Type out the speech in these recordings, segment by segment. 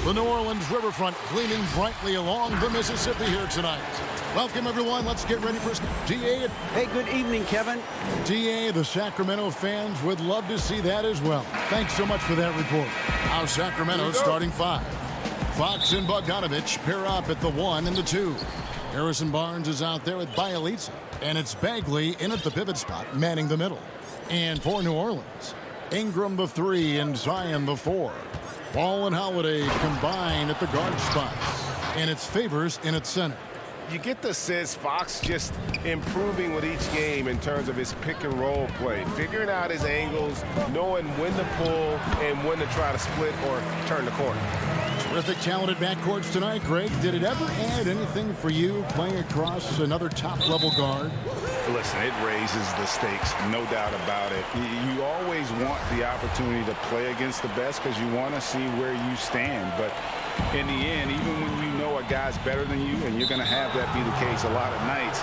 The New Orleans riverfront gleaming brightly along the Mississippi here tonight. Welcome, everyone. Let's get ready for DA. Hey, good evening, Kevin. DA, the Sacramento fans would love to see that as well. Thanks so much for that report. Now Sacramento starting five. Fox and Bogdanovich pair up at the 1 and the 2. Harrison Barnes is out there with Bielitsa. And it's Bagley in at the pivot spot, manning the middle. And for New Orleans, Ingram the 3 and Zion the 4. Ball and Holiday combine at the guard spots. And it's Favors in at center. You get the sense Fox just improving with each game in terms of his pick and roll play, figuring out his angles, knowing when to pull and when to try to split or turn the corner. Terrific talented backcourts tonight, Greg. Did it ever add anything for you playing across another top-level guard? Listen, it raises the stakes, no doubt about it. You always want the opportunity to play against the best because you want to see where you stand. But in the end, even when you know a guy's better than you, and you're going to have that be the case a lot of nights,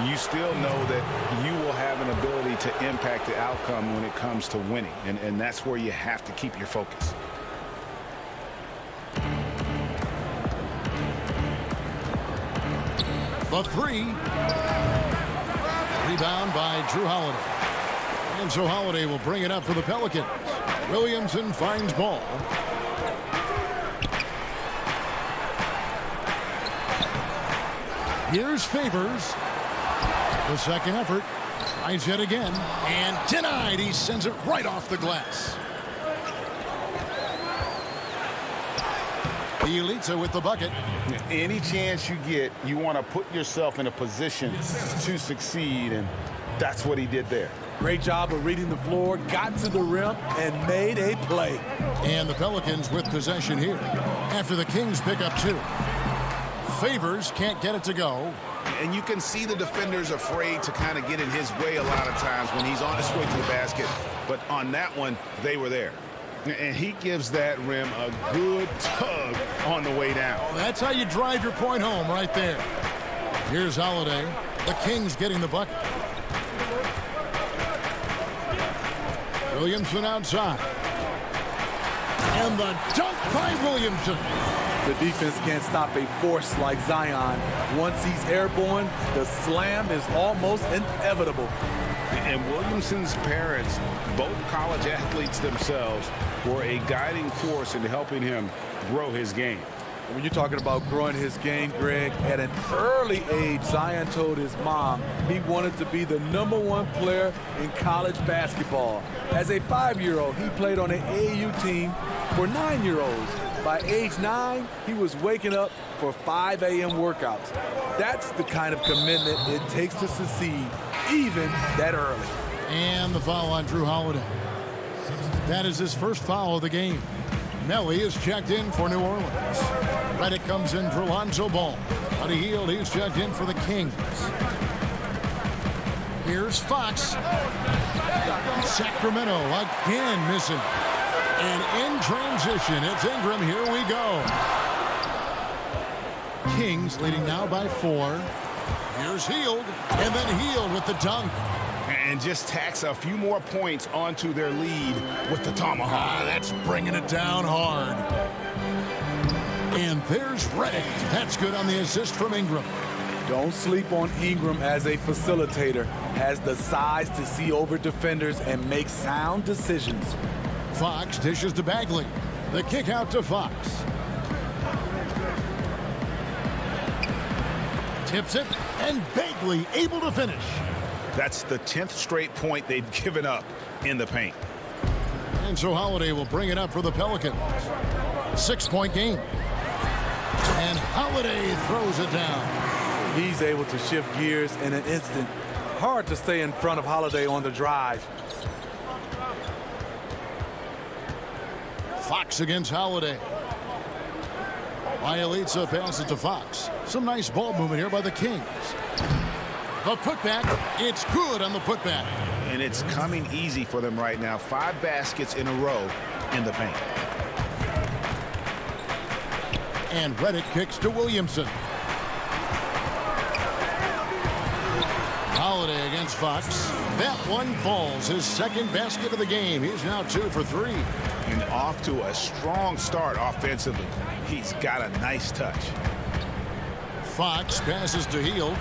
you still know that you will have an ability to impact the outcome when it comes to winning. And that's where you have to keep your focus. The 3. Rebound by Drew Holiday. And so Holiday will bring it up for the Pelicans. Williamson finds ball. Here's Favors. The second effort. Tries yet again. And denied. He sends it right off the glass. Bielitsa with the bucket. Any chance you get, you want to put yourself in a position to succeed, and that's what he did there. Great job of reading the floor, got to the rim, and made a play. And the Pelicans with possession here after the Kings pick up 2. Favors can't get it to go. And you can see the defenders afraid to kind of get in his way a lot of times when he's on his way to the basket. But on that one, they were there. And he gives that rim a good tug on the way down. That's how you drive your point home right there. Here's Holiday. The Kings getting the bucket. Williamson outside. And the dunk by Williamson. The defense can't stop a force like Zion. Once he's airborne, the slam is almost inevitable. And Williamson's parents, both college athletes themselves, were a guiding force in helping him grow his game. When you're talking about growing his game, Greg, at an early age, Zion told his mom he wanted to be the #1 player in college basketball. As a 5-year-old, he played on an AAU team for 9-year-olds. By age 9, he was waking up for 5 a.m. workouts. That's the kind of commitment it takes to succeed, even that early. And the foul on Drew Holiday. That is his first foul of the game. Melly is checked in for New Orleans. Reddick comes in for Lonzo Ball. On a heel, he's checked in for the Kings. Here's Fox. Sacramento again missing. And in transition, it's Ingram. Here we go. Kings leading now by 4. Here's Hield. And then Hield with the dunk. And just tacks a few more points onto their lead with the tomahawk. That's bringing it down hard. And there's Reddick. That's good on the assist from Ingram. Don't sleep on Ingram as a facilitator. Has the size to see over defenders and make sound decisions. Fox dishes to Bagley. The kick out to Fox. Tips it, and Bagley able to finish. That's the 10th straight point they've given up in the paint. And so Holiday will bring it up for the Pelicans. 6-point game. And Holiday throws it down. He's able to shift gears in an instant. Hard to stay in front of Holiday on the drive. Fox against Holiday. Bielitsa passes to Fox. Some nice ball movement here by the Kings. The putback, it's good on the putback. And it's coming easy for them right now. 5 baskets in a row in the paint. And Reddick kicks to Williamson. Holiday against Fox. That one falls. His second basket of the game. He's now 2 for 3. And off to a strong start offensively. He's got a nice touch. Fox passes to Hield.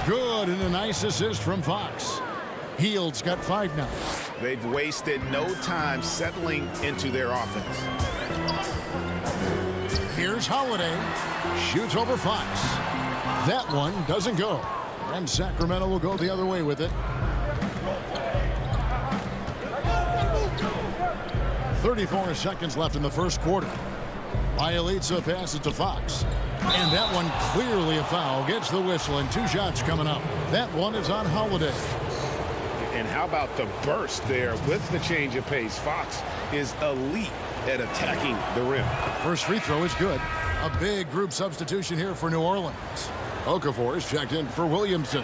Good, and a nice assist from Fox. Hield's got 5 now. They've wasted no time settling into their offense. Here's Holiday. Shoots over Fox. That one doesn't go. And Sacramento will go the other way with it. 34 seconds left in the first quarter. Bielitsa passes to Fox. And that one clearly a foul. Gets the whistle, and 2 shots coming up. That one is on Holiday. And how about the burst there with the change of pace? Fox is elite at attacking the rim. First free throw is good. A big group substitution here for New Orleans. Okafor is checked in for Williamson.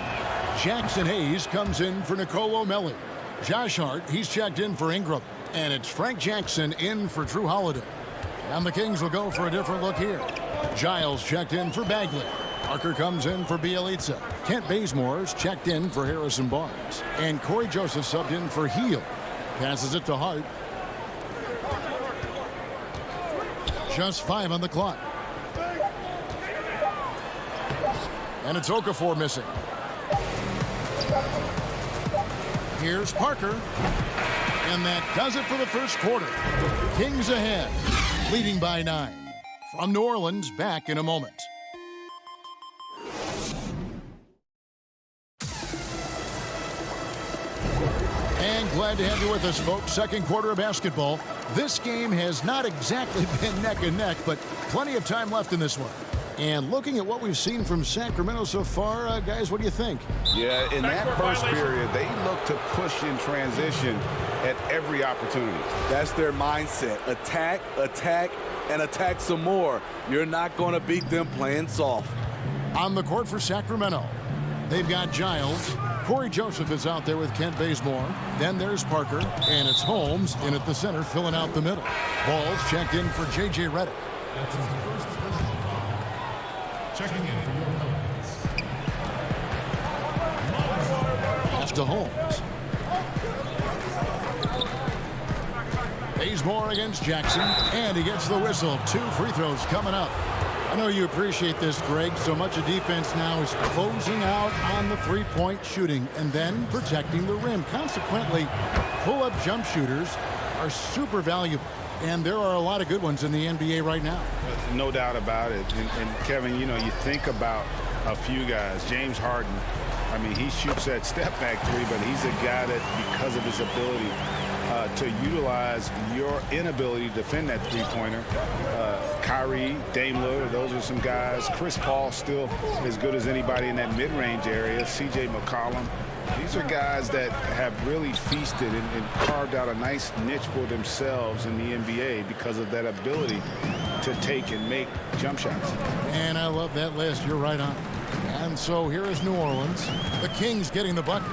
Jackson Hayes comes in for Nicolo Melli. Josh Hart, he's checked in for Ingram. And it's Frank Jackson in for Drew Holiday. And the Kings will go for a different look here. Giles checked in for Bagley. Parker comes in for Bielitsa. Kent Bazemore's checked in for Harrison Barnes. And Corey Joseph subbed in for Hield. Passes it to Hart. Just 5 on the clock. And it's Okafor missing. Here's Parker. And that does it for the first quarter. Kings ahead, leading by 9. From New Orleans, back in a moment. And glad to have you with us, folks. Second quarter of basketball. This game has not exactly been neck and neck, but plenty of time left in this one. And looking at what we've seen from Sacramento so far, guys, what do you think? Yeah, in that first period, they look to push in transition at every opportunity. That's their mindset. Attack, attack, and attack some more. You're not going to beat them playing soft. On the court for Sacramento, they've got Giles. Corey Joseph is out there with Kent Bazemore. Then there's Parker, and it's Holmes in at the center, filling out the middle. Ball's checked in for J.J. Redick. Checking in for your opponents. Pass to Holmes. Bazemore against Jackson, and he gets the whistle. 2 free throws coming up. I know you appreciate this, Greg. So much of defense now is closing out on the three-point shooting and then protecting the rim. Consequently, pull-up jump shooters are super valuable, and there are a lot of good ones in the NBA right now. No doubt about it. And Kevin, you know, you think about a few guys. James Harden, I mean, he shoots that step-back 3, but he's a guy that, because of his ability to utilize your inability to defend that three-pointer. Kyrie, Dame Lillard, those are some guys. Chris Paul still as good as anybody in that mid-range area. C.J. McCollum. These are guys that have really feasted and carved out a nice niche for themselves in the NBA because of that ability to take and make jump shots. And I love that list. You're right on. And so here is New Orleans. The Kings getting the bucket.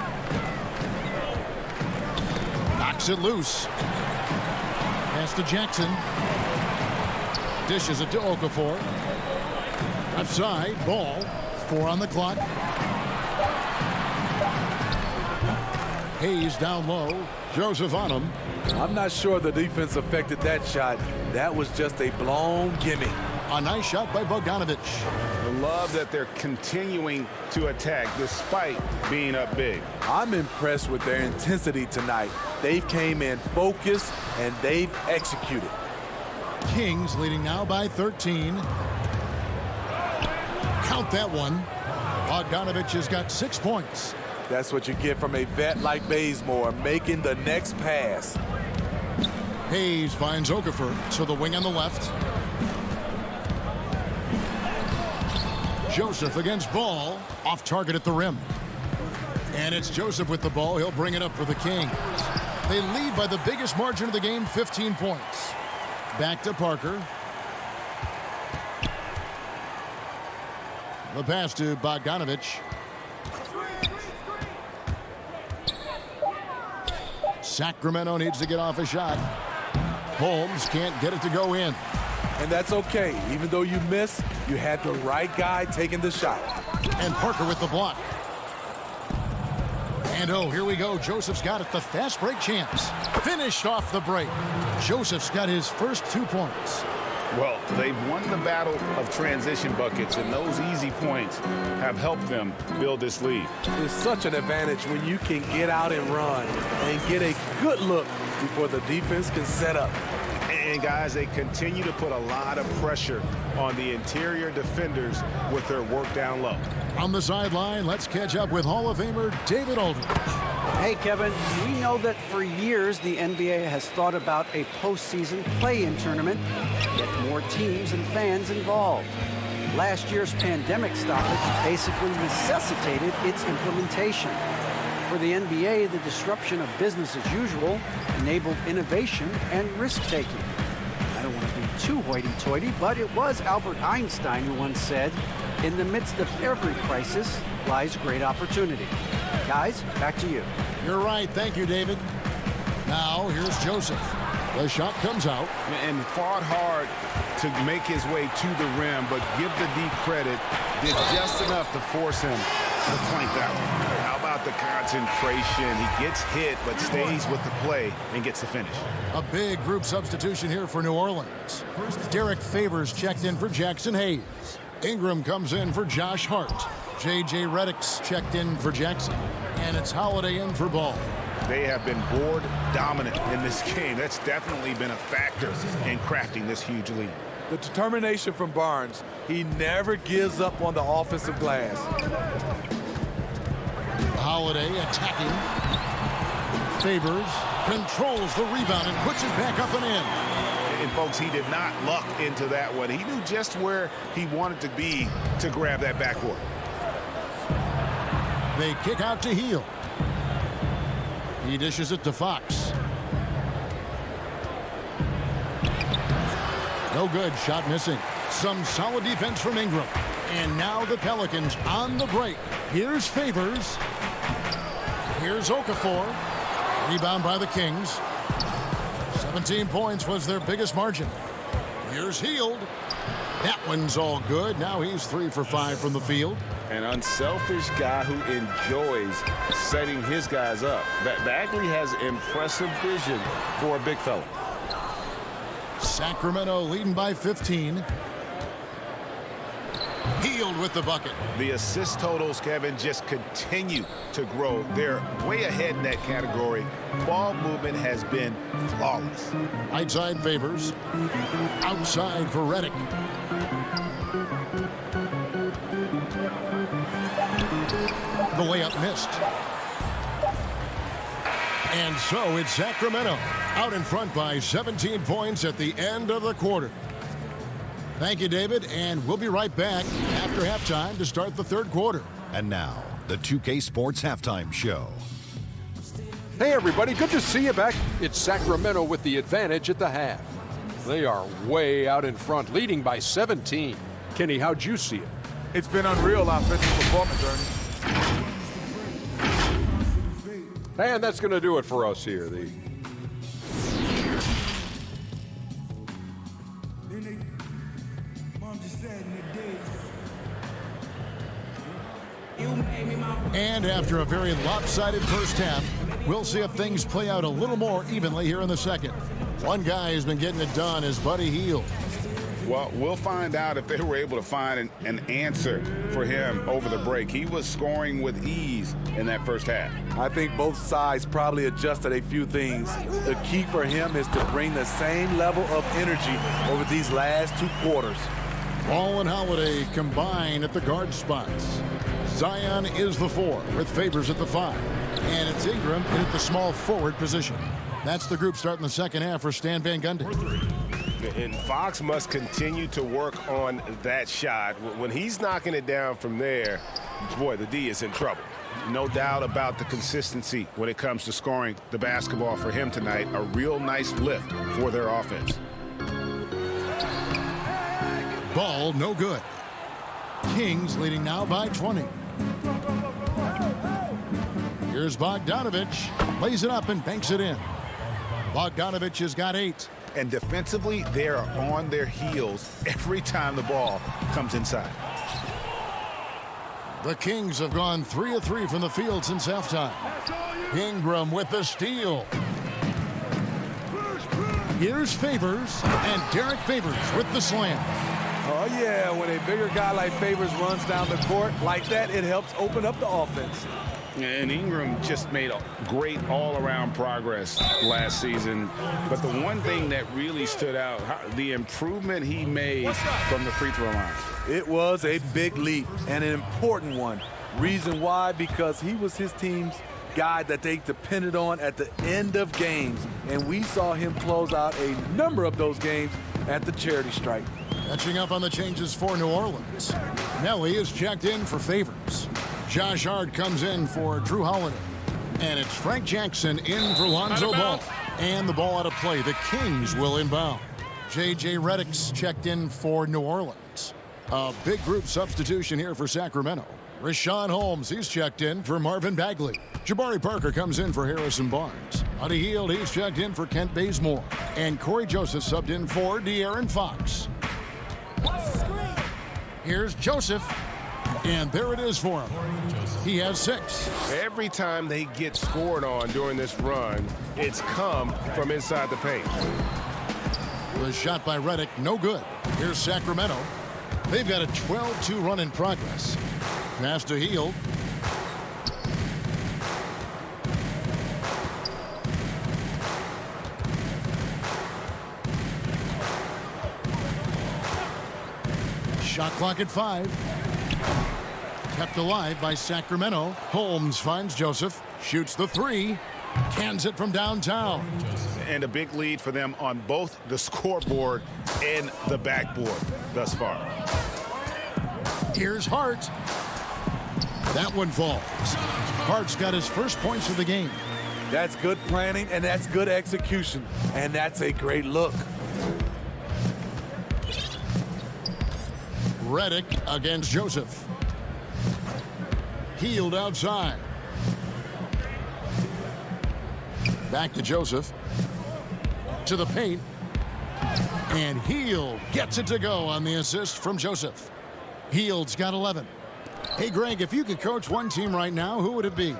Knocks it loose. Pass to Jackson. Dishes it to Okafor. Left side, ball. 4 on the clock. Hayes down low. Joseph on him. I'm not sure the defense affected that shot. That was just a blown gimme. A nice shot by Bogdanovic. I love that they're continuing to attack despite being up big. I'm impressed with their intensity tonight. They've came in focused and they've executed. Kings leading now by 13. Count that one. Bogdanovic has got 6 points. That's what you get from a vet like Bazemore, making the next pass. Hayes finds Okafor to the wing on the left. Joseph against Ball, off target at the rim. And it's Joseph with the ball. He'll bring it up for the Kings. They lead by the biggest margin of the game, 15 points. Back to Parker. The pass to Bogdanovic. Sacramento needs to get off a shot. Holmes can't get it to go in. And that's okay. Even though you miss, you had the right guy taking the shot. And Parker with the block. And oh, here we go. Joseph's got it. The fast break chance. Finished off the break. Joseph's got his first 2 points. Well, they've won the battle of transition buckets, and those easy points have helped them build this lead. It's such an advantage when you can get out and run and get a good look before the defense can set up. And guys, they continue to put a lot of pressure on the interior defenders with their work down low. On the sideline, let's catch up with Hall of Famer David Aldridge. Hey, Kevin, we know that for years the NBA has thought about a postseason play-in tournament, get more teams and fans involved. Last year's pandemic stoppage basically necessitated its implementation. For the NBA, the disruption of business as usual enabled innovation and risk-taking. I don't want to be too hoity-toity, but it was Albert Einstein who once said, "In the midst of every crisis lies great opportunity." Guys, back to you. You're right. Thank you, David. Now, here's Joseph. The shot comes out. And fought hard to make his way to the rim, but give the D credit, did just enough to force him to plank that one. How about the concentration? He gets hit, but stays with the play and gets the finish. A big group substitution here for New Orleans. Derek Favors checked in for Jackson Hayes. Ingram comes in for Josh Hart. J.J. Redick's checked in for Jackson. And it's Holiday in for Ball. They have been board dominant in this game. That's definitely been a factor in crafting this huge lead. The determination from Barnes, he never gives up on the offensive glass. Holiday attacking. Favors controls the rebound and puts it back up and in. And folks, he did not luck into that one. He knew just where he wanted to be to grab that backboard. They kick out to Heel. He dishes it to Fox. No good. Shot missing. Some solid defense from Ingram. And now the Pelicans on the break. Here's Favors. Here's Okafor. Rebound by the Kings. 17 points was their biggest margin. Here's Hield. That one's all good. Now he's 3 for 5 from the field. An unselfish guy who enjoys setting his guys up. Bagley has impressive vision for a big fella. Sacramento leading by 15. Hield with the bucket. The assist totals, Kevin, just continue to grow. They're way ahead in that category. Ball movement has been flawless. Right side Favors. Outside for Redick. The layup missed. And so it's Sacramento out in front by 17 points at the end of the quarter. Thank you, David, and we'll be right back after halftime to start the third quarter. And now, the 2K Sports Halftime Show. Hey, everybody, good to see you back. It's Sacramento with the advantage at the half. They are way out in front, leading by 17. Kenny, how'd you see it? It's been unreal offensive performance, Ernie. And that's going to do it for us here. And after a very lopsided first half, we'll see if things play out a little more evenly here in the second. One guy who's been getting it done is Buddy Hield. Well, we'll find out if they were able to find an answer for him over the break. He was scoring with ease in that first half. I think both sides probably adjusted a few things. The key for him is to bring the same level of energy over these last 2 quarters. Ball and Holiday combine at the guard spots. Zion is the 4 with Favors at the 5. And it's Ingram in at the small forward position. That's the group starting the second half for Stan Van Gundy. And Fox must continue to work on that shot. When he's knocking it down from there, boy, the D is in trouble. No doubt about the consistency when it comes to scoring the basketball for him tonight. A real nice lift for their offense. Ball no good. Kings leading now by 20. Here's Bogdanovich. Lays it up and banks it in. Bogdanovich has got 8. And defensively, they are on their heels every time the ball comes inside. The Kings have gone 3 of 3 from the field since halftime. Ingram with the steal. Here's Favors, and Derek Favors with the slam. Oh, yeah, when a bigger guy like Favors runs down the court like that, it helps open up the offense. And Ingram just made a great all-around progress last season. But the one thing that really stood out, the improvement he made from the free throw line. It was a big leap and an important one. Reason why? Because he was his team's guy that they depended on at the end of games. And we saw him close out a number of those games at the charity stripe. Catching up on the changes for New Orleans. Nelly is checked in for Favors. Josh Hart comes in for Drew Holiday. And it's Frank Jackson in for Lonzo Ball. And the ball out of play. The Kings will inbound. J.J. Redick's checked in for New Orleans. A big group substitution here for Sacramento. Rashawn Holmes, he's checked in for Marvin Bagley. Jabari Parker comes in for Harrison Barnes. Buddy Hield, he's checked in for Kent Bazemore. And Corey Joseph subbed in for De'Aaron Fox. Here's Joseph. And there it is for him. He has 6. Every time they get scored on during this run, it's come from inside the paint. The shot by Redick, no good. Here's Sacramento. They've got a 12-2 run in progress. Pass to Hield. Shot clock at 5. Kept alive by Sacramento. Holmes finds Joseph. Shoots the 3. Cans it from downtown. And a big lead for them on both the scoreboard and the backboard thus far. Here's Hart. That one falls. Hart's got his first points of the game. That's good planning, and that's good execution. And that's a great look. Redick against Joseph. Hield outside. Back to Joseph. To the paint. And Hield gets it to go on the assist from Joseph. Hield's got 11. Hey, Greg, if you could coach one team right now, who would it be?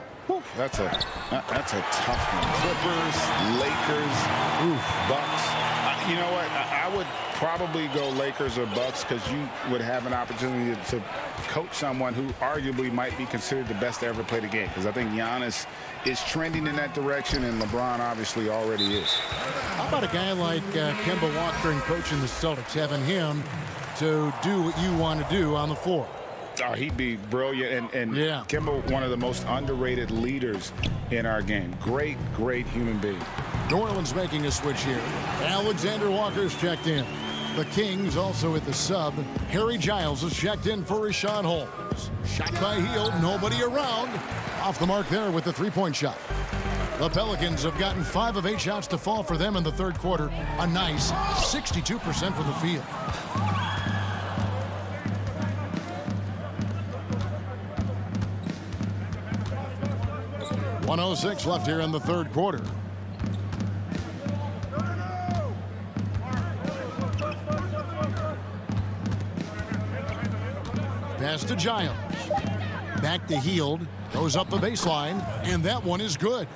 That's a tough one. Clippers, Lakers, Bucks. You know what? I would probably go Lakers or Bucks because you would have an opportunity to coach someone who arguably might be considered the best to ever play the game. Because I think Giannis is trending in that direction, and LeBron obviously already is. How about a guy like Kemba Walker and coaching the Celtics, having him to do what you want to do on the floor? Oh, he'd be brilliant. And yeah. Kemba, one of the most underrated leaders in our game. Great, great human being. New Orleans making a switch here. Alexander Walker's checked in. The Kings also at the sub. Harry Giles is checked in for Rashawn Holmes. Shot by Hield, nobody around. Off the mark there with the three-point shot. The Pelicans have gotten 5 of 8 shots to fall for them in the third quarter. A nice 62% from the field. .106 left here in the third quarter. Pass to Giles. Back to Hield. Goes up the baseline. And that one is good.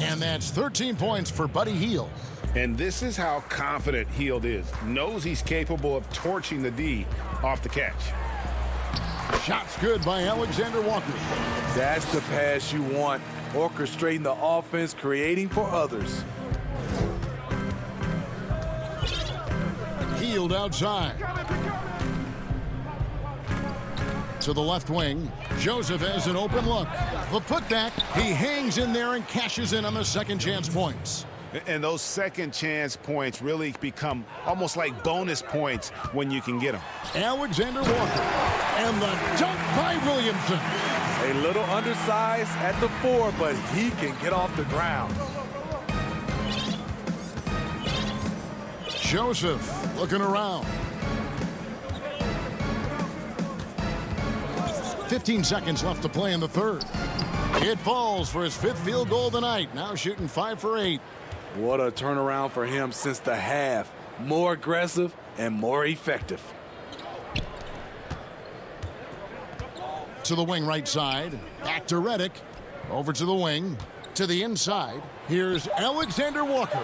And that's 13 points for Buddy Hield. And this is how confident Hield is. Knows he's capable of torching the D off the catch. Shot's good by Alexander Walker. That's the pass you want. Orchestrating the offense, creating for others. Hield outside. To the left wing. Joseph has an open look. The putback. He hangs in there and cashes in on the second chance points. And those second chance points really become almost like bonus points when you can get them. Alexander Walker. And the dunk by Williamson. A little undersized at the 4, but he can get off the ground. Joseph looking around. 15 seconds left to play in the third. It falls for his 5th field goal of the night. Now shooting 5 for 8. What a turnaround for him since the half. More aggressive and more effective. To the wing right side. Back to Redick. Over to the wing. To the inside. Here's Alexander Walker.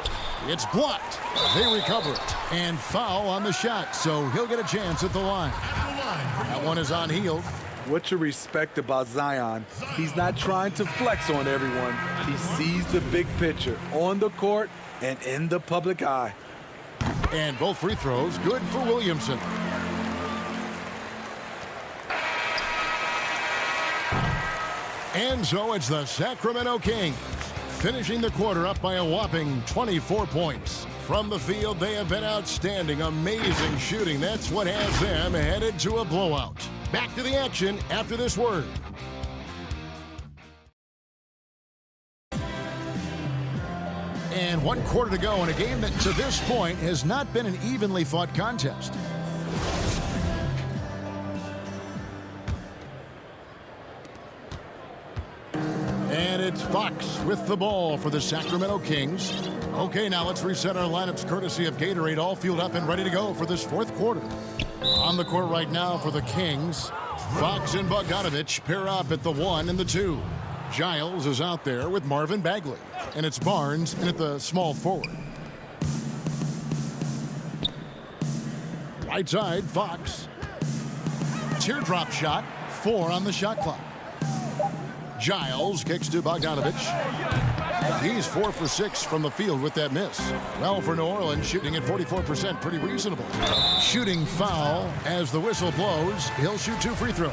It's blocked. They recover it. And foul on the shot, so he'll get a chance at the line. That one is on Hield. What you respect about Zion, he's not trying to flex on everyone. He sees the big picture on the court and in the public eye. And both free throws good for Williamson. And so it's the Sacramento Kings finishing the quarter up by a whopping 24 points. From the field, they have been outstanding. Amazing shooting. That's what has them headed to a blowout. Back to the action after this word. And 1 quarter to go in a game that to this point has not been an evenly fought contest. And it's Fox with the ball for the Sacramento Kings. Okay, now let's reset our lineups courtesy of Gatorade, all fueled up and ready to go for this 4th quarter. On the court right now for the Kings, Fox and Bogdanovich pair up at the 1 and the 2. Giles is out there with Marvin Bagley. And it's Barnes in at the small forward. Right side, Fox. Teardrop shot, 4 on the shot clock. Giles kicks to Bogdanovich. He's 4 for 6 from the field with that miss. Well, for New Orleans, shooting at 44%, pretty reasonable. Shooting foul as the whistle blows. He'll shoot 2 free throws.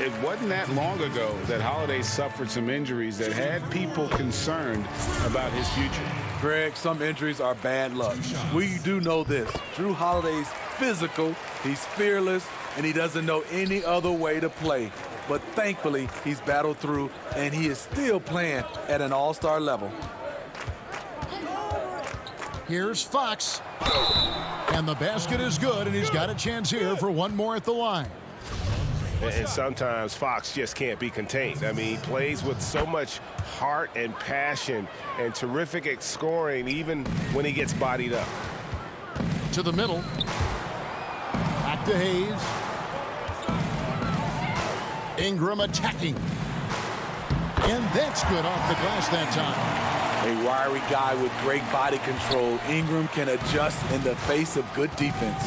It wasn't that long ago that Holiday suffered some injuries that had people concerned about his future. Greg, some injuries are bad luck. We do know this. Drew Holiday's physical, he's fearless, and he doesn't know any other way to play. But thankfully, he's battled through, and he is still playing at an all-star level. Here's Fox. And the basket is good, and he's got a chance here for 1 more at the line. And sometimes Fox just can't be contained. I mean, he plays with so much heart and passion and terrific at scoring even when he gets bodied up. To the middle. Back to Hayes. Ingram attacking. And that's good off the glass that time. A wiry guy with great body control. Ingram can adjust in the face of good defense.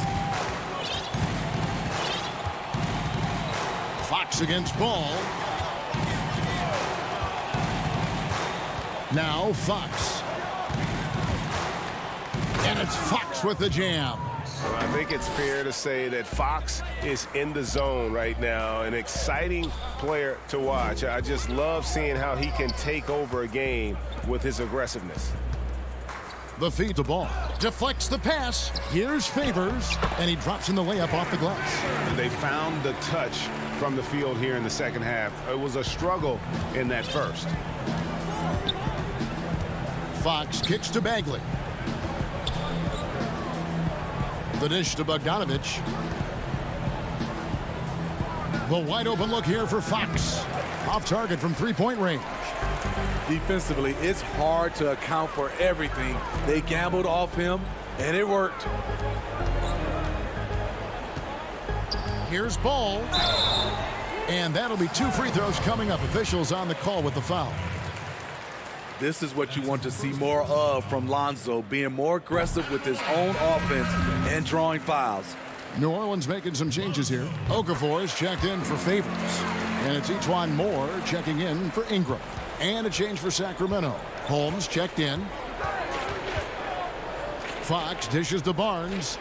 Fox against Ball. Now Fox. And it's Fox with the jam. Well, I think it's fair to say that Fox is in the zone right now, an exciting player to watch. I just love seeing how he can take over a game with his aggressiveness. The feed to Ball. Deflects the pass. Here's Favors. And he drops in the layup off the glass. They found the touch from the field here in the second half. It was a struggle in that first. Fox kicks to Bagley. The dish to Bogdanovich. The wide open look here for Fox. Off target from 3-point range. Defensively, it's hard to account for everything. They gambled off him, and it worked. Here's Ball. And that'll be 2 free throws coming up. Officials on the call with the foul. This is what you want to see more of from Lonzo, being more aggressive with his own offense and drawing fouls. New Orleans making some changes here. Okafor is checked in for Favors. And it's Etuan Moore checking in for Ingram. And a change for Sacramento. Holmes checked in. Fox dishes to Barnes.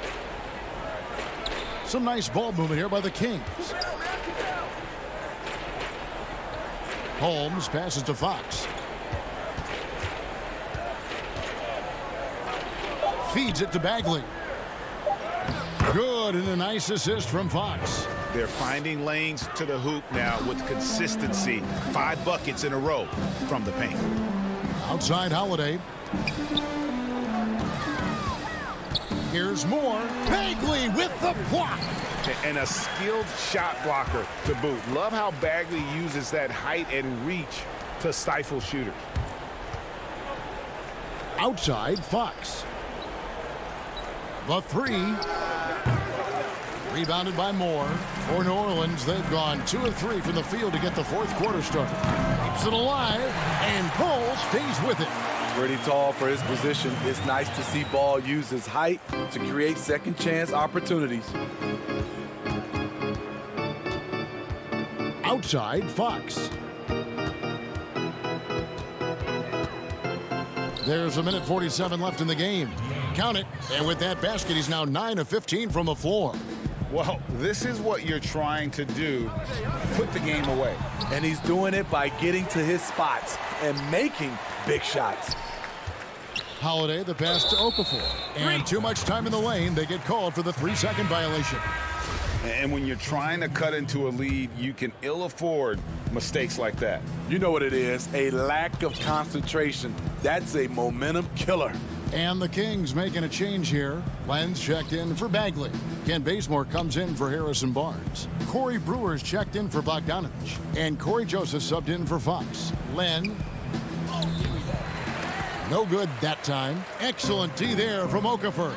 Some nice ball movement here by the Kings. Holmes passes to Fox. Feeds it to Bagley. Good, and a nice assist from Fox. They're finding lanes to the hoop now with consistency. 5 buckets in a row from the paint. Outside Holiday. Here's Moore. Bagley with the block. And a skilled shot blocker to boot. Love how Bagley uses that height and reach to stifle shooters. Outside Fox. The 3. Rebounded by Moore. For New Orleans, they've gone 2 of 3 from the field to get the 4th quarter started. Keeps it alive, and Cole stays with it. Pretty tall for his position. It's nice to see Ball use his height to create second chance opportunities. Outside, Fox. There's 1:47 left in the game. Count it. And with that basket, he's now 9 of 15 from the floor. Well, this is what you're trying to do. Put the game away. And he's doing it by getting to his spots and making big shots. Holiday, the pass to Okafor. And too much time in the lane. They get called for the 3-second violation. And when you're trying to cut into a lead, you can ill afford mistakes like that. You know what it is, a lack of concentration. That's a momentum killer. And the Kings making a change here. Lenz checked in for Bagley. Ken Bazemore comes in for Harrison Barnes. Corey Brewer's checked in for Bogdanovich. And Corey Joseph subbed in for Fox. Len. No good that time. Excellent D there from Okafor.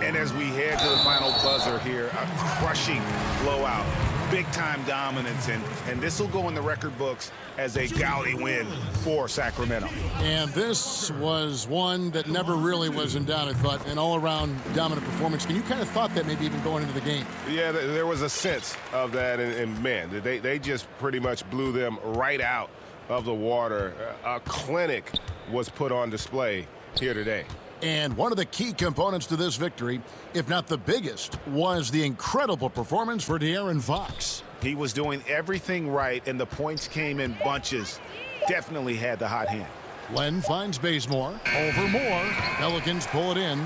And as we head to the final buzzer here, a crushing blowout. Big-time dominance, and this will go in the record books as a gaudy win for Sacramento. And this was one that never really was in doubt, I thought, an all-around dominant performance. And you kind of thought that maybe even going into the game. Yeah, there was a sense of that, and man, they just pretty much blew them right out of the water. A clinic was put on display here today. And one of the key components to this victory, if not the biggest, was the incredible performance for De'Aaron Fox. He was doing everything right, and the points came in bunches. Definitely had the hot hand. Len finds Bazemore. Over Moore. Pelicans pull it in.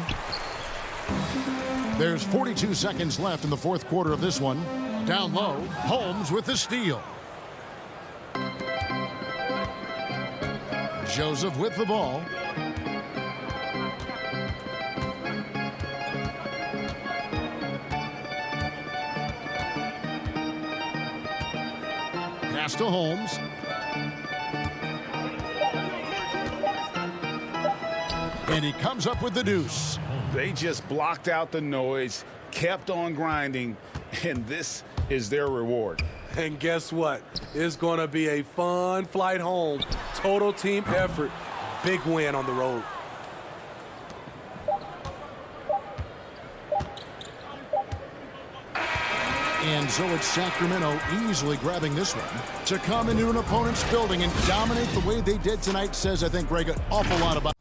There's 42 seconds left in the fourth quarter of this one. Down low, Holmes with the steal. Joseph with the ball. Pass to Holmes. And he comes up with the deuce. They just blocked out the noise, kept on grinding, and this is their reward. And guess what? It's going to be a fun flight home. Total team effort. Big win on the road. And so it's Sacramento easily grabbing this one. To come into an opponent's building and dominate the way they did tonight says, I think, Greg, an awful lot about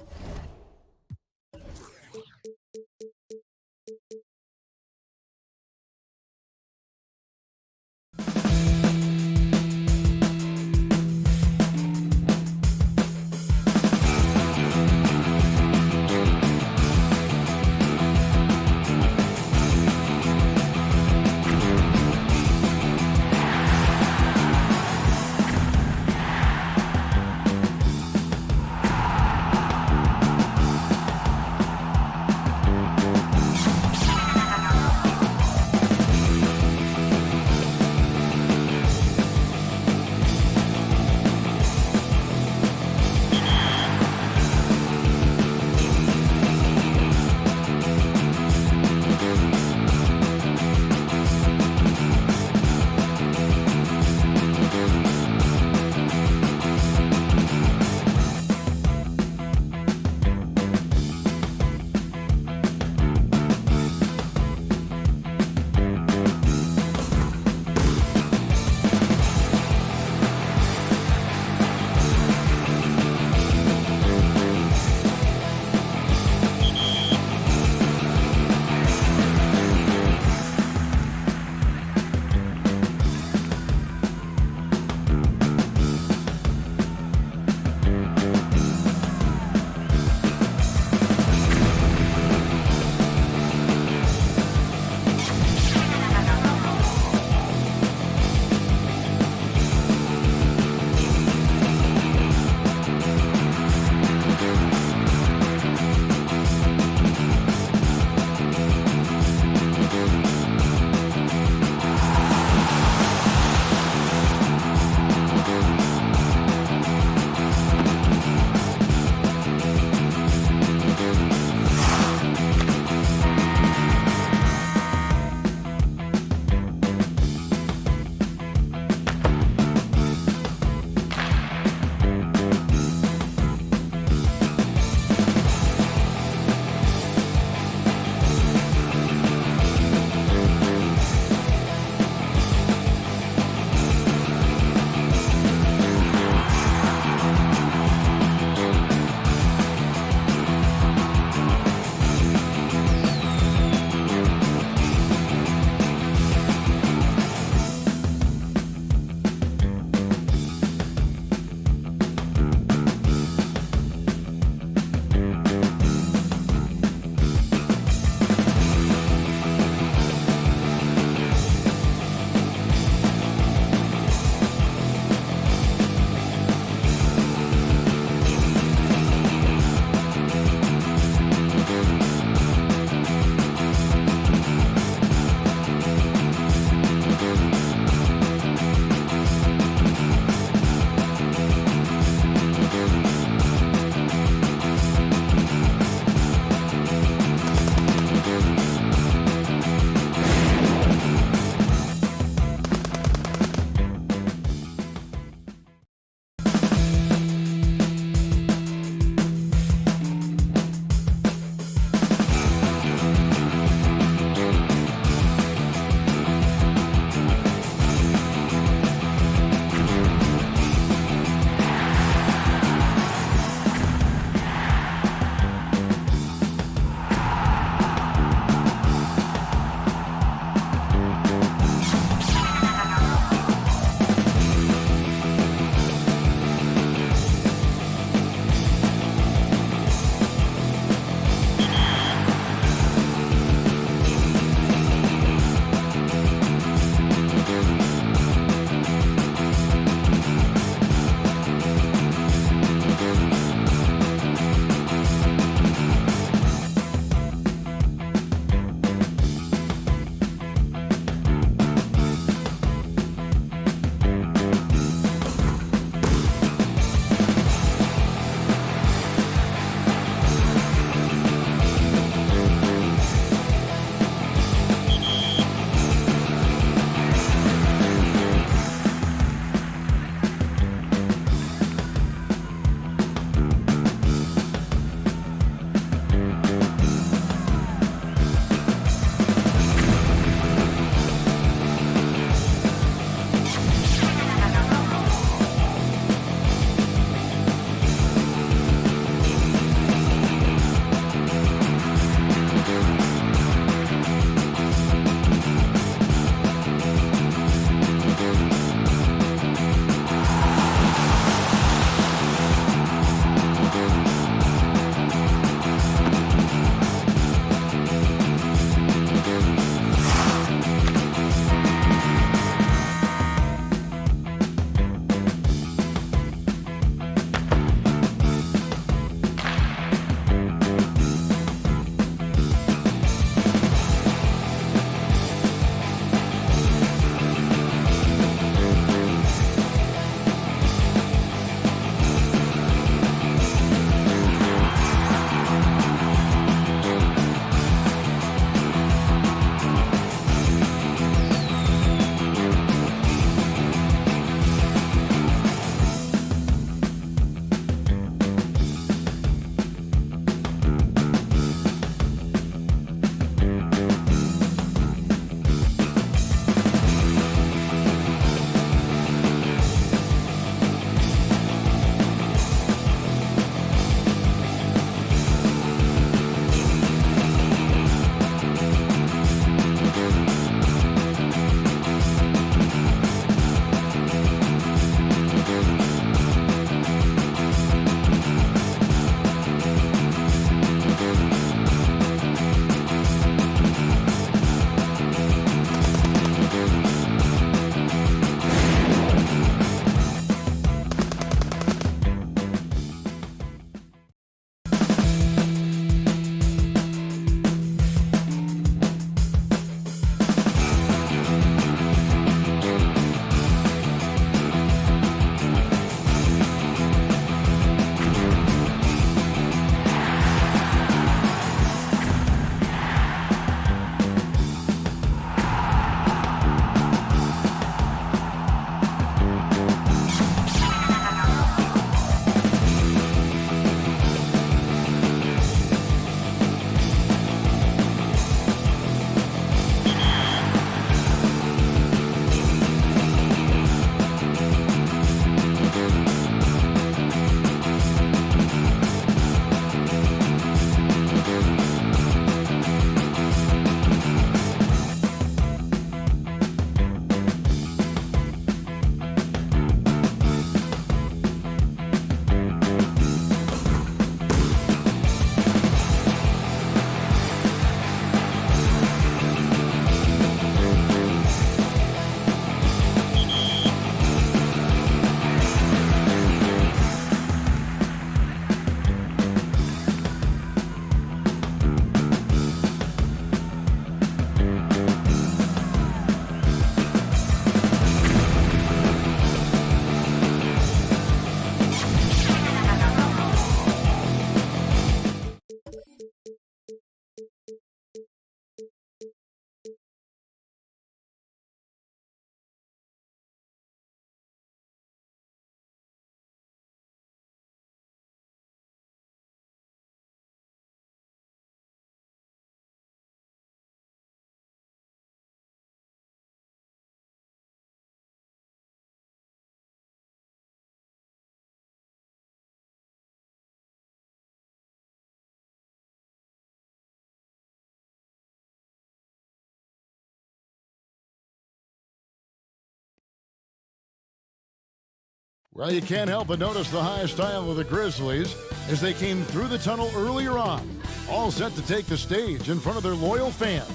Well, you can't help but notice the high style of the Grizzlies as they came through the tunnel earlier on, all set to take the stage in front of their loyal fans.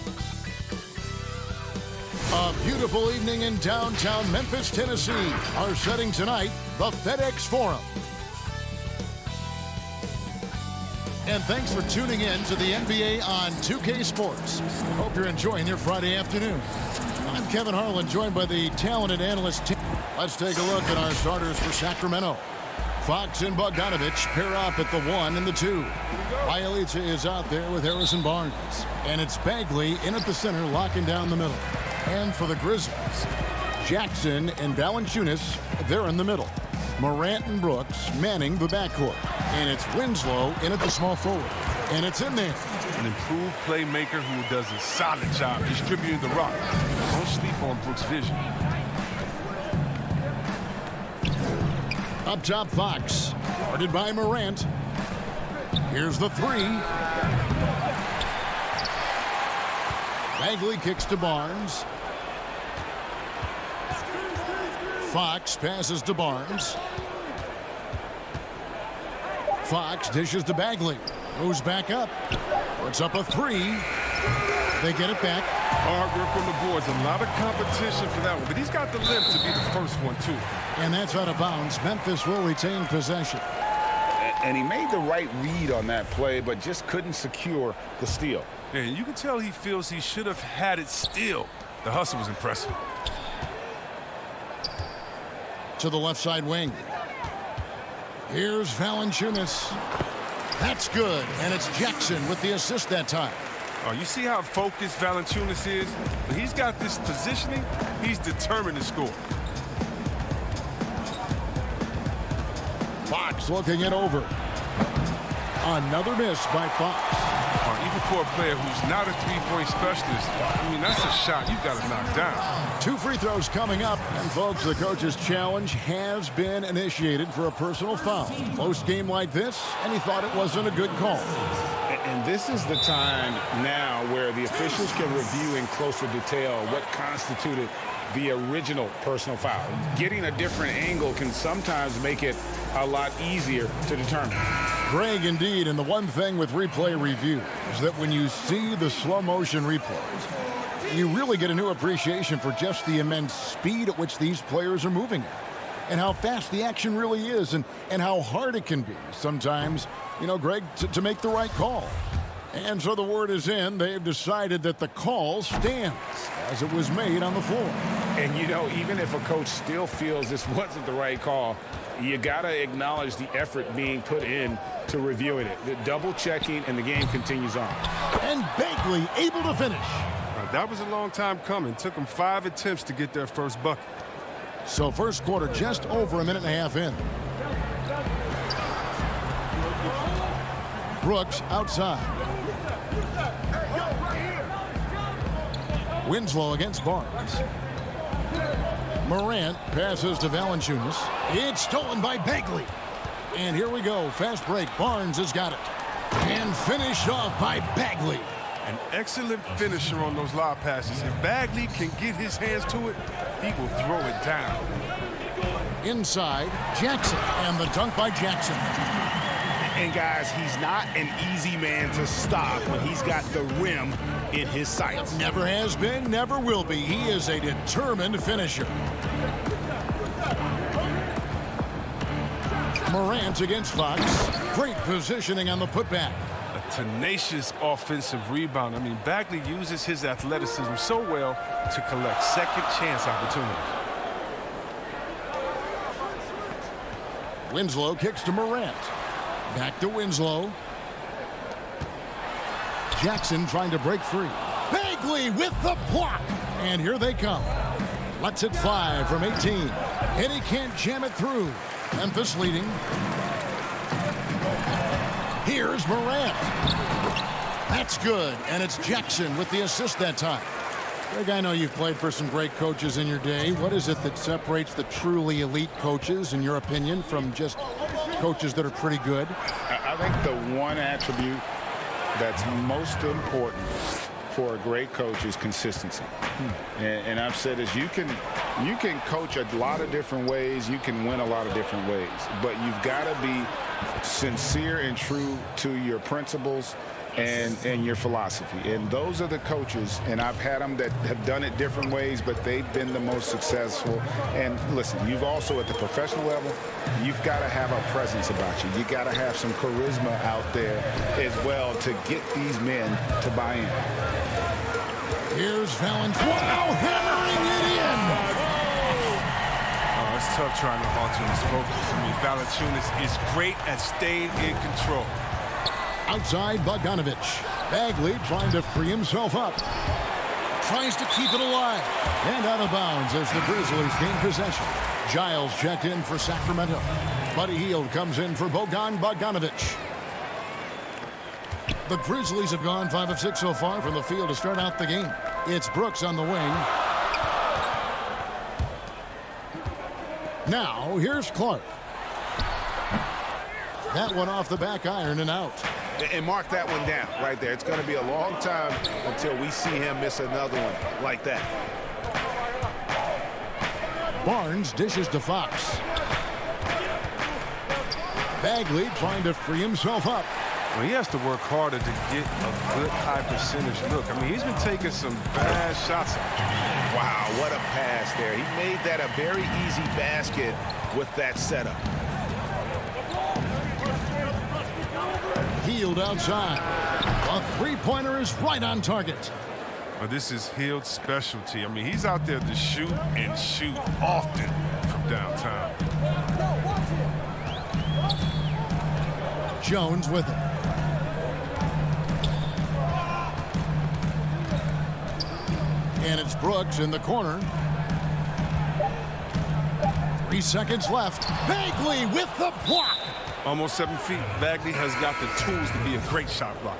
A beautiful evening in downtown Memphis, Tennessee. Our setting tonight, the FedEx Forum. And thanks for tuning in to the NBA on 2K Sports. Hope you're enjoying your Friday afternoon. I'm Kevin Harlan, joined by the talented analyst team. Let's take a look at our starters for Sacramento. Fox and Bogdanovich pair up at the 1 and the 2. Bialica is out there with Harrison Barnes. And it's Bagley in at the center, locking down the middle. And for the Grizzlies, Jackson and Valanciunas, they're in the middle. Morant and Brooks manning the backcourt. And it's Winslow in at the small forward. And it's in there. An improved playmaker who does a solid job distributing the rock. Don't sleep on Brooks' vision. Up top, Fox. Guarded by Morant. Here's the 3. Bagley kicks to Barnes. Fox passes to Barnes. Fox dishes to Bagley. Goes back up. Puts up a 3. They get it back. Hard work on the boards. A lot of competition for that one. But he's got the limp to be the first one, too. And that's out of bounds. Memphis will retain possession. And he made the right read on that play, but just couldn't secure the steal. And you can tell he feels he should have had it still. The hustle was impressive. To the left side wing. Here's Valanciunas. That's good. And it's Jackson with the assist that time. Oh, you see how focused Valanciunas is? When he's got this positioning, he's determined to score. Fox looking it over. Another miss by Fox. Even for a player who's not a three-point specialist, I mean, that's a shot you got to knock down. 2 free throws coming up. And, folks, the coach's challenge has been initiated for a personal foul. Close game like this, and he thought it wasn't a good call. And this is the time now where the officials can review in closer detail what constituted the original personal foul. Getting a different angle can sometimes make it a lot easier to determine. Greg, indeed, and the one thing with replay review is that when you see the slow motion replays, you really get a new appreciation for just the immense speed at which these players are moving at, and how fast the action really is, and how hard it can be sometimes, you know, Greg, to make the right call. And so the word is in. They've decided that the call stands as it was made on the floor. And, you know, even if a coach still feels this wasn't the right call, you got to acknowledge the effort being put in to reviewing it. The double checking, and the game continues on. And Bagley able to finish. That was a long time coming. Took them 5 attempts to get their first bucket. So first quarter just over a minute and a half in. Brooks outside. Winslow against Barnes. Morant passes to Valanciunas. It's stolen by Bagley. And here we go. Fast break. Barnes has got it. And finished off by Bagley. An excellent finisher on those lob passes. If Bagley can get his hands to it, he will throw it down. Inside, Jackson. And the dunk by Jackson. And, guys, he's not an easy man to stop when he's got the rim in his sights. Never has been, never will be. He is a determined finisher. Morant against Fox. Great positioning on the putback. A tenacious offensive rebound. I mean, Bagley uses his athleticism so well to collect second chance opportunities. Winslow kicks to Morant. Back to Winslow. Jackson trying to break free. Bagley with the block. And here they come. Lets it fly from 18. And he can't jam it through. Memphis leading. Here's Morant. That's good. And it's Jackson with the assist that time. Greg, I know you've played for some great coaches in your day. What is it that separates the truly elite coaches, in your opinion, from just coaches that are pretty good? I think the one attribute that's most important for a great coach is consistency. And I've said this, you can coach a lot of different ways, you can win a lot of different ways, but you've got to be sincere and true to your principles and your philosophy. And those are the coaches, and I've had them that have done it different ways, but they've been the most successful. And listen, you've also at the professional level, you've got to have a presence about you. You got to have some charisma out there as well to get these men to buy in. Here's Valentine. Wow, hammering it in. Oh, it's tough trying to alter his focus. I mean, Valanciunas is great at staying in control. Outside Bogdanovich. Bagley trying to free himself up. Tries to keep it alive. And out of bounds as the Grizzlies gain possession. Giles checked in for Sacramento. Buddy Hield comes in for Bogdanovich. The Grizzlies have gone 5 of 6 so far from the field to start out the game. It's Brooks on the wing. Now, here's Clark. That one off the back iron and out. And mark that one down right there. It's going to be a long time until we see him miss another one like that. Barnes dishes to Fox. Bagley trying to free himself up. Well, he has to work harder to get a good high percentage look. I mean, he's been taking some bad shots. Wow, what a pass there. He made that a very easy basket with that setup. Hield outside. A three-pointer is right on target. Well, this is Hield's specialty. I mean, he's out there to shoot and shoot often from downtown. Jones with it. And it's Brooks in the corner. 3 seconds left. Bagley with the block. Almost 7 feet. Bagley has got the tools to be a great shot blocker.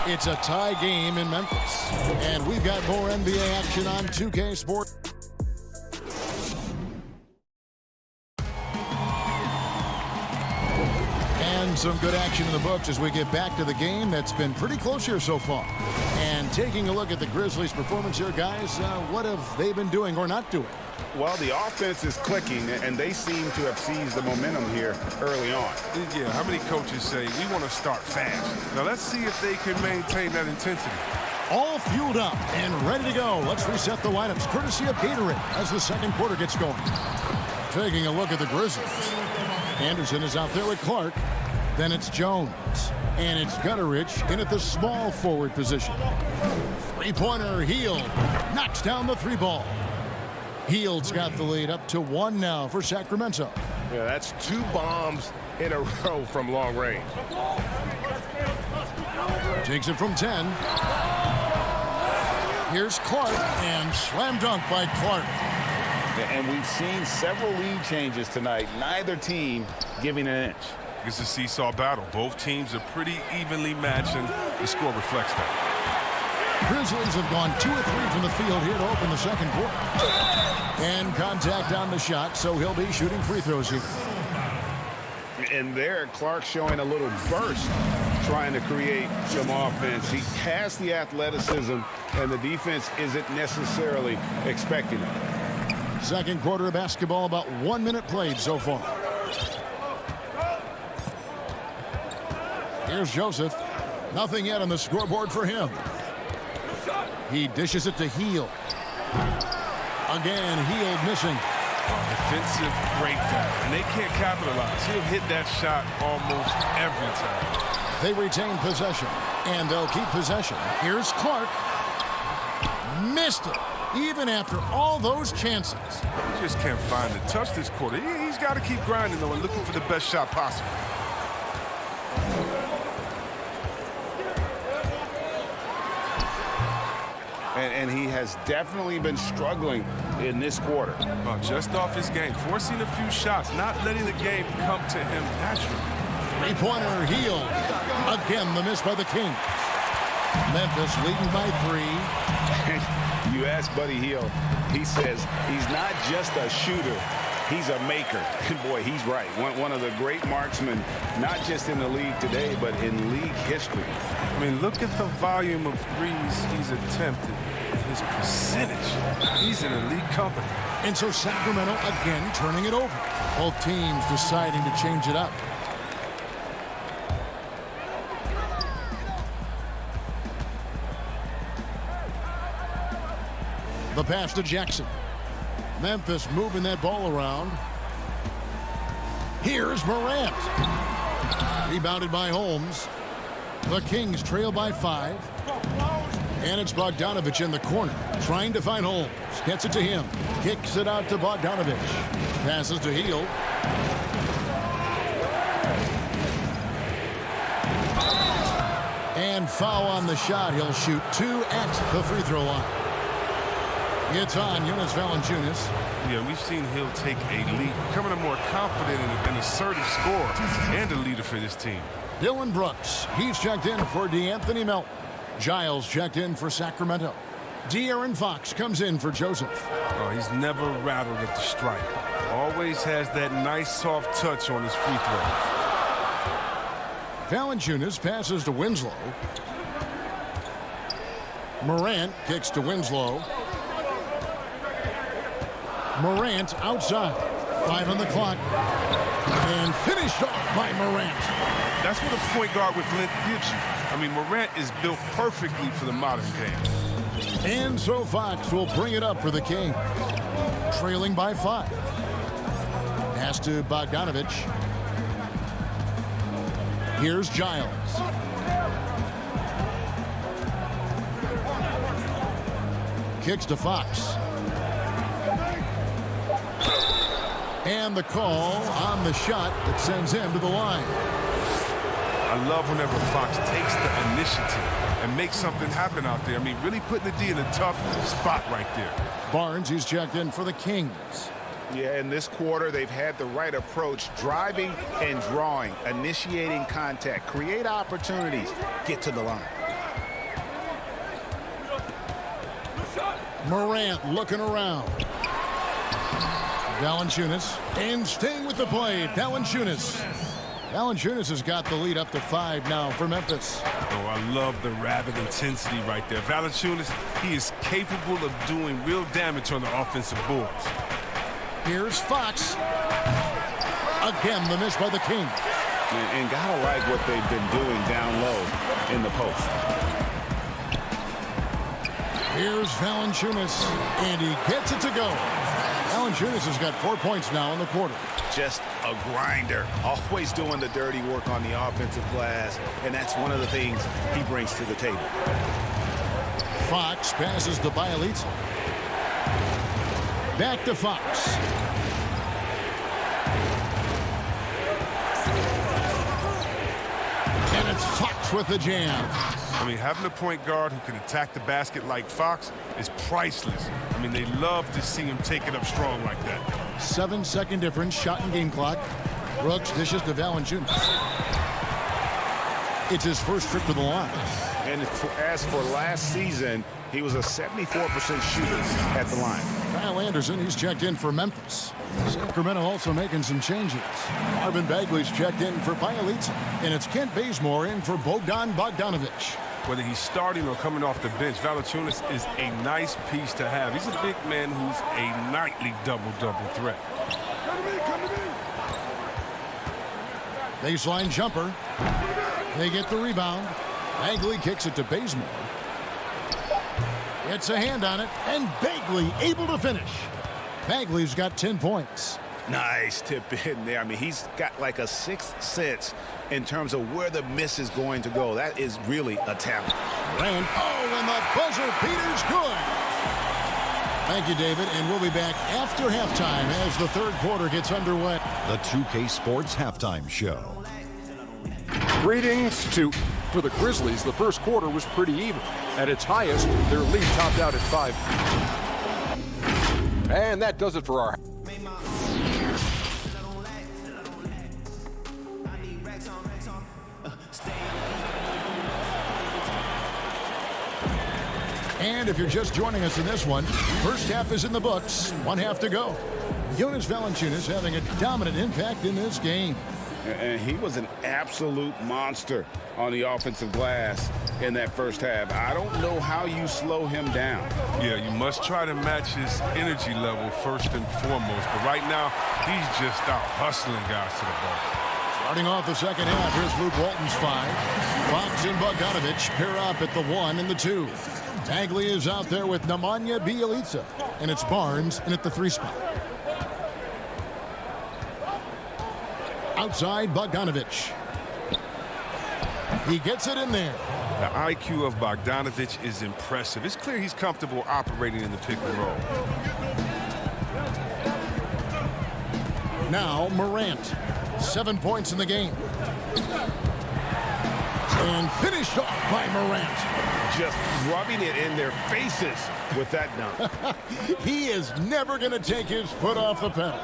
It's a tie game in Memphis. And we've got more NBA action on 2K Sports. And some good action in the books as we get back to the game that's been pretty close here so far. And taking a look at the Grizzlies' performance here, guys, what have they been doing or not doing? Well, the offense is clicking, and they seem to have seized the momentum here early on. Yeah, how many coaches say, we want to start fast? Now, let's see if they can maintain that intensity. All fueled up and ready to go. Let's reset the lineups, courtesy of Gatorade, as the second quarter gets going. Taking a look at the Grizzlies. Anderson is out there with Clark. Then it's Jones. And it's Gutteridge in at the small forward position. Three-pointer, Hield knocks down the three ball. Hield's got the lead up to 1 now for Sacramento. Yeah, that's 2 bombs in a row from long range. Takes it from 10. Here's Clark, and slam dunk by Clark. And we've seen several lead changes tonight. Neither team giving an inch. It's a seesaw battle. Both teams are pretty evenly matched, and the score reflects that. Grizzlies have gone 2 of 3 from the field here to open the second quarter. And contact on the shot, so he'll be shooting free throws here. And there, Clark showing a little burst, trying to create some offense. He has the athleticism, and the defense isn't necessarily expecting it. Second quarter of basketball, about 1 minute played so far. Here's Joseph. Nothing yet on the scoreboard for him. He dishes it to Hield. Again, Hield missing. Defensive breakdown, and they can't capitalize. He'll hit that shot almost every time. They retain possession, and they'll keep possession. Here's Clark. Missed it, even after all those chances. He just can't find the touch this quarter. He's got to keep grinding, though, and looking for the best shot possible. And he has definitely been struggling in this quarter. Just off his game, forcing a few shots, not letting the game come to him naturally. Three-pointer, Hield. Again, the miss by the King. Memphis leading by 3. You ask Buddy Hield, he says he's not just a shooter, He's a maker. Boy, he's right. One of the great marksmen, not just in the league today, but in league history. I mean, look at the volume of threes he's attempted. His percentage. He's in elite company. And so Sacramento again turning it over. Both teams deciding to change it up. The pass to Jackson. Memphis moving that ball around. Here's Morant. Rebounded by Holmes. The Kings trail by 5. And it's Bogdanovich in the corner, trying to find Holmes. Gets it to him. Kicks it out to Bogdanovich. Passes to Hield. And foul on the shot. He'll shoot 2 at the free throw line. It's on Jonas Valanciunas. Yeah, we've seen Hill take a lead, becoming a more confident and assertive scorer and a leader for this team. Dylan Brooks, he's checked in for DeAnthony Melton. Giles checked in for Sacramento. De'Aaron Fox comes in for Joseph. Oh, he's never rattled at the stripe. Always has that nice soft touch on his free throws. Valanciunas passes to Winslow. Morant kicks to Winslow. Morant outside. 5 on the clock. And finished off by Morant. That's what a point guard with length gives you. I mean, Morant is built perfectly for the modern game. And so Fox will bring it up for the Kings. Trailing by 5. Pass to Bogdanovich. Here's Giles. Kicks to Fox. And the call on the shot that sends him to the line. I love whenever Fox takes the initiative and makes something happen out there. I mean, really putting the D in a tough spot right there. Barnes, he's checked in for the Kings. Yeah, in this quarter, they've had the right approach, driving and drawing, initiating contact, create opportunities, get to the line. Morant looking around. Valanciunas, and staying with the play, Valanciunas. Valanciunas has got the lead up to 5 now for Memphis. Oh, I love the rapid intensity right there. Valanciunas, he is capable of doing real damage on the offensive boards. Here's Fox. Again, the miss by the Kings. And gotta like what they've been doing down low in the post. Here's Valanciunas, and he gets it to go. Valanciunas has got 4 points now in the quarter. Just a grinder, always doing the dirty work on the offensive glass, and that's one of the things he brings to the table. Fox passes to Bielitsa. Back to Fox. And it's Fox with the jam. I mean, having a point guard who can attack the basket like Fox is priceless. I mean, they love to see him take it up strong like that. 7-second difference, shot and game clock. Brooks dishes to Valanciunas. It's his first trip to the line. And as for last season, he was a 74% shooter at the line. Kyle Anderson, he's checked in for Memphis. Sacramento also making some changes. Marvin Bagley's checked in for Bielitsa. And it's Kent Bazemore in for Bogdanovich. Whether he's starting or coming off the bench, Valanciunas is a nice piece to have. He's a big man who's a nightly double-double threat. Baseline jumper. They get the rebound. Bagley kicks it to Bazemore. Gets a hand on it, and Bagley able to finish. Bagley's got 10 points. Nice tip in there. I mean, he's got like a sixth sense in terms of where the miss is going to go. That is really a talent. And the buzzer beater's good. Thank you, David, and we'll be back after halftime as the third quarter gets underway. The 2K Sports Halftime Show. Greetings for the Grizzlies. The first quarter was pretty even. At its highest, their lead topped out at 5. And that does it for our... And if you're just joining us in this one, first half is in the books. 1 half to go. Jonas Valanciunas having a dominant impact in this game. And he was an absolute monster on the offensive glass in that first half. I don't know how you slow him down. Yeah, you must try to match his energy level first and foremost. But right now, he's just out hustling guys to the ball. Starting off the second half, here's Luke Walton's 5. Fox and Bogdanovich pair up at the 1 and the 2. Bagley is out there with Nemanja Bjelica. And it's Barnes in at the 3 spot. Outside, Bogdanovich. He gets it in there. The IQ of Bogdanovich is impressive. It's clear he's comfortable operating in the pick and roll. Now Morant. 7 points in the game. And finished off by Morant. Just rubbing it in their faces with that dunk. He is never going to take his foot off the pedal.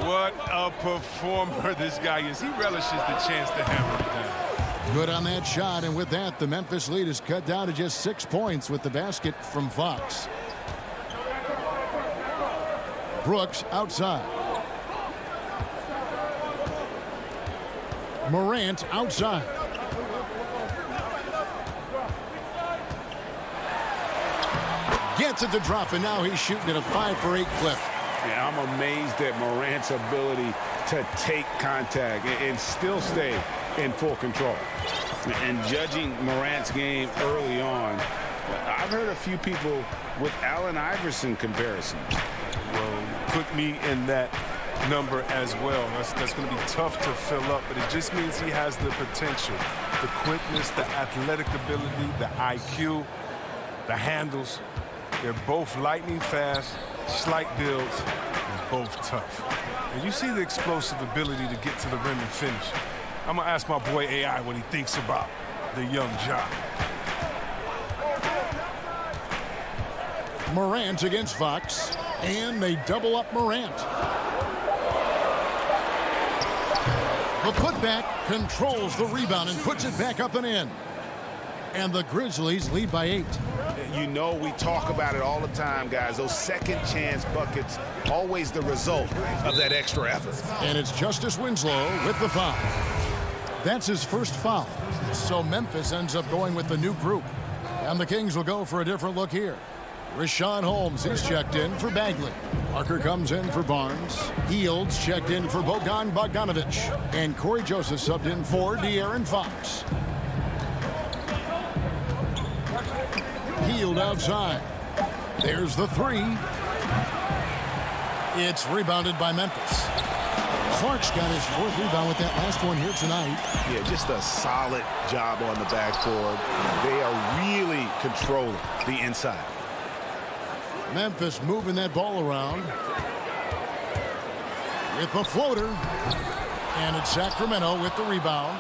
What a performer this guy is. He relishes the chance to hammer it down. Good on that shot, and with that, the Memphis lead is cut down to just 6 points with the basket from Fox. Brooks outside. Morant outside. Gets it to drop, and now he's shooting at a 5 for 8 clip. Yeah, I'm amazed at Morant's ability to take contact and still stay in full control. And judging Morant's game early on, I've heard a few people with Allen Iverson comparisons. Well, put me in that number as well. That's going to be tough to fill up, but it just means he has the potential, the quickness, the athletic ability, the IQ, the handles. They're both lightning fast, slight builds, and both tough. And you see the explosive ability to get to the rim and finish. I'm going to ask my boy AI what he thinks about the young Ja. Morant against Fox, and they double up Morant. The putback controls the rebound and puts it back up and in. And the Grizzlies lead by 8. You know, we talk about it all the time, guys. Those second chance buckets, always the result of that extra effort. And it's Justice Winslow with the foul. That's his first foul. So Memphis ends up going with the new group. And the Kings will go for a different look here. Rashawn Holmes is checked in for Bagley. Parker comes in for Barnes. Fields checked in for Bogdanovich. And Corey Joseph subbed in for De'Aaron Fox. Hield outside. There's the 3. It's rebounded by Memphis. Clark's got his 4th rebound with that last one here tonight. Yeah, just a solid job on the backboard. They are really controlling the inside. Memphis moving that ball around. With the floater. And it's Sacramento with the rebound.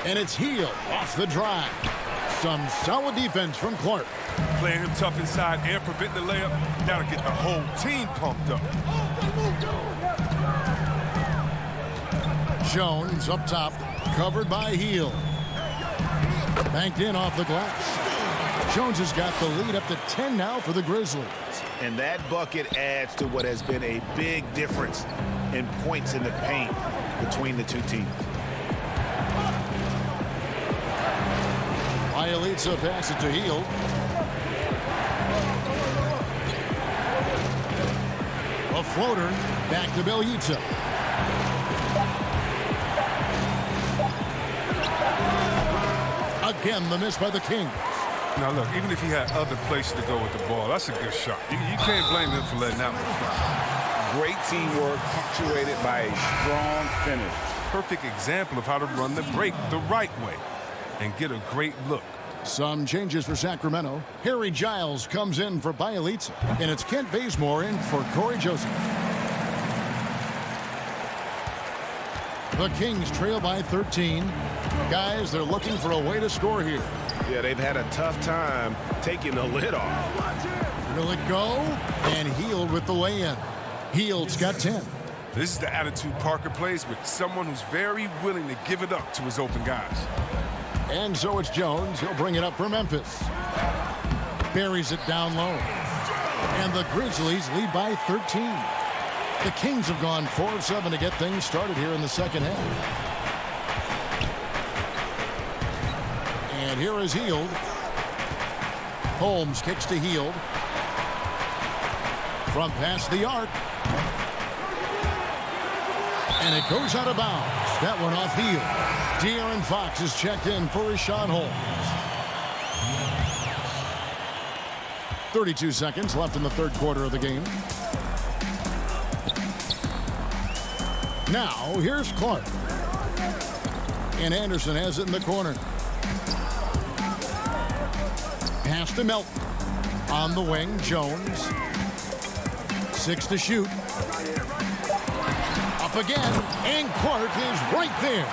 And it's Hield off the drive. Some solid defense from Clark. Playing him tough inside and prevent the layup. That'll get the whole team pumped up. Jones up top, covered by Hield. Banked in off the glass. Jones has got the lead up to 10 now for the Grizzlies. And that bucket adds to what has been a big difference in points in the paint between the two teams. Bjelica pass it to Hield. A floater back to Bjelica. Again, the miss by the Kings. Now, look, even if he had other places to go with the ball, that's a good shot. You can't blame him for letting that one fly. Great teamwork punctuated by a strong finish. Perfect example of how to run the break the right way and get a great look. Some changes for Sacramento. Harry Giles comes in for Bjelica, and it's Kent Bazemore in for Corey Joseph. The Kings trail by 13. Guys, they're looking for a way to score here. Yeah, they've had a tough time taking the lid off. Will it go? And Hield with the lay-in. Hield's got 10. This is the attitude Parker plays with, someone who's very willing to give it up to his open guys. And so it's Jones. He'll bring it up for Memphis. Buries it down low. And the Grizzlies lead by 13. The Kings have gone 4 of 7 to get things started here in the second half. And here is Hield. Holmes kicks to Hield. From past the arc. And it goes out of bounds. That one off Hield. De'Aaron Fox is checked in for Rashawn Holmes. 32 seconds left in the third quarter of the game. Now, here's Clark. And Anderson has it in the corner. Pass to Melton. On the wing, Jones. 6 to shoot. Up again, and Clark is right there.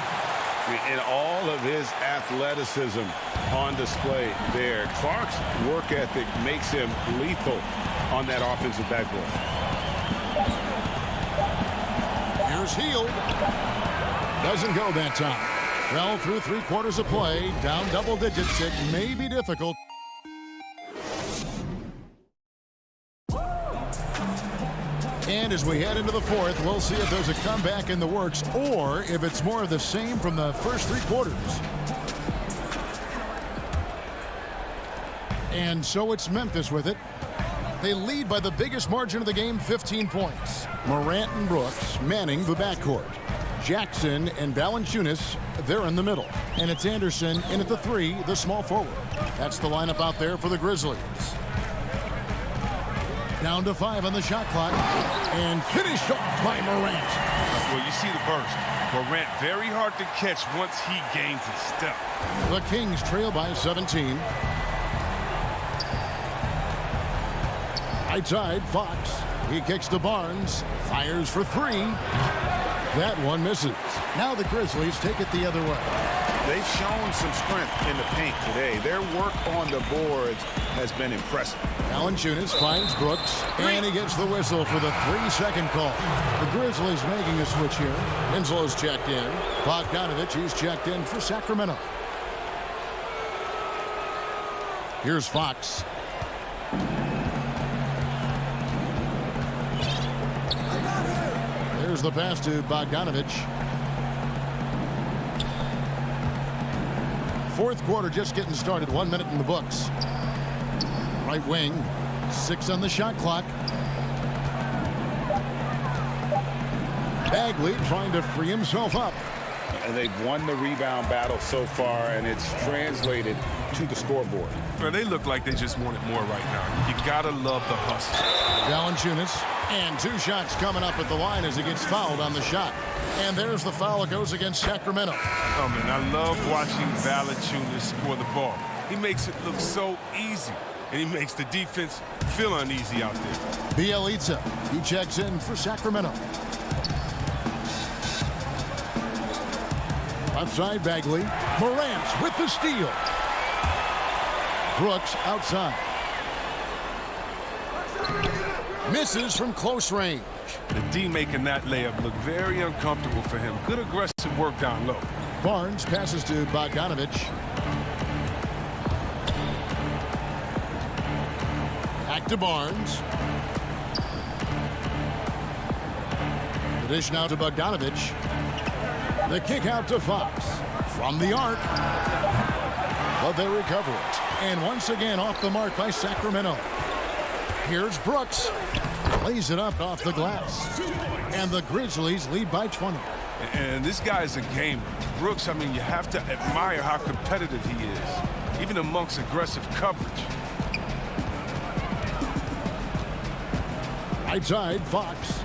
And all of his athleticism on display there. Clark's work ethic makes him lethal on that offensive backboard. Here's Hield. Doesn't go that time. Well, through 3 quarters of play, down double digits, it may be difficult. And as we head into the fourth, we'll see if there's a comeback in the works or if it's more of the same from the first 3 quarters. And so it's Memphis with it. They lead by the biggest margin of the game, 15 points. Morant and Brooks manning the backcourt. Jackson and Valanciunas, they're in the middle. And it's Anderson in at the 3, the small forward. That's the lineup out there for the Grizzlies. Down to 5 on the shot clock. And finished off by Morant. Well, you see the burst. Morant very hard to catch once he gains his step. The Kings trail by 17. Right side, Fox. He kicks to Barnes. Fires for 3. That one misses. Now the Grizzlies take it the other way. They've shown some strength in the paint today. Their work on the boards has been impressive. Valanciunas finds Brooks, and he gets the whistle for the 3-second call. The Grizzlies making a switch here. Winslow's checked in. Bogdanovich, he's checked in for Sacramento. Here's Fox. There's the pass to Bogdanovich. Fourth quarter just getting started. 1 minute in the books. Right wing. 6 on the shot clock. Bagley trying to free himself up. And they've won the rebound battle so far, and it's translated to the scoreboard. Well, they look like they just want it more right now. You gotta love the hustle. Valanciunas, and 2 shots coming up at the line as he gets fouled on the shot. And there's the foul that goes against Sacramento. Oh, man, I love watching Valanciunas score the ball. He makes it look so easy, and he makes the defense feel uneasy out there. Bielitsa, he checks in for Sacramento. Outside Bagley. Morant with the steal. Brooks outside. Misses from close range. The D making that layup look very uncomfortable for him. Good aggressive work down low. Barnes passes to Bogdanovich. Back to Barnes. The dish now to Bogdanovich. The kick out to Fox. From the arc. But they recover it. And once again off the mark by Sacramento. Here's Brooks. Lays it up off the glass. And the Grizzlies lead by 20. And this guy's a gamer. Brooks, I mean, you have to admire how competitive he is, even amongst aggressive coverage. Right side, Fox.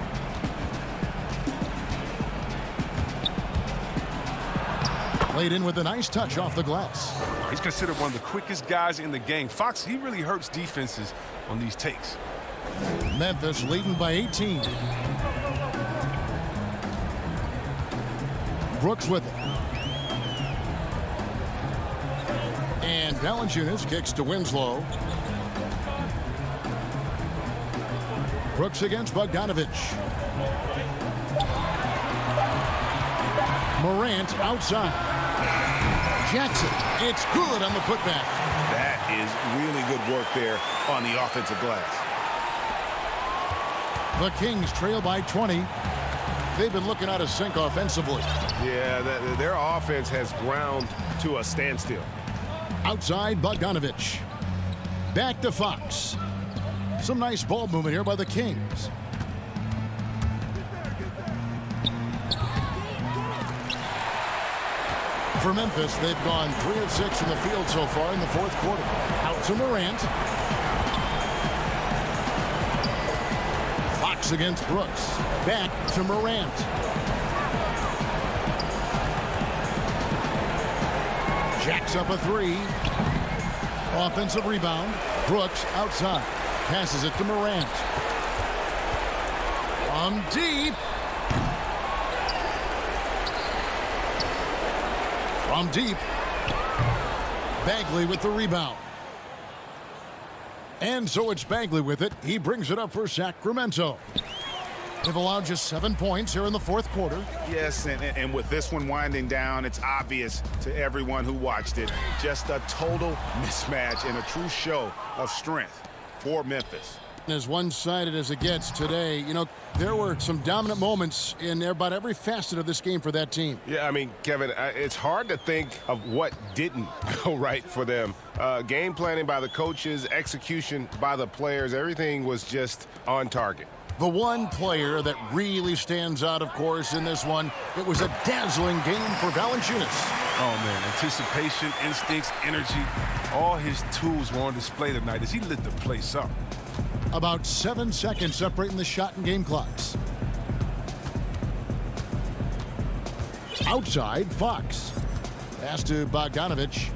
Laid in with a nice touch off the glass. He's considered one of the quickest guys in the game. Fox, he really hurts defenses on these takes. Memphis leading by 18. Brooks with it. And Valanciunas kicks to Winslow. Brooks against Bogdanovich. Morant outside. Jackson, it's good on the putback. That is really good work there on the offensive glass. The Kings trail by 20. They've been looking out of sync offensively. Yeah, their offense has ground to a standstill. Outside, Bogdanovich. Back to Fox. Some nice ball movement here by the Kings. For Memphis, they've gone 3 of 6 from the field so far in the fourth quarter. Out to Morant. Fox against Brooks. Back to Morant. Jacks up a 3. Offensive rebound. Brooks outside. Passes it to Morant. From deep. From deep. Bagley with the rebound. And so it's Bagley with it. He brings it up for Sacramento. They've allowed just 7 points here in the fourth quarter. Yes, and with this one winding down, it's obvious to everyone who watched it. Just a total mismatch and a true show of strength for Memphis. As one-sided as it gets today, you know, there were some dominant moments in about every facet of this game for that team. Yeah, I mean, Kevin, it's hard to think of what didn't go right for them. Game planning by the coaches, execution by the players, everything was just on target. The one player that really stands out, of course, in this one, it was a dazzling game for Valanciunas. Oh, man, anticipation, instincts, energy, all his tools were on display tonight as he lit the place up. About 7 seconds separating the shot and game clocks. Outside, Fox. Pass to Bogdanovich.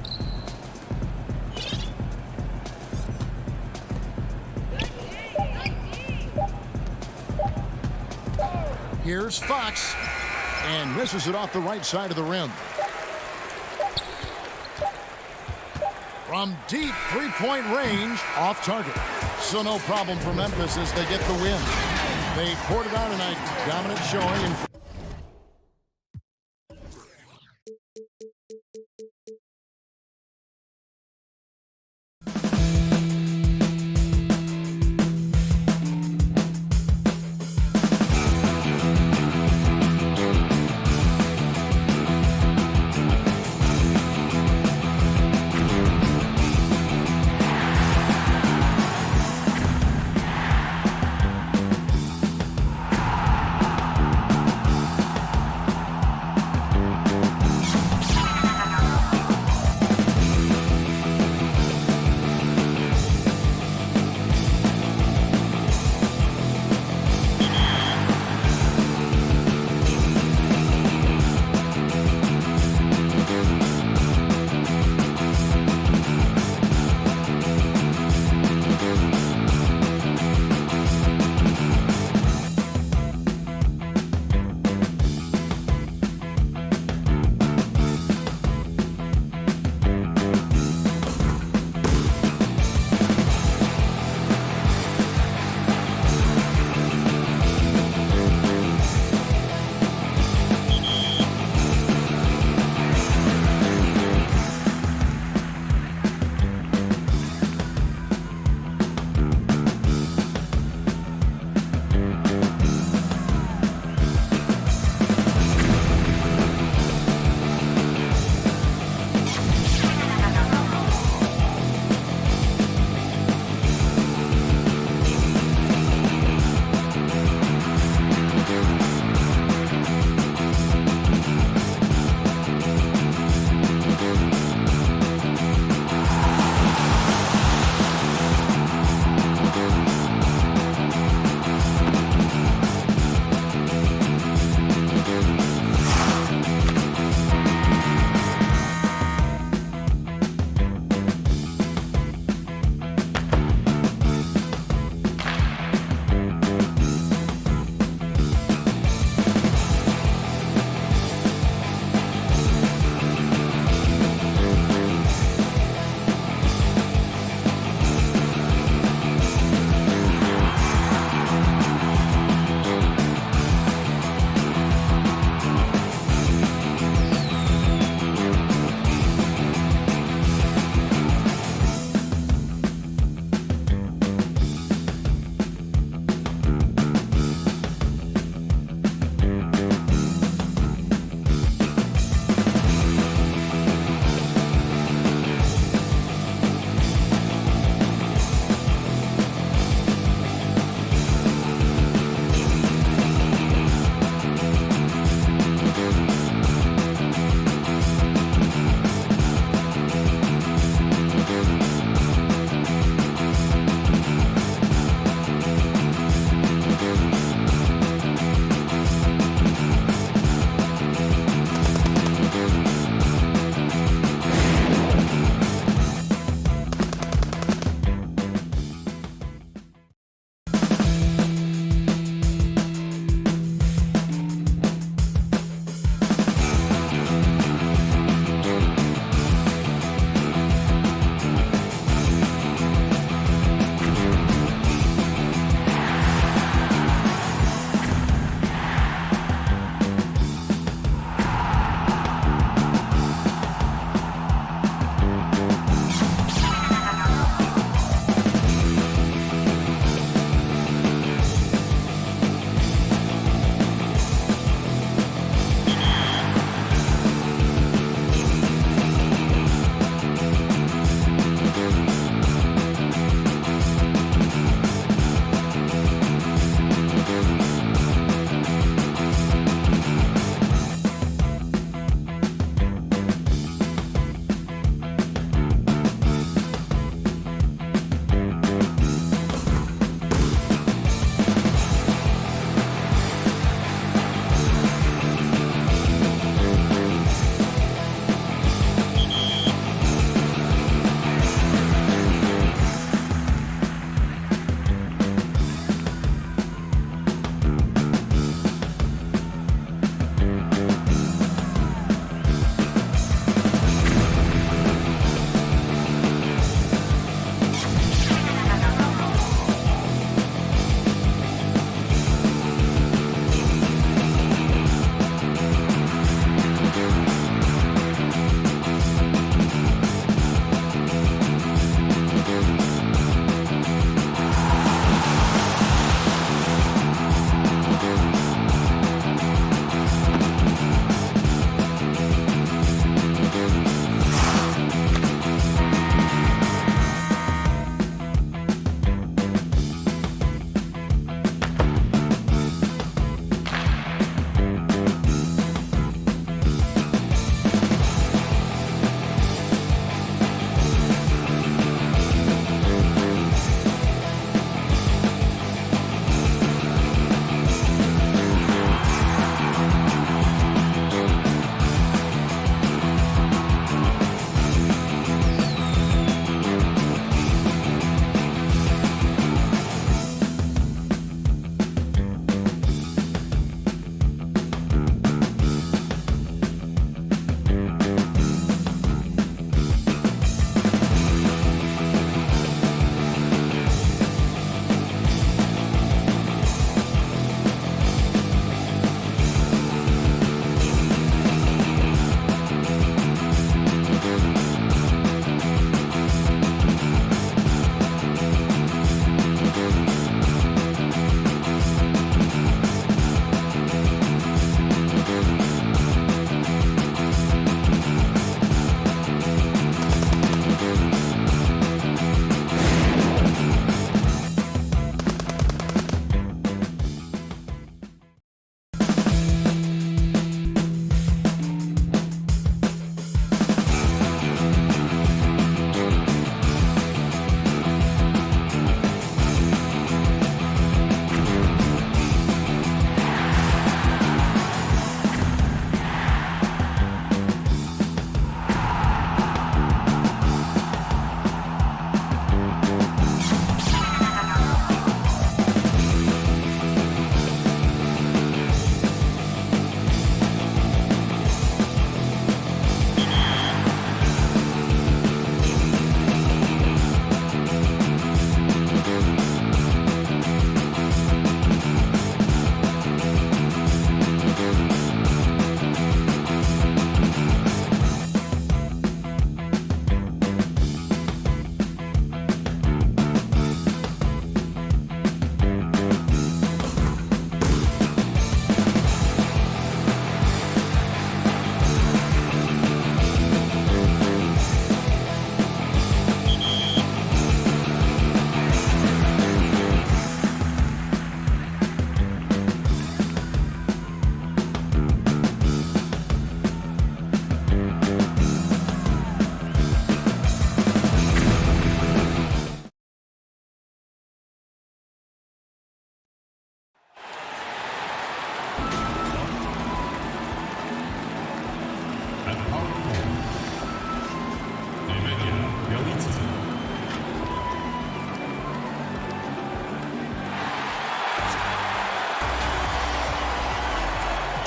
Here's Fox. And misses it off the right side of the rim. From deep three-point range, off target. So no problem for Memphis as they get the win. They poured it on tonight. Dominant showing. And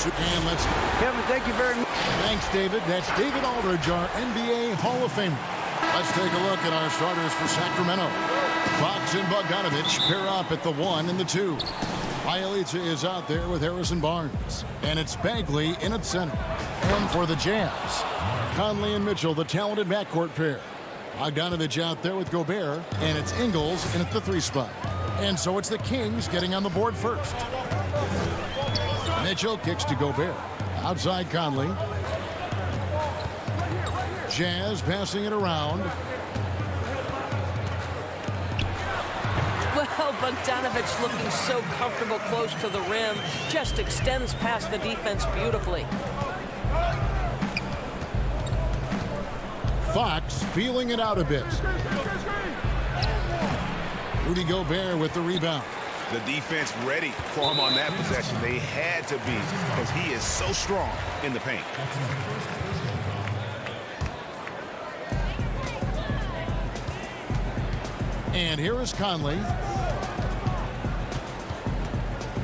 And let's... Kevin, thank you very much. Thanks, David. That's David Aldridge, our NBA Hall of Famer. Let's take a look at our starters for Sacramento. Fox and Bogdanovich pair up at the 1 and the 2. Bielitsa is out there with Harrison Barnes. And it's Bagley in at center. And for the Jazz, Conley and Mitchell, the talented backcourt pair. Bogdanovich out there with Gobert. And it's Ingles in at the 3 spot. And so it's the Kings getting on the board first. Mitchell kicks to Gobert. Outside Conley. Jazz passing it around. Well, Bogdanovich looking so comfortable close to the rim. Just extends past the defense beautifully. Fox feeling it out a bit. Rudy Gobert with the rebound. The defense ready for him on that possession. They had to be because he is so strong in the paint. And here is Conley.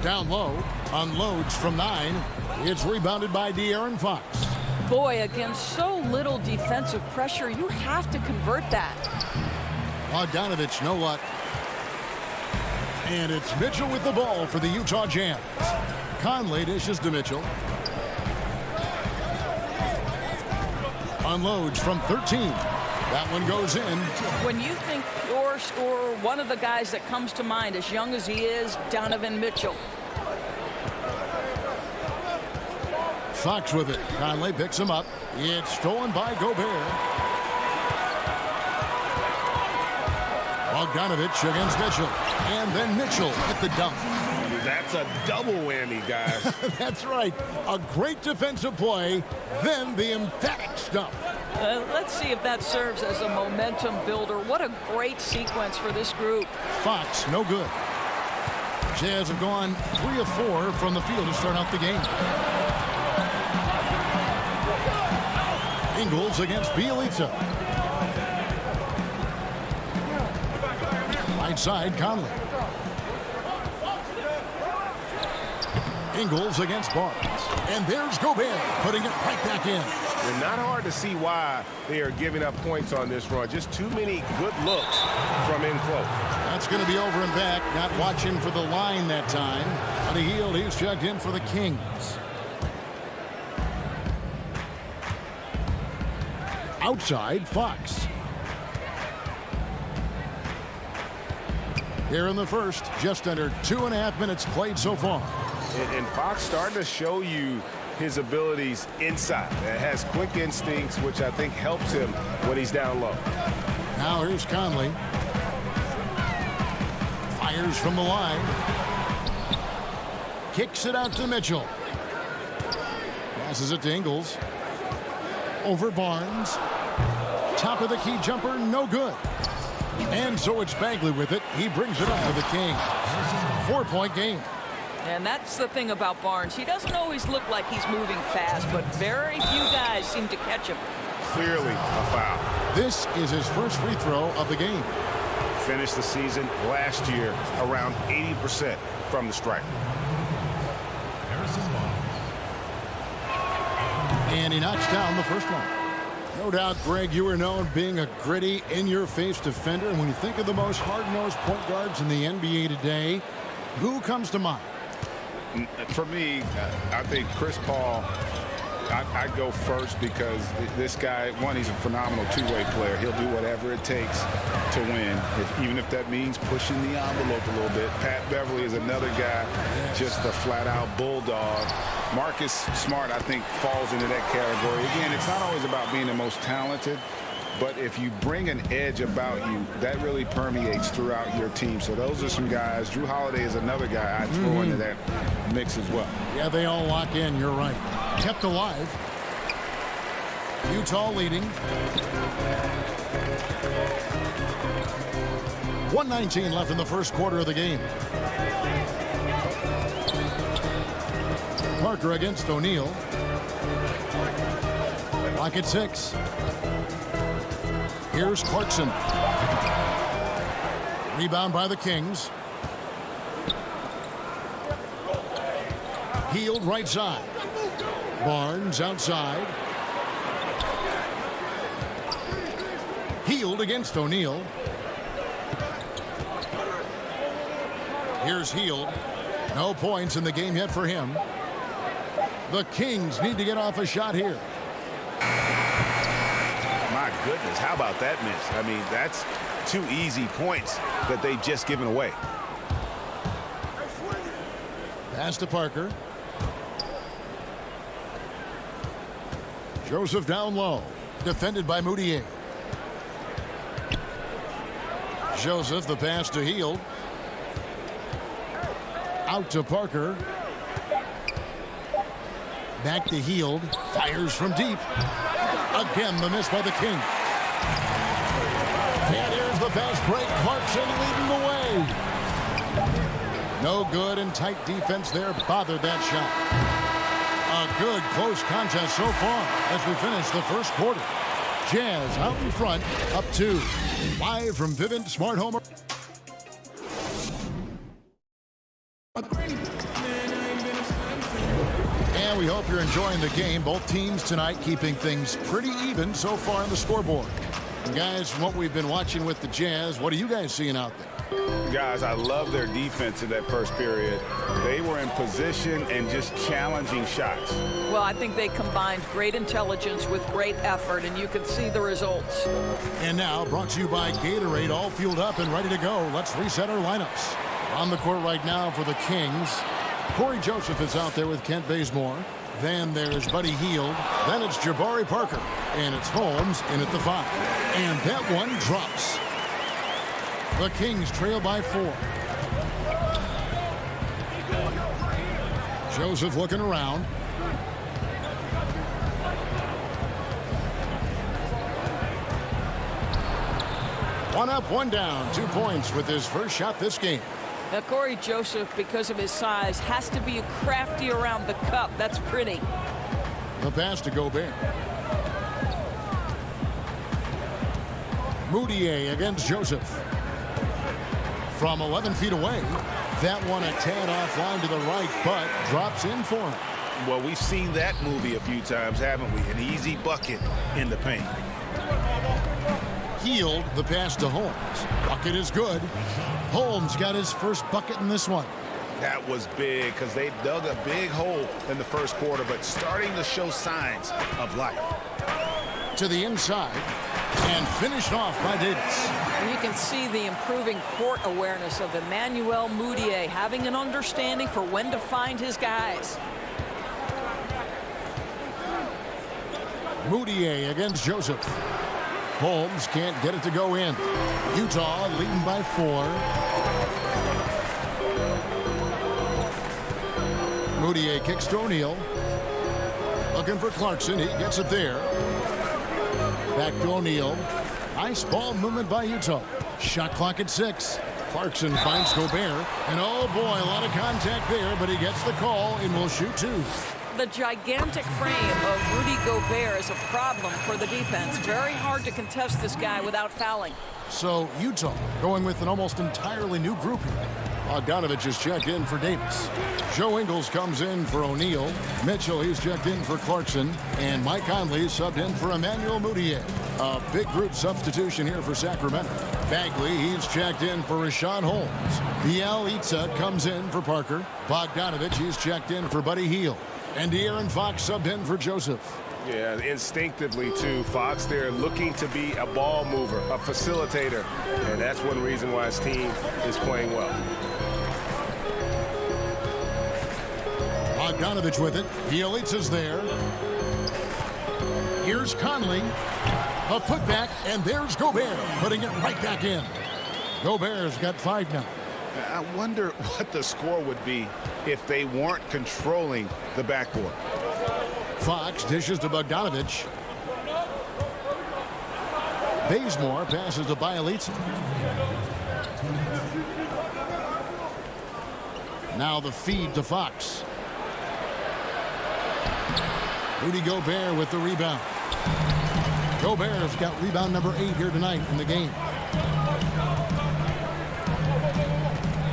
Down low. Unloads from 9. It's rebounded by De'Aaron Fox. Boy, against so little defensive pressure, you have to convert that. Bogdanovich, no luck. And it's Mitchell with the ball for the Utah Jazz. Conley dishes to Mitchell. Unloads from 13. That one goes in. When you think pure scorer, one of the guys that comes to mind, as young as he is, Donovan Mitchell. Fox with it. Conley picks him up. It's stolen by Gobert. Bogdanovich against Mitchell. And then Mitchell at the dunk. That's a double whammy, guys. That's right. A great defensive play, then the emphatic stuff. Let's see if that serves as a momentum builder. What a great sequence for this group. Fox, no good. Jazz have gone 3 of 4 from the field to start out the game. Ingles against Bielitsa. Right side, Conley. Ingles against Barnes. And there's Gobert putting it right back in. And not hard to see why they are giving up points on this run. Just too many good looks from in close. That's going to be over and back. Not watching for the line that time. On the heel, he's checked in for the Kings. Outside, Fox. Here in the first, just under 2.5 minutes played so far. And Fox starting to show you his abilities inside. Has quick instincts, which I think helps him when he's down low. Now here's Conley. Fires from the line. Kicks it out to Mitchell. Passes it to Ingles. Over Barnes. Top of the key jumper, no good. And so it's Bagley with it. He brings it up for the Kings. 4-point game. And that's the thing about Barnes. He doesn't always look like he's moving fast, but very few guys seem to catch him. Clearly a foul. This is his first free throw of the game. Finished the season last year around 80% from the stripe. And he knocks down the first one. No doubt, Greg, you are known being a gritty, in-your-face defender. And when you think of the most hard-nosed point guards in the NBA today, who comes to mind? For me, I think Chris Paul, I'd go first because this guy, one, he's a phenomenal two-way player. He'll do whatever it takes to win, even if that means pushing the envelope a little bit. Pat Beverly is another guy, just a flat-out bulldog. Marcus Smart, I think, falls into that category. Again, it's not always about being the most talented, but if you bring an edge about you, that really permeates throughout your team. So those are some guys. Drew Holiday is another guy I'd throw into that mix as well. Yeah, they all lock in. You're right. Kept alive. Utah leading. 1:19 left in the first quarter of the game. Parker against O'Neal. Lock at 6. Here's Clarkson. Rebound by the Kings. Healed right side. Barnes outside. Hield against O'Neal. Here's Hield. No points in the game yet for him. The Kings need to get off a shot here. My goodness, how about that miss? I mean, that's 2 easy points that they've just given away. Pass to Parker. Joseph down low. Defended by Moutier. Joseph, the pass to Hield. Out to Parker. Back to Hield. Fires from deep. Again, the miss by the King. And here's the fast break. Clarkson leading the way. No good, and tight defense there bothered that shot. A good close contest so far as we finish the first quarter. Jazz out in front, up 2. Live from Vivint Smart Home. And we hope you're enjoying the game. Both teams tonight keeping things pretty even so far on the scoreboard. And guys, from what we've been watching with the Jazz, what are you guys seeing out there? Guys, I love their defense in that first period. They were in position and just challenging shots. Well, I think they combined great intelligence with great effort, and you can see the results. And now, brought to you by Gatorade, all fueled up and ready to go. Let's reset our lineups. On the court right now for the Kings, Corey Joseph is out there with Kent Bazemore. Then there's Buddy Hield. Then it's Jabari Parker. And it's Holmes in at the 5. And that one drops. The Kings trail by 4. Joseph looking around. One up, one down. 2 points with his first shot this game. Now, Corey Joseph, because of his size, has to be crafty around the cup. That's pretty. The pass to Gobert. Moutier against Joseph. From 11 feet away. That one a tad offline to the right, but drops in for him. Well, we've seen that movie a few times, haven't we? An easy bucket in the paint. Hield, the pass to Holmes. Bucket is good. Holmes got his first bucket in this one. That was big because they dug a big hole in the first quarter, but starting to show signs of life. To the inside and finished off by Davis. And you can see the improving court awareness of Emmanuel Moutier, having an understanding for when to find his guys. Moutier against Joseph. Holmes can't get it to go in. Utah leading by 4. Moutier kicks to O'Neal. Looking for Clarkson. He gets it there. Back to O'Neal. Nice ball movement by Utah. Shot clock at 6. Clarkson finds Gobert. And oh boy, a lot of contact there, but he gets the call and will shoot 2. The gigantic frame of Rudy Gobert is a problem for the defense. Very hard to contest this guy without fouling. So Utah going with an almost entirely new group here. Bogdanovich is checked in for Davis. Joe Ingles comes in for O'Neal. Mitchell, he's checked in for Clarkson. And Mike Conley subbed in for Emmanuel Moutier. A big group substitution here for Sacramento. Bagley, he's checked in for Rashawn Holmes. Bielitsa comes in for Parker. Bogdanovich, he's checked in for Buddy Hield. And De'Aaron Fox subbed in for Joseph. Yeah, instinctively, too. Fox there looking to be a ball mover, a facilitator. And that's one reason why his team is playing well. Bogdanovich with it. Bielitsa's there. Here's Conley. A putback, and there's Gobert, putting it right back in. Gobert's got 5 now. I wonder what the score would be if they weren't controlling the backboard. Fox dishes to Bogdanovich. Bazemore passes to Bielitsa. Now the feed to Fox. Rudy Gobert with the rebound. Gobert's got rebound number 8 here tonight in the game.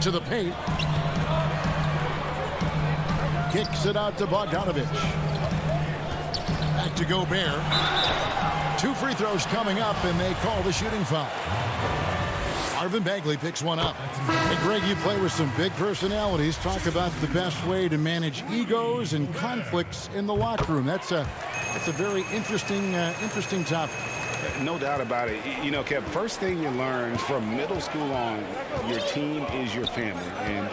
To the paint. Kicks it out to Bogdanovich. to Gobert. 2 free throws coming up, and they call the shooting foul. Marvin Bagley picks one up. Hey, Greg, you play with some big personalities. Talk about the best way to manage egos and conflicts in the locker room. That's a very interesting topic. No doubt about it. You know, Kev, first thing you learn from middle school on, your team is your family. And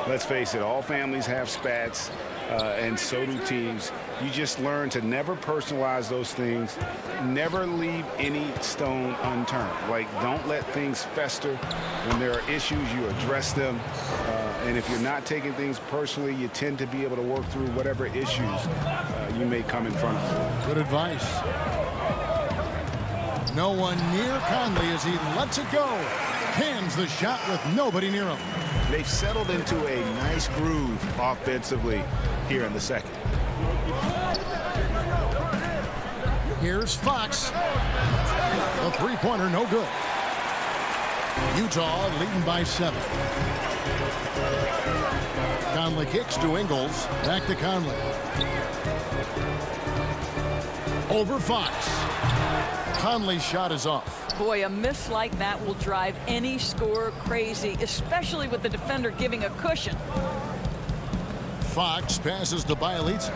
let's face it, all families have spats, and so do teams. You just learn to never personalize those things. Never leave any stone unturned. Like, don't let things fester. When there are issues, you address them. And if you're not taking things personally, you tend to be able to work through whatever issues you may come in front of. Good advice. No one near Conley as he lets it go. Cans the shot with nobody near him. They've settled into a nice groove offensively here in the second. Here's Fox. The three-pointer, no good. Utah leading by 7. Conley kicks to Ingles. Back to Conley. Over Fox. Conley's shot is off. Boy, a miss like that will drive any scorer crazy, especially with the defender giving a cushion. Fox passes to Bielitsa.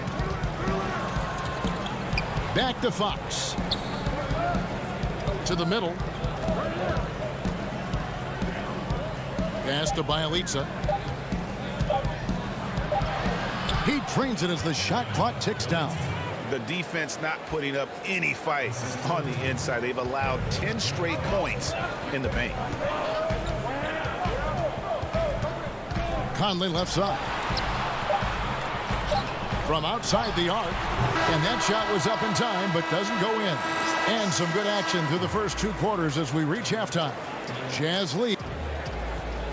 Back to Fox. To the middle. Pass to Bielitsa. He trains it as the shot clock ticks down. The defense not putting up any fight on the inside. They've allowed 10 straight points in the paint. Conley left side. From outside the arc. And that shot was up in time, but doesn't go in. And some good action through the first 2 quarters as we reach halftime. Jazz lead.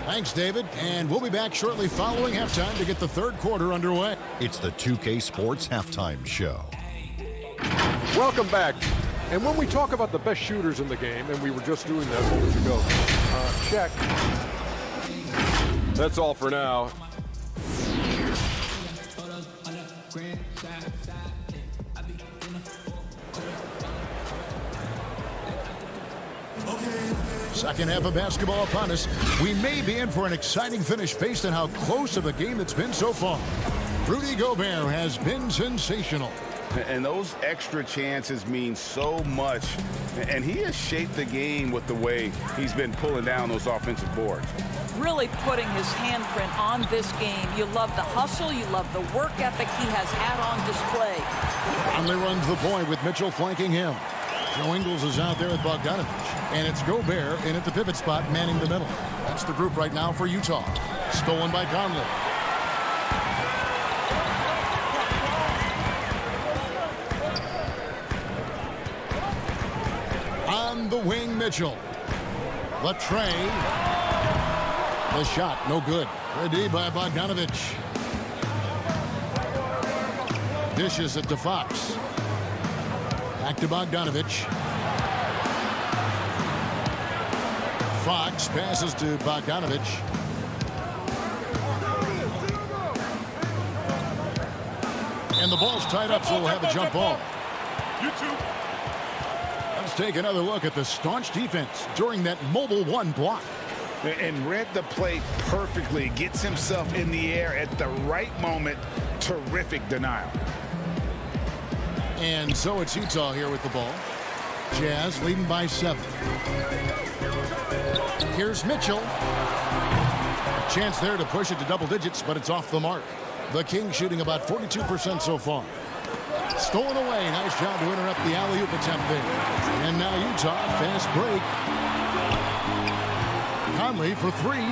Thanks, David. And we'll be back shortly following halftime to get the 3rd quarter underway. It's the 2K Sports Halftime Show. Welcome back. And when we talk about the best shooters in the game, and we were just doing that moments ago, check. That's all for now. Second half of basketball upon us. We may be in for an exciting finish based on how close of a game it's been so far. Rudy Gobert has been sensational. And those extra chances mean so much. And he has shaped the game with the way he's been pulling down those offensive boards. Really putting his handprint on this game. You love the hustle. You love the work ethic he has had on display. Conley runs the point with Mitchell flanking him. Joe Ingles is out there with Bogdanovich. And it's Gobert in at the pivot spot, manning the middle. That's the group right now for Utah. Stolen by Conley. On the wing, Mitchell. The tray. The shot, no good. Ready by Bogdanovich. Dishes it to Fox. Back to Bogdanovich. Fox passes to Bogdanovich. And the ball's tied up, so we'll have a jump ball. Let's take another look at the staunch defense during that mobile 1 block. And read the play perfectly. Gets himself in the air at the right moment. Terrific denial. And so it's Utah here with the ball. Jazz leading by 7. Here's Mitchell. A chance there to push it to double digits, but it's off the mark. The Kings shooting about 42% so far. Stolen away. Nice job to interrupt the alley-oop attempt there. And now Utah, fast break. Conley for 3.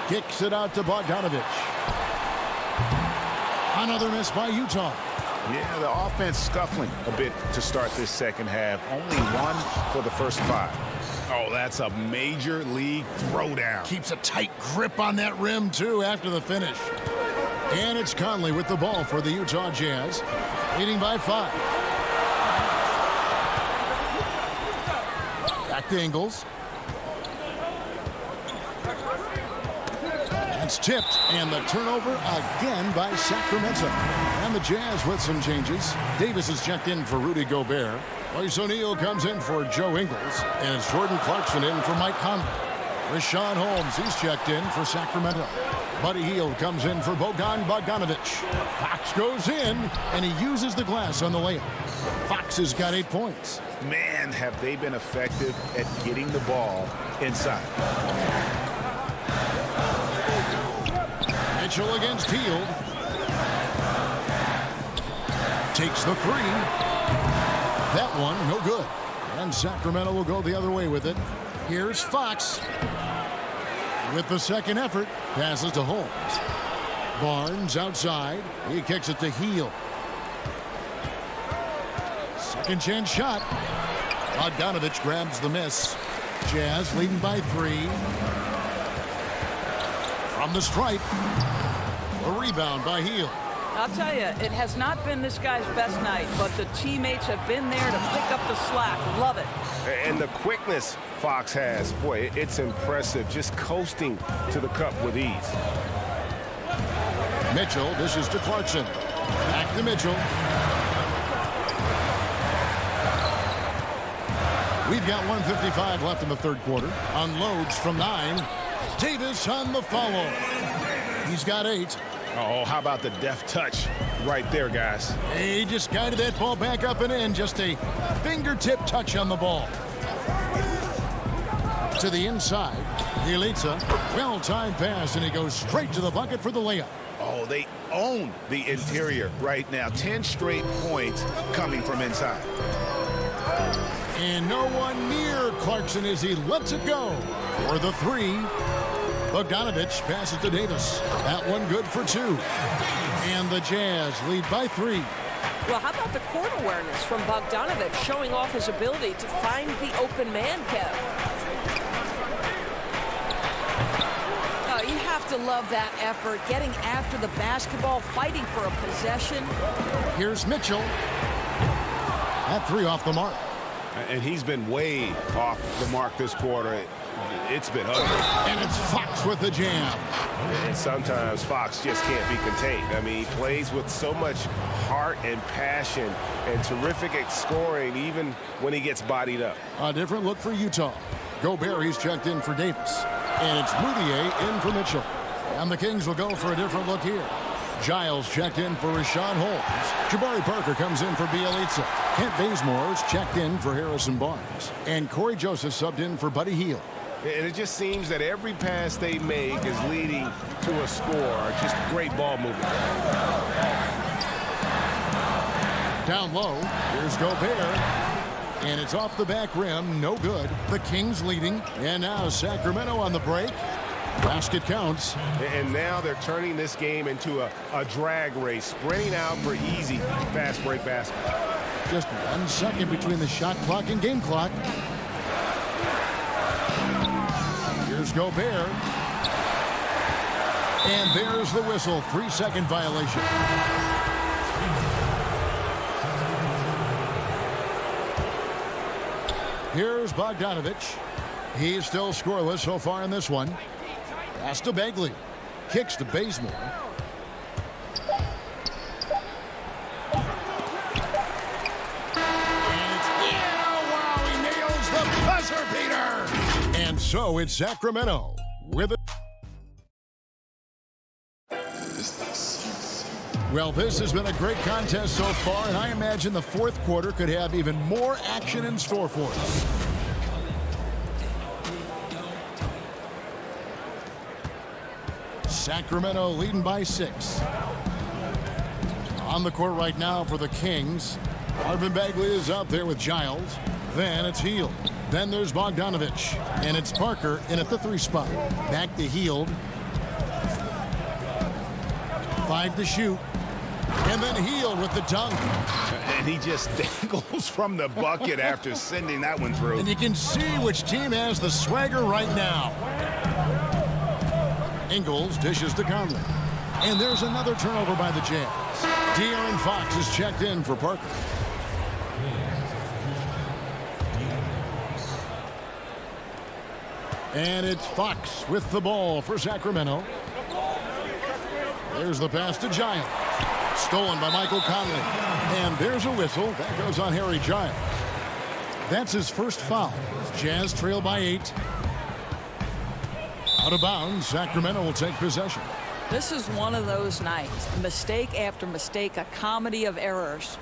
Kicks it out to Bogdanovich. Another miss by Utah. Yeah, the offense scuffling a bit to start this second half. Only 1 for the first 5. Oh, that's a major league throwdown. Keeps a tight grip on that rim, too, after the finish. And it's Conley with the ball for the Utah Jazz, leading by 5. Back to Ingles. It's tipped, and the turnover again by Sacramento. And the Jazz with some changes. Davis is checked in for Rudy Gobert. Royce O'Neal comes in for Joe Ingles. And it's Jordan Clarkson in for Mike Conley. Rashawn Holmes, he's checked in for Sacramento. Buddy Hield comes in for Bogdanovich. Fox goes in, and he uses the glass on the layup. Fox has got 8 points. Man, have they been effective at getting the ball inside. Mitchell against Hield. Takes the three. That one, no good. And Sacramento will go the other way with it. Here's Fox. With the second effort, passes to Holmes. Barnes outside. He kicks it to Hield. Second chance shot. Bogdanovich grabs the miss. Jazz leading by 3. From the stripe. A rebound by Hield. I'll tell you, it has not been this guy's best night, but the teammates have been there to pick up the slack. Love it. And the quickness Fox has, boy, it's impressive. Just coasting to the cup with ease. Mitchell dishes to Clarkson. Back to Mitchell. We've got 1:55 left in the third quarter. Unloads from 9. Davis on the follow. He's got 8. Oh, how about the deft touch right there, guys? He just guided that ball back up and in. Just a fingertip touch on the ball. To the inside. Bjelica. Well-timed pass, and he goes straight to the bucket for the layup. Oh, they own the interior right now. 10 straight points coming from inside. And no one near Clarkson as he lets it go for the 3. Bogdanovich passes to Davis. That one good for 2. And the Jazz lead by 3. Well, how about the court awareness from Bogdanovich showing off his ability to find the open man, Kev? Oh, you have to love that effort, getting after the basketball, fighting for a possession. Here's Mitchell. That 3 off the mark. And he's been way off the mark this quarter. It's been ugly. And it's Fox with the jam. And sometimes Fox just can't be contained. I mean, he plays with so much heart and passion and terrific at scoring even when he gets bodied up. A different look for Utah. Gobert, he's checked in for Davis. And it's Moutier in for Mitchell. And the Kings will go for a different look here. Giles checked in for Rashawn Holmes. Jabari Parker comes in for Bjelica. Kent Bazemore's checked in for Harrison Barnes. And Corey Joseph subbed in for Buddy Hield. And it just seems that every pass they make is leading to a score. Just great ball movement. Down low, here's Gobert. And it's off the back rim, no good. The Kings leading. And now Sacramento on the break. Basket counts. And now they're turning this game into a drag race, sprinting out for easy fast break basket. Just 1 second between the shot clock and game clock. Here's Gobert. And there's the whistle. 3-second violation. Here's Bogdanovich. He's still scoreless so far in this one. Pass to Bagley. Kicks to Bazemore. Buzzer beater! And so it's Sacramento with it. Well, this has been a great contest so far, and I imagine the fourth quarter could have even more action in store for us. Sacramento leading by 6. On the court right now for the Kings. Marvin Bagley is out there with Giles. Then it's Hield. Then there's Bogdanovich. And it's Parker in at the 3 spot. Back to Hield. 5 to shoot. And then Hield with the dunk. And he just dangles from the bucket after sending that one through. And you can see which team has the swagger right now. Ingles dishes to Conley. And there's another turnover by the Jazz. De'Aaron Fox is checked in for Parker. And it's Fox with the ball for Sacramento. There's the pass to Giant. Stolen by Michael Conley. And there's a whistle. That goes on Harry Giant. That's his first foul. Jazz trail by 8. Out of bounds. Sacramento will take possession. This is one of those nights. Mistake after mistake, a comedy of errors.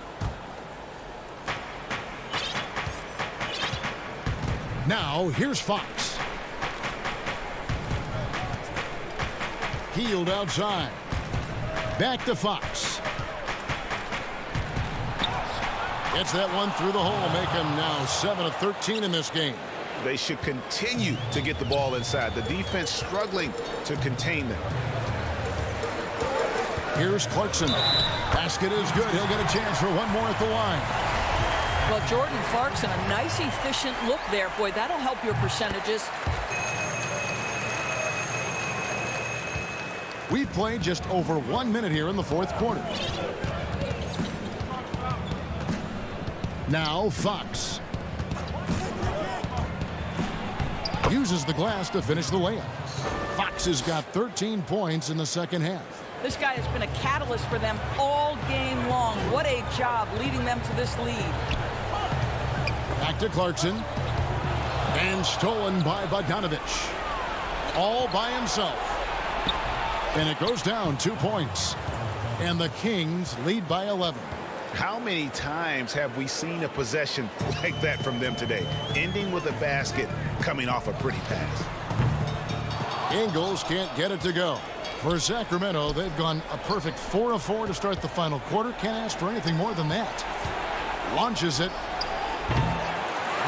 Now, here's Fox. Healed outside. Back to Fox. Gets that one through the hole, make him now 7 of 13 in this game. They should continue to get the ball inside. The defense struggling to contain them. Here's Clarkson. Basket is good. He'll get a chance for one more at the line. Well, Jordan Clarkson, a nice, efficient look there. Boy, that'll help your percentages. We've played just over 1 minute here in the fourth quarter. Now Fox. Uses the glass to finish the layup. Fox has got 13 points in the second half. This guy has been a catalyst for them all game long. What a job leading them to this lead. Back to Clarkson. And stolen by Bogdanovich. All by himself. And it goes down 2 points. And the Kings lead by 11. How many times have we seen a possession like that from them today? Ending with a basket, coming off a pretty pass. Ingles can't get it to go. For Sacramento, they've gone a perfect 4 of 4 to start the final quarter. Can't ask for anything more than that. Launches it.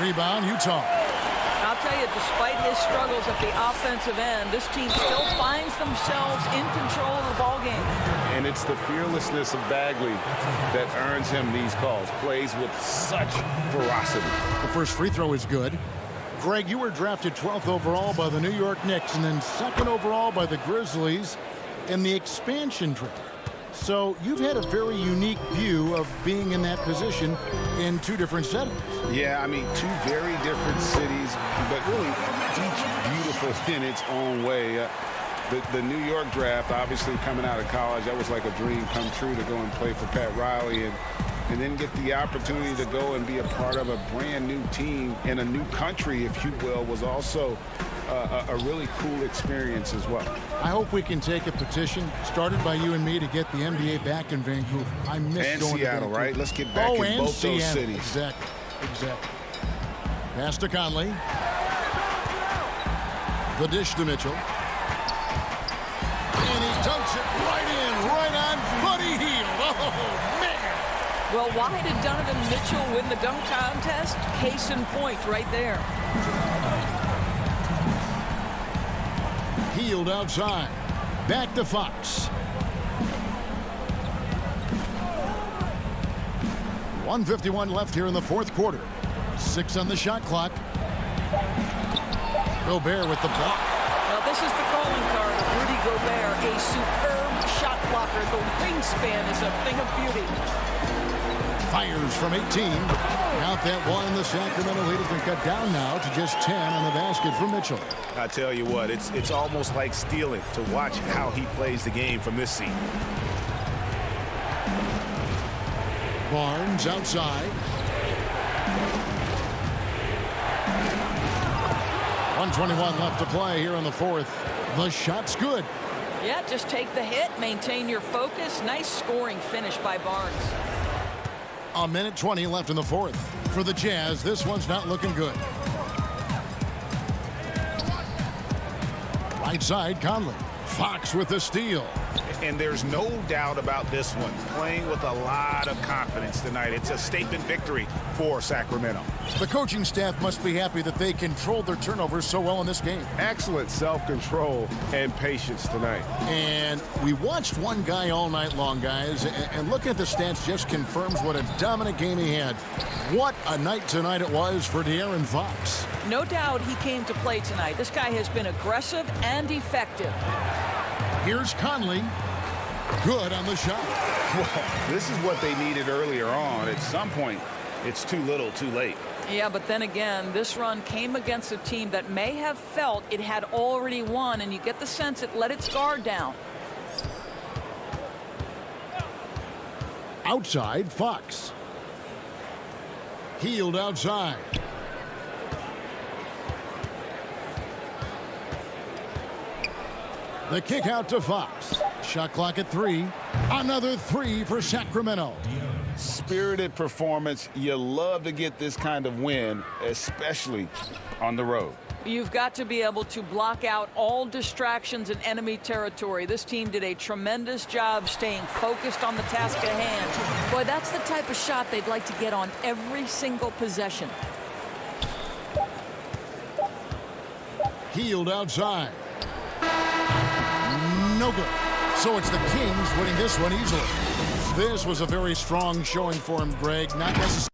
Rebound, Utah. I'll tell you, despite his struggles at the offensive end, this team still finds themselves in control of the ball game. And it's the fearlessness of Bagley that earns him these calls. Plays with such ferocity. The first free throw is good. Greg, you were drafted 12th overall by the New York Knicks and then 2nd overall by the Grizzlies in the expansion draft. So you've had a very unique view of being in that position in 2 different settings. Yeah, I mean, 2 very different cities, but really each beautiful in its own way. The New York draft, obviously coming out of college, that was like a dream come true to go and play for Pat Riley and then get the opportunity to go and be a part of a brand new team in a new country, if you will, was also a really cool experience as well. I hope we can take a petition started by you and me to get the NBA back in Vancouver. I miss and going Seattle, to Vancouver. right? Let's get back in both Seattle. those cities. Exactly. Pass to Conley. The dish to Mitchell. And he dunks it right in, right on Buddy Hield. Oh, man. Well, why did Donovan Mitchell win the dunk contest? Case in point right there. Hield outside. Back to Fox. 1:51 left here in the fourth quarter. 6 on the shot clock. Gobert with the block. Well, this is the calling card of Rudy Gobert, a superb shot blocker. The wingspan is a thing of beauty. Fires from 18. Count that one. The Sacramento lead has been cut down now to just 10 on the basket for Mitchell. I tell you what, it's almost like stealing to watch how he plays the game from this seat. Barnes outside. 1:21 left to play here in the fourth. The shot's good. Yeah, just take the hit, maintain your focus. Nice scoring finish by Barnes. 1:20 left in the fourth. For the Jazz, this one's not looking good. Right side, Conley. Fox with the steal. And there's no doubt about this one. Playing with a lot of confidence tonight. It's a statement victory for Sacramento. The coaching staff must be happy that they controlled their turnovers so well in this game. Excellent self-control and patience tonight. And we watched one guy all night long, guys, and looking at the stats just confirms what a dominant game he had. What a night tonight it was for De'Aaron Fox. No doubt he came to play tonight. This guy has been aggressive and effective. Here's Conley. Good on the shot. Well, this is what they needed earlier on. At some point, it's too little, too late. Yeah, but then again, this run came against a team that may have felt it had already won, and you get the sense it let its guard down. outside Fox. Healed outside. The kick out to Fox. Shot clock at 3. Another 3 for Sacramento. Spirited performance. You love to get this kind of win, especially on the road. You've got to be able to block out all distractions in enemy territory. This team did a tremendous job staying focused on the task at hand. Boy, that's the type of shot they'd like to get on every single possession. Healed outside. No good. So it's the Kings winning this one easily. This was a very strong showing for him, Greg. Not necessarily.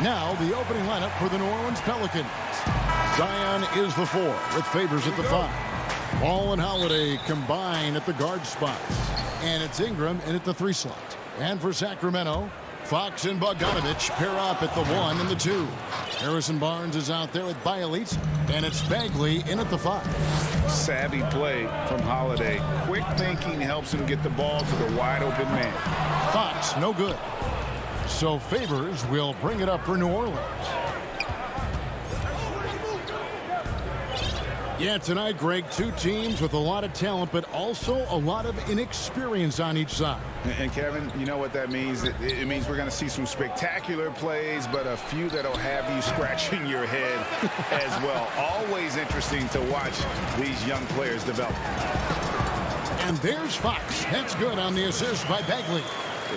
Now the opening lineup for the New Orleans Pelicans. Zion is the 4 with Favors at the 5. Ball and Holiday combine at the guard spots. And it's Ingram in at the 3 slot. And for Sacramento, Fox and Bogdanovich pair up at the 1 and the 2. Harrison Barnes is out there with Bielitsa. And it's Bagley in at the 5. Savvy play from Holiday. Quick thinking helps him get the ball to the wide open man. Fox, no good. So Favors will bring it up for New Orleans. Yeah, tonight, Greg, 2 teams with a lot of talent, but also a lot of inexperience on each side. And Kevin, you know what that means? It means we're going to see some spectacular plays, but a few that'll have you scratching your head as well. Always interesting to watch these young players develop. And there's Fox. That's good on the assist by Bagley.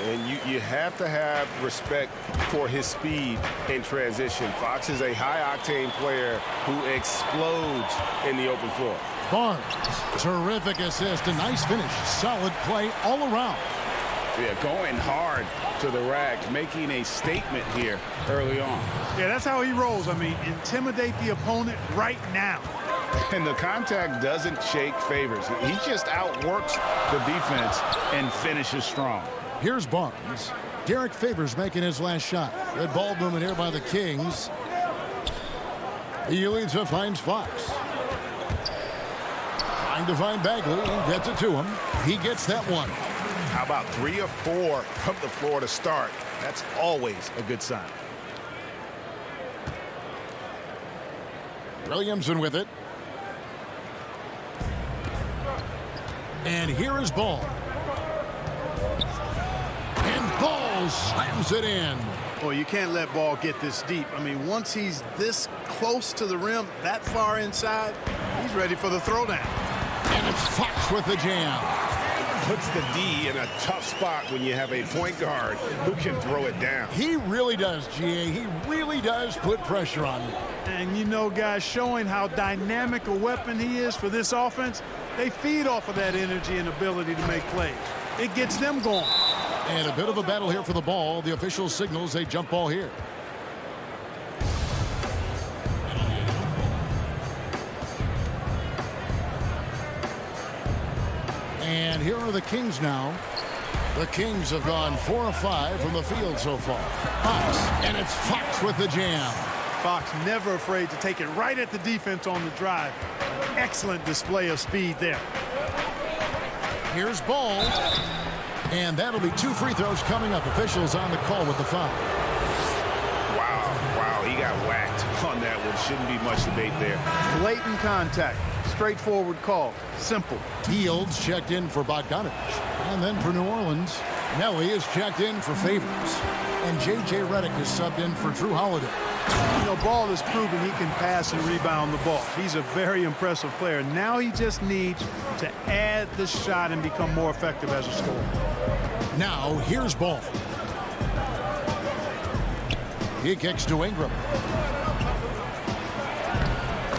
And you have to have respect for his speed in transition. Fox is a high-octane player who explodes in the open floor. Barnes, terrific assist, a nice finish. Solid play all around. Yeah, going hard to the rack, making a statement here early on. Yeah, that's how he rolls. I mean, intimidate the opponent right now. And the contact doesn't shake Favors. He just outworks the defense and finishes strong. Here's Barnes. Derek Favors making his last shot. Good ball movement here by the Kings. Bielitsa finds Fox. Trying to find Bagley and gets it to him. He gets that one. How about 3 or 4 from the floor to start? That's always a good sign. Williamson with it. And here is Ball. And Ball slams it in. Well, you can't let Ball get this deep. I mean, once he's this close to the rim, that far inside, he's ready for the throwdown. And it's Fox with the jam. Puts the D in a tough spot when you have a point guard who can throw it down. He really does, GA. He really does put pressure on him. And, you know, guys, showing how dynamic a weapon he is for this offense, they feed off of that energy and ability to make plays. It gets them going. And a bit of a battle here for the ball. The official signals a jump ball here. And here are the Kings now. The Kings have gone 4 of 5 from the field so far. Fox, and it's Fox with the jam. Fox never afraid to take it right at the defense on the drive. Excellent display of speed there. Here's Ball. And that'll be 2 free throws coming up. Officials on the call with the foul. Wow, he got whacked on that one. Shouldn't be much debate there. Blatant contact. Straightforward call. Simple. Fields checked in for Bogdanovich. And then for New Orleans, Nelly is checked in for Favors. And J.J. Redick is subbed in for Drew Holiday. You know, Ball has proven he can pass and rebound the ball. He's a very impressive player. Now he just needs to add the shot and become more effective as a scorer. Now here's Ball. He kicks to Ingram.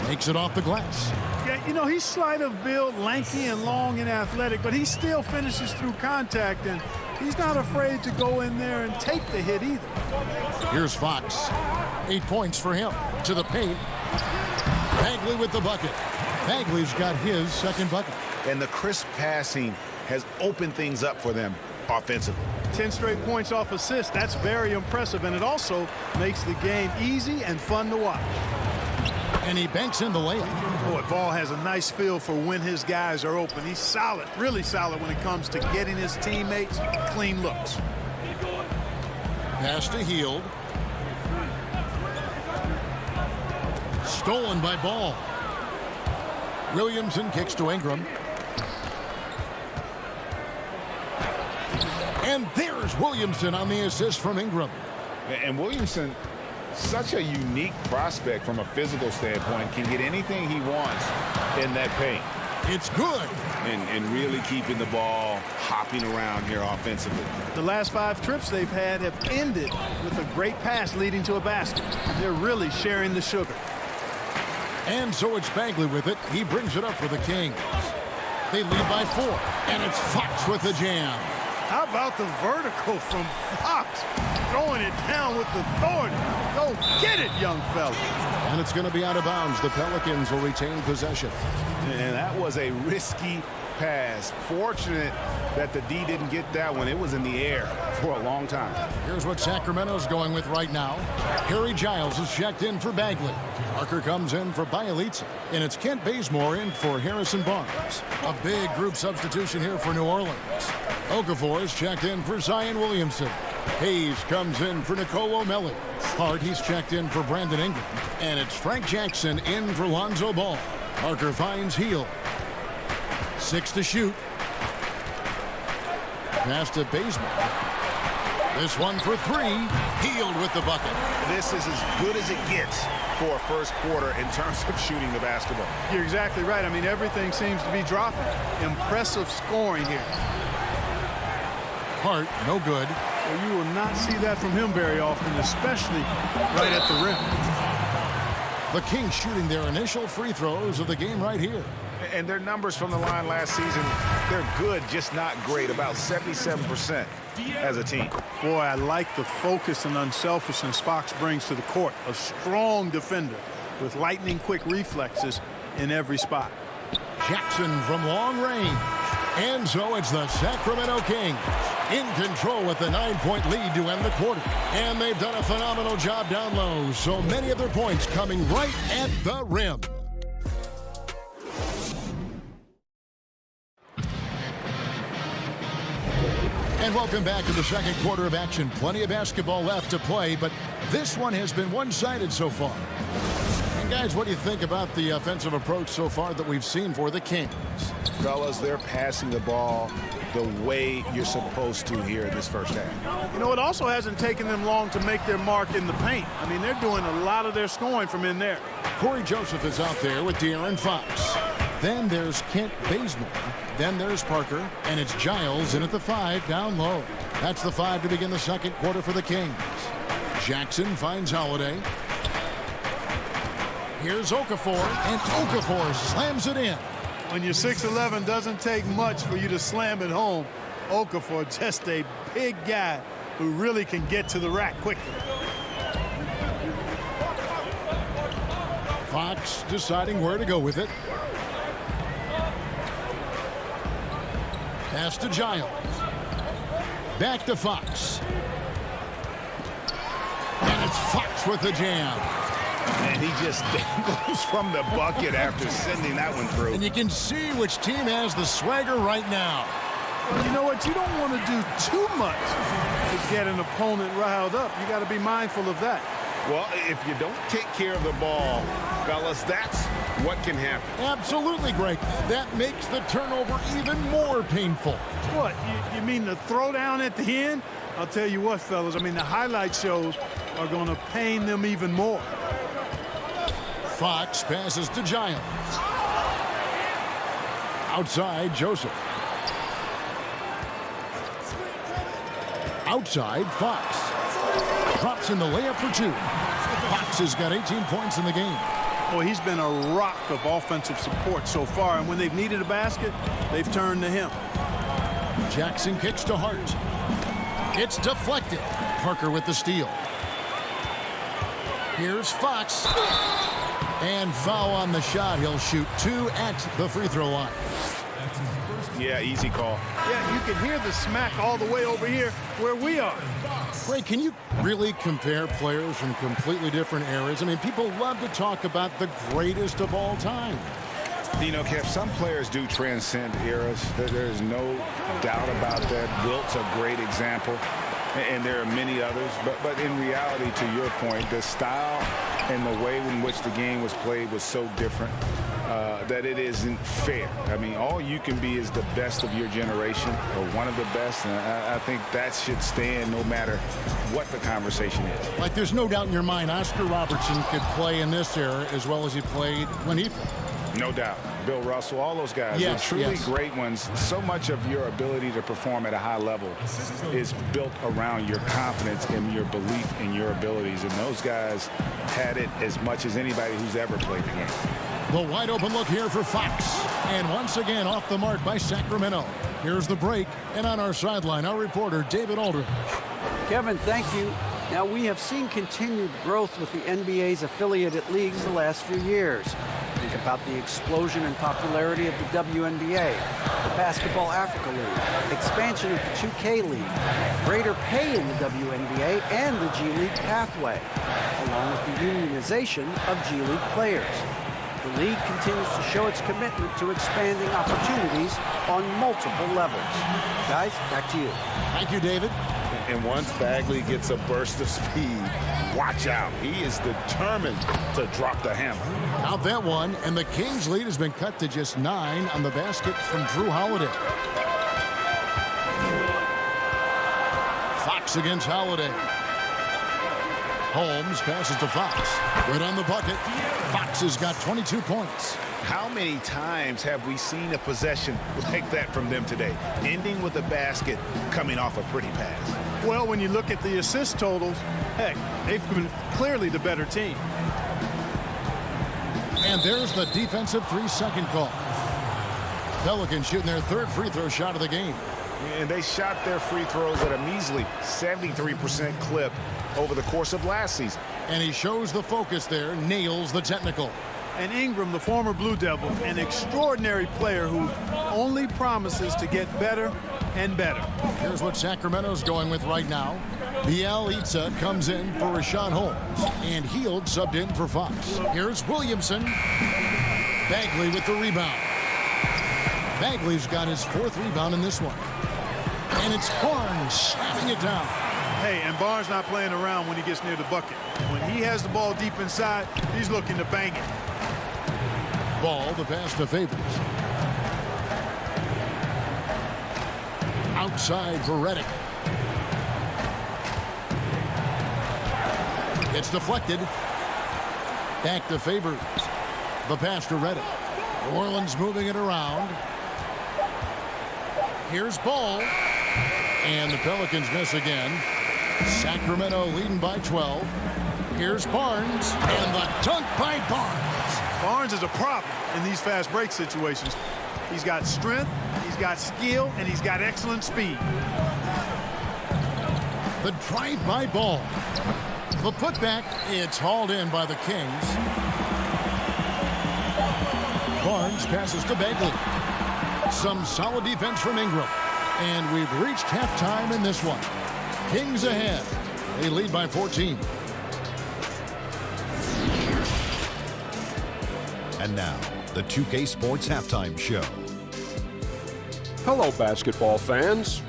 Takes it off the glass. Yeah, you know, he's slight of build, lanky and long and athletic, but he still finishes through contact, and he's not afraid to go in there and take the hit either. Here's Fox. 8 points for him. To the paint. Bagley with the bucket. Bagley's got his second bucket. And the crisp passing has opened things up for them offensively. 10 straight points off assists. That's very impressive, and it also makes the game easy and fun to watch. And he banks in the layup. Boy, Ball has a nice feel for when his guys are open. He's solid, really solid when it comes to getting his teammates clean looks. Pass to Hield. Stolen by Ball. Williamson kicks to Ingram. And there's Williamson on the assist from Ingram. And Williamson, such a unique prospect from a physical standpoint, can get anything he wants in that paint. It's good. And really keeping the ball hopping around here offensively. The last 5 trips they've had have ended with a great pass leading to a basket. They're really sharing the sugar. And so it's Bagley with it. He brings it up for the Kings. They lead by 4. And it's Fox with the jam. How about the vertical from Fox? Throwing it down with authority. Go get it, young fella. And it's going to be out of bounds. The Pelicans will retain possession. And that was a risky pass. Fortunate that the D didn't get that one. It was in the air for a long time. Here's what Sacramento's going with right now. Harry Giles is checked in for Bagley. Parker comes in for Bielitsa. And it's Kent Bazemore in for Harrison Barnes. A big group substitution here for New Orleans. Okafor is checked in for Zion Williamson. Hayes comes in for Nicole O'Malley. Hart, he's checked in for Brandon Ingram. And it's Frank Jackson in for Lonzo Ball. Parker finds Heel. 6 to shoot. Pass to Bazemore. This one for 3. Healed with the bucket. This is as good as it gets for a first quarter in terms of shooting the basketball. You're exactly right. I mean, everything seems to be dropping. Impressive scoring here. Hart, no good. Well, you will not see that from him very often, especially right at the rim. The Kings shooting their initial free throws of the game right here. And their numbers from the line last season, they're good, just not great. About 77% as a team. Boy, I like the focus and unselfishness Fox brings to the court. A strong defender with lightning-quick reflexes in every spot. Jackson from long range. And so it's the Sacramento Kings in control with the 9-point lead to end the quarter. And they've done a phenomenal job down low. So many of their points coming right at the rim. And welcome back to the second quarter of action. Plenty of basketball left to play, but this one has been one-sided so far. And guys, what do you think about the offensive approach so far that we've seen for the Kings? Fellas, they're passing the ball the way you're supposed to here in this first half. You know, it also hasn't taken them long to make their mark in the paint. I mean, they're doing a lot of their scoring from in there. Corey Joseph is out there with De'Aaron Fox. Then there's Kent Bazemore. Then there's Parker. And it's Giles in at the 5 down low. That's the 5 to begin the second quarter for the Kings. Jackson finds Holiday. Here's Okafor. And Okafor slams it in. When you're 6'11", doesn't take much for you to slam it home. Okafor, just a big guy who really can get to the rack quickly. Fox deciding where to go with it. Pass to Giles. Back to Fox. And it's Fox with the jam. And he just dangles from the bucket after sending that one through. And you can see which team has the swagger right now. Well, you know what? You don't want to do too much to get an opponent riled up. You got to be mindful of that. Well, if you don't take care of the ball, fellas, that's what can happen. Absolutely, Greg. That makes the turnover even more painful. What? You mean the throwdown at the end? I'll tell you what, fellas. I mean, the highlight shows are going to pain them even more. Fox passes to Giles. Outside, Joseph. Outside, Fox. Drops in the layup for 2. Fox has got 18 points in the game. Well, he's been a rock of offensive support so far, and when they've needed a basket, they've turned to him. Jackson kicks to Hart. It's deflected. Parker with the steal. Here's Fox. And foul on the shot. He'll shoot 2 at the free throw line. Yeah, easy call. Yeah, you can hear the smack all the way over here where we are. Ray, can you really compare players from completely different eras? I mean, people love to talk about the greatest of all time. You know, Kev, some players do transcend eras. There's no doubt about that. Wilt's a great example, and there are many others. But in reality, to your point, the style and the way in which the game was played was so different that it isn't fair. I mean, all you can be is the best of your generation, or one of the best, and I think that should stand no matter what the conversation is. Like, there's no doubt in your mind Oscar Robertson could play in this era as well as he played when he played. No doubt. Bill Russell, all those guys, yes, they're truly yes. great ones. So much of your ability to perform at a high level is built around your confidence and your belief in your abilities. And those guys had it as much as anybody who's ever played the game. The wide open look here for Fox. And once again off the mark by Sacramento. Here's the break. And on our sideline, our reporter, David Aldridge. Kevin, thank you. Now, we have seen continued growth with the NBA's affiliated leagues the last few years. Think about the explosion in popularity of the WNBA, the Basketball Africa League, expansion of the 2K League, greater pay in the WNBA and the G League pathway, along with the unionization of G League players. The league continues to show its commitment to expanding opportunities on multiple levels. Guys, back to you. Thank you, David. And once Bagley gets a burst of speed, watch out. He is determined to drop the hammer. Out that one, and the Kings' lead has been cut to just 9 on the basket from Drew Holiday. Fox against Holiday. Holmes passes to Fox. Right on the bucket. Fox has got 22 points. How many times have we seen a possession like that from them today, ending with a basket coming off a pretty pass? Well, when you look at the assist totals, heck, they've been clearly the better team. And there's the defensive 3-second call. Pelicans shooting their third free throw shot of the game. And they shot their free throws at a measly 73% clip over the course of last season. And he shows the focus there, nails the technical. And Ingram, the former Blue Devil, an extraordinary player who only promises to get better and better. Here's what Sacramento's going with right now. Bielitsa comes in for Rashawn Holmes. And Hield subbed in for Fox. Here's Williamson. Bagley with the rebound. Bagley's got his 4th rebound in this one. And it's Barnes slamming it down. Hey, and Barnes not playing around when he gets near the bucket. When he has the ball deep inside, he's looking to bang it. Ball, the pass to Favors. Outside for Redick. It's deflected. Back to Favors. The pass to Redick. New Orleans moving it around. Here's Ball. And the Pelicans miss again. Sacramento leading by 12. Here's Barnes. And the dunk by Barnes. Barnes is a problem in these fast break situations. He's got strength, he's got skill, and he's got excellent speed. The drive-by ball. The putback, it's hauled in by the Kings. Barnes passes to Bagley. Some solid defense from Ingram. And we've reached halftime in this one. Kings ahead. They lead by 14. And now, the 2K Sports Halftime Show. Hello, basketball fans.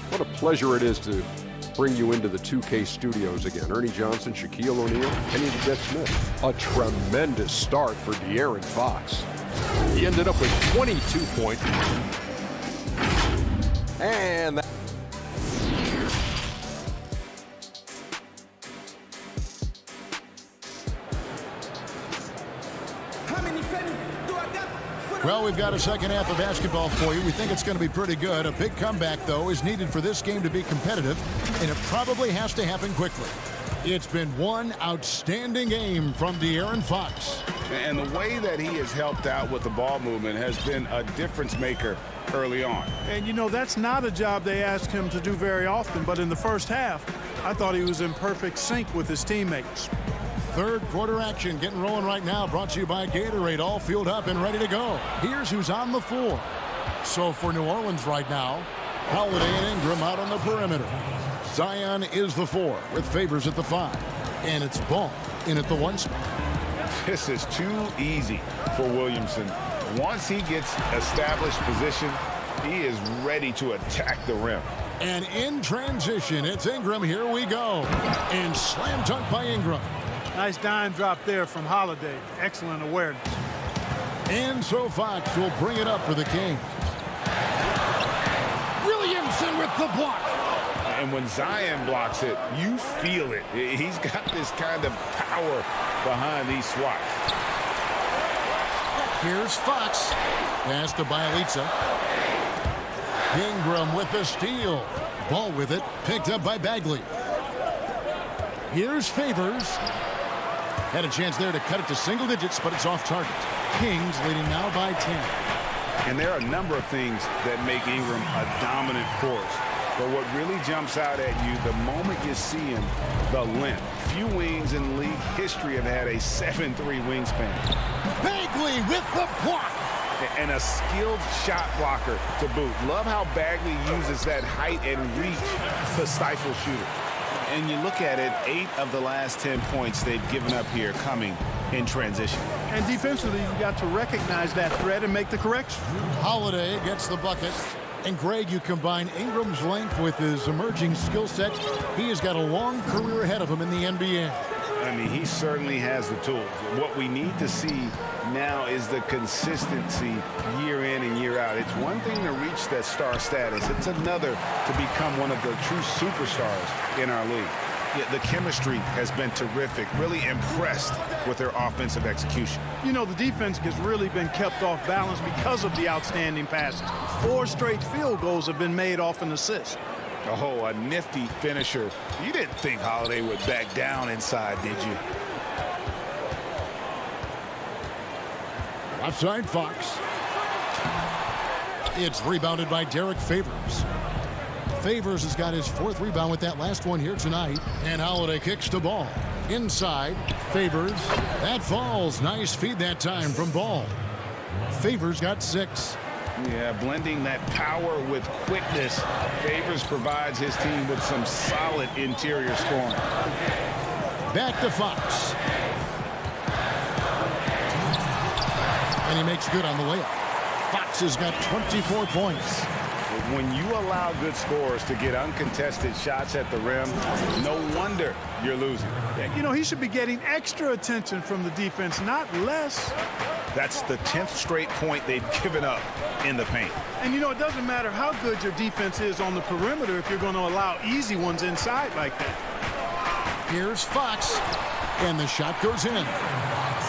What a pleasure it is to bring you into the 2K studios again. Ernie Johnson, Shaquille O'Neal, Kenny the Jet Smith. A tremendous start for De'Aaron Fox. He ended up with 22 points. And that Well, we've got a second half of basketball for you. We think it's going to be pretty good. A big comeback, though, is needed for this game to be competitive, and it probably has to happen quickly. It's been one outstanding game from De'Aaron Fox. And the way that he has helped out with the ball movement has been a difference maker early on. And, you know, that's not a job they ask him to do very often, but in the first half, I thought he was in perfect sync with his teammates. Third quarter action getting rolling right now, brought to you by Gatorade, all fueled up and ready to go. Here's who's on the floor. So for New Orleans right now, Holiday and Ingram out on the perimeter. Zion is the 4 with Favors at the 5. And it's Ball in at the 1 spot. This is too easy for Williamson. Once he gets established position, he is ready to attack the rim. And in transition, it's Ingram. Here we go. And slam dunk by Ingram. Nice dime drop there from Holiday. Excellent awareness. And so Fox will bring it up for the Kings. Williamson with the block. And when Zion blocks it, you feel it. He's got this kind of power behind these swats. Here's Fox. Pass to Bielitsa. Ingram with the steal. Ball with it. Picked up by Bagley. Here's Favors. Had a chance there to cut it to single digits, but it's off target. Kings leading now by 10. And there are a number of things that make Ingram a dominant force. But what really jumps out at you the moment you see him, the length. Few wings in league history have had a 7'3" wingspan. Bagley with the block. And a skilled shot blocker to boot. Love how Bagley uses that height and reach to stifle shooters. And you look at it, 8 of the last 10 points they've given up here coming in transition. And defensively, you got to recognize that threat and make the correction. Holiday gets the bucket. And Greg, you combine Ingram's length with his emerging skill set. He has got a long career ahead of him in the NBA. I mean, he certainly has the tools. What we need to see now is the consistency year in and year out. It's one thing to reach that star status. It's another to become one of the true superstars in our league. Yeah, the chemistry has been terrific. Really impressed with their offensive execution. You know, the defense has really been kept off balance because of the outstanding passes. 4 straight field goals have been made off an assist. Oh, a nifty finisher. You didn't think Holiday would back down inside, did you? Left side, Fox. It's rebounded by Derek Favors. Favors has got his 4th rebound with that last one here tonight. And Holiday kicks the ball. Inside, Favors. That falls. Nice feed that time from Ball. Favors got 6. Yeah, blending that power with quickness. Favors provides his team with some solid interior scoring. Back to Fox. And he makes good on the layup. Fox has got 24 points. When you allow good scorers to get uncontested shots at the rim, no wonder you're losing. You know, he should be getting extra attention from the defense, not less. That's the 10th straight point they've given up in the paint. And, you know, it doesn't matter how good your defense is on the perimeter if you're going to allow easy ones inside like that. Here's Fox. And the shot goes in.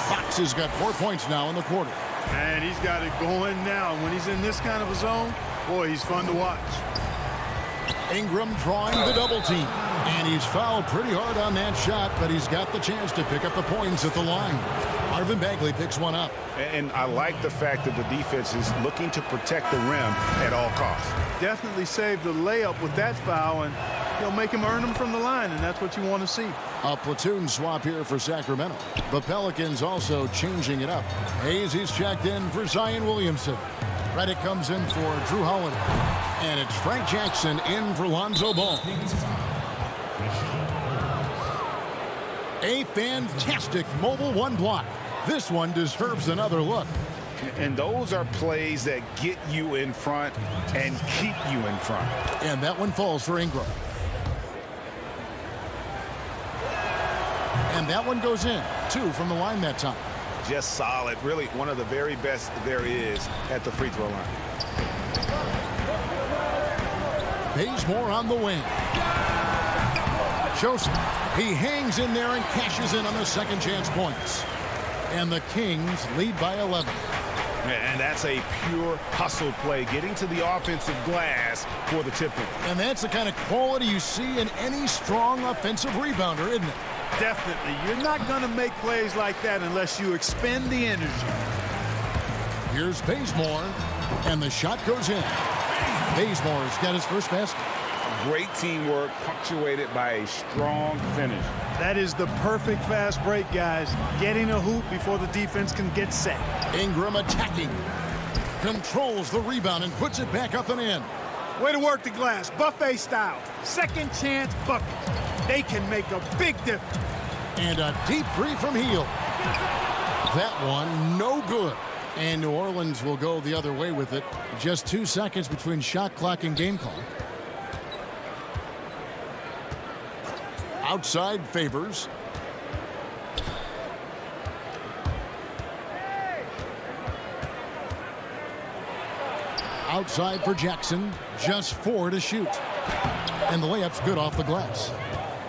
Fox has got 4 points now in the quarter. And he's got it going now. When he's in this kind of a zone, boy, he's fun to watch. Ingram drawing the double team. And he's fouled pretty hard on that shot, but he's got the chance to pick up the points at the line. Marvin Bagley picks one up. And I like the fact that the defense is looking to protect the rim at all costs. Definitely saved the layup with that foul, and he'll make him earn them from the line, and that's what you want to see. A platoon swap here for Sacramento. The Pelicans also changing it up. Hayes, he's checked in for Zion Williamson. Reddick comes in for Drew Holiday. And it's Frank Jackson in for Lonzo Ball. A fantastic mobile 1 block. This one deserves another look. And those are plays that get you in front and keep you in front. And that one falls for Ingram. And that one goes in. 2 from the line that time. Just solid. Really one of the very best there is at the free throw line. Bazemore on the wing. Joseph. He hangs in there and cashes in on the second chance points. And the Kings lead by 11. And that's a pure hustle play, getting to the offensive glass for the tip-in. And that's the kind of quality you see in any strong offensive rebounder, isn't it? Definitely. You're not going to make plays like that unless you expend the energy. Here's Bazemore, and the shot goes in. Bazemore's got his first basket. Great teamwork, punctuated by a strong finish. That is the perfect fast break, guys. Getting a hoop before the defense can get set. Ingram attacking. Controls the rebound and puts it back up and in. Way to work the glass, buffet style. Second chance buckets. They can make a big difference. And a deep three from Hield. That one, no good. And New Orleans will go the other way with it. Just 2 seconds between shot clock and game clock. Outside Favors. Outside for Jackson. Just 4 to shoot. And the layup's good off the glass.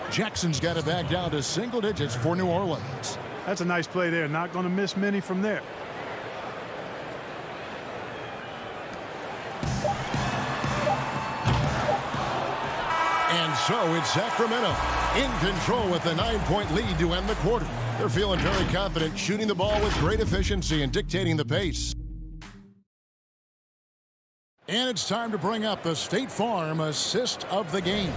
Jackson's got it back down to single digits for New Orleans. That's a nice play there. Not going to miss many from there. And so it's Sacramento in control with a 9-point lead to end the quarter. They're feeling very confident, shooting the ball with great efficiency and dictating the pace. And it's time to bring up the State Farm assist of the game.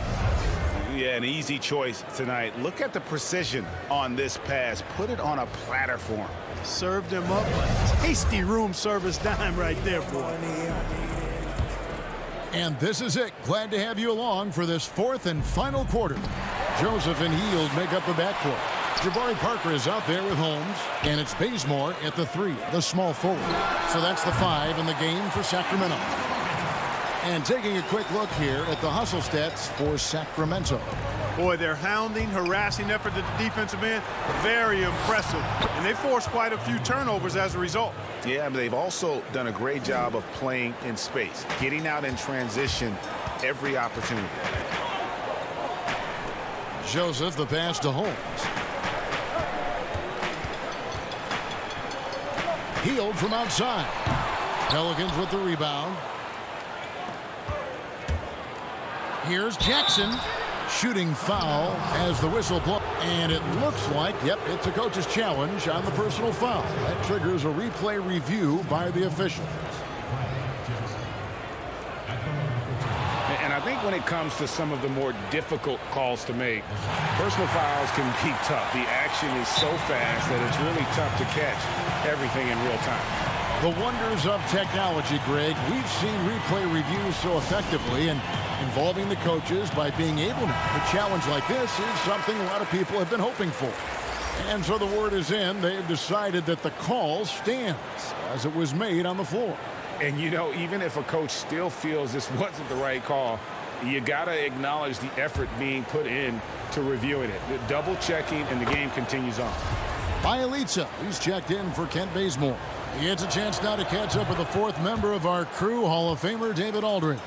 Yeah, an easy choice tonight. Look at the precision on this pass. Put it on a platter for him. Served him up a tasty room service dime right there, boy. And this is it. Glad to have you along for this fourth and final quarter. Joseph and Hield make up the backcourt. Jabari Parker is out there with Holmes, and it's Bazemore at the 3, the small forward. So that's the 5 in the game for Sacramento. And taking a quick look here at the hustle stats for Sacramento. Boy, their hounding, harassing effort at the defensive end, very impressive. And they forced quite a few turnovers as a result. Yeah, but they've also done a great job of playing in space, getting out in transition every opportunity. Joseph, the pass to Holmes. Hield from outside. Pelicans with the rebound. Here's Jackson. Shooting foul as the whistle blows. And it looks like, yep, it's a coach's challenge on the personal foul. That triggers a replay review by the officials. And I think when it comes to some of the more difficult calls to make, personal fouls can be tough. The action is so fast that it's really tough to catch everything in real time. The wonders of technology, Greg. We've seen replay reviews so effectively, and involving the coaches by being able to. A challenge like this is something a lot of people have been hoping for. And so the word is in. They've decided that the call stands as it was made on the floor. And, you know, even if a coach still feels this wasn't the right call, you got to acknowledge the effort being put in to reviewing it. The double checking, and the game continues on. Bielitsa, he's checked in for Kent Bazemore. He gets a chance now to catch up with the fourth member of our crew, Hall of Famer David Aldridge.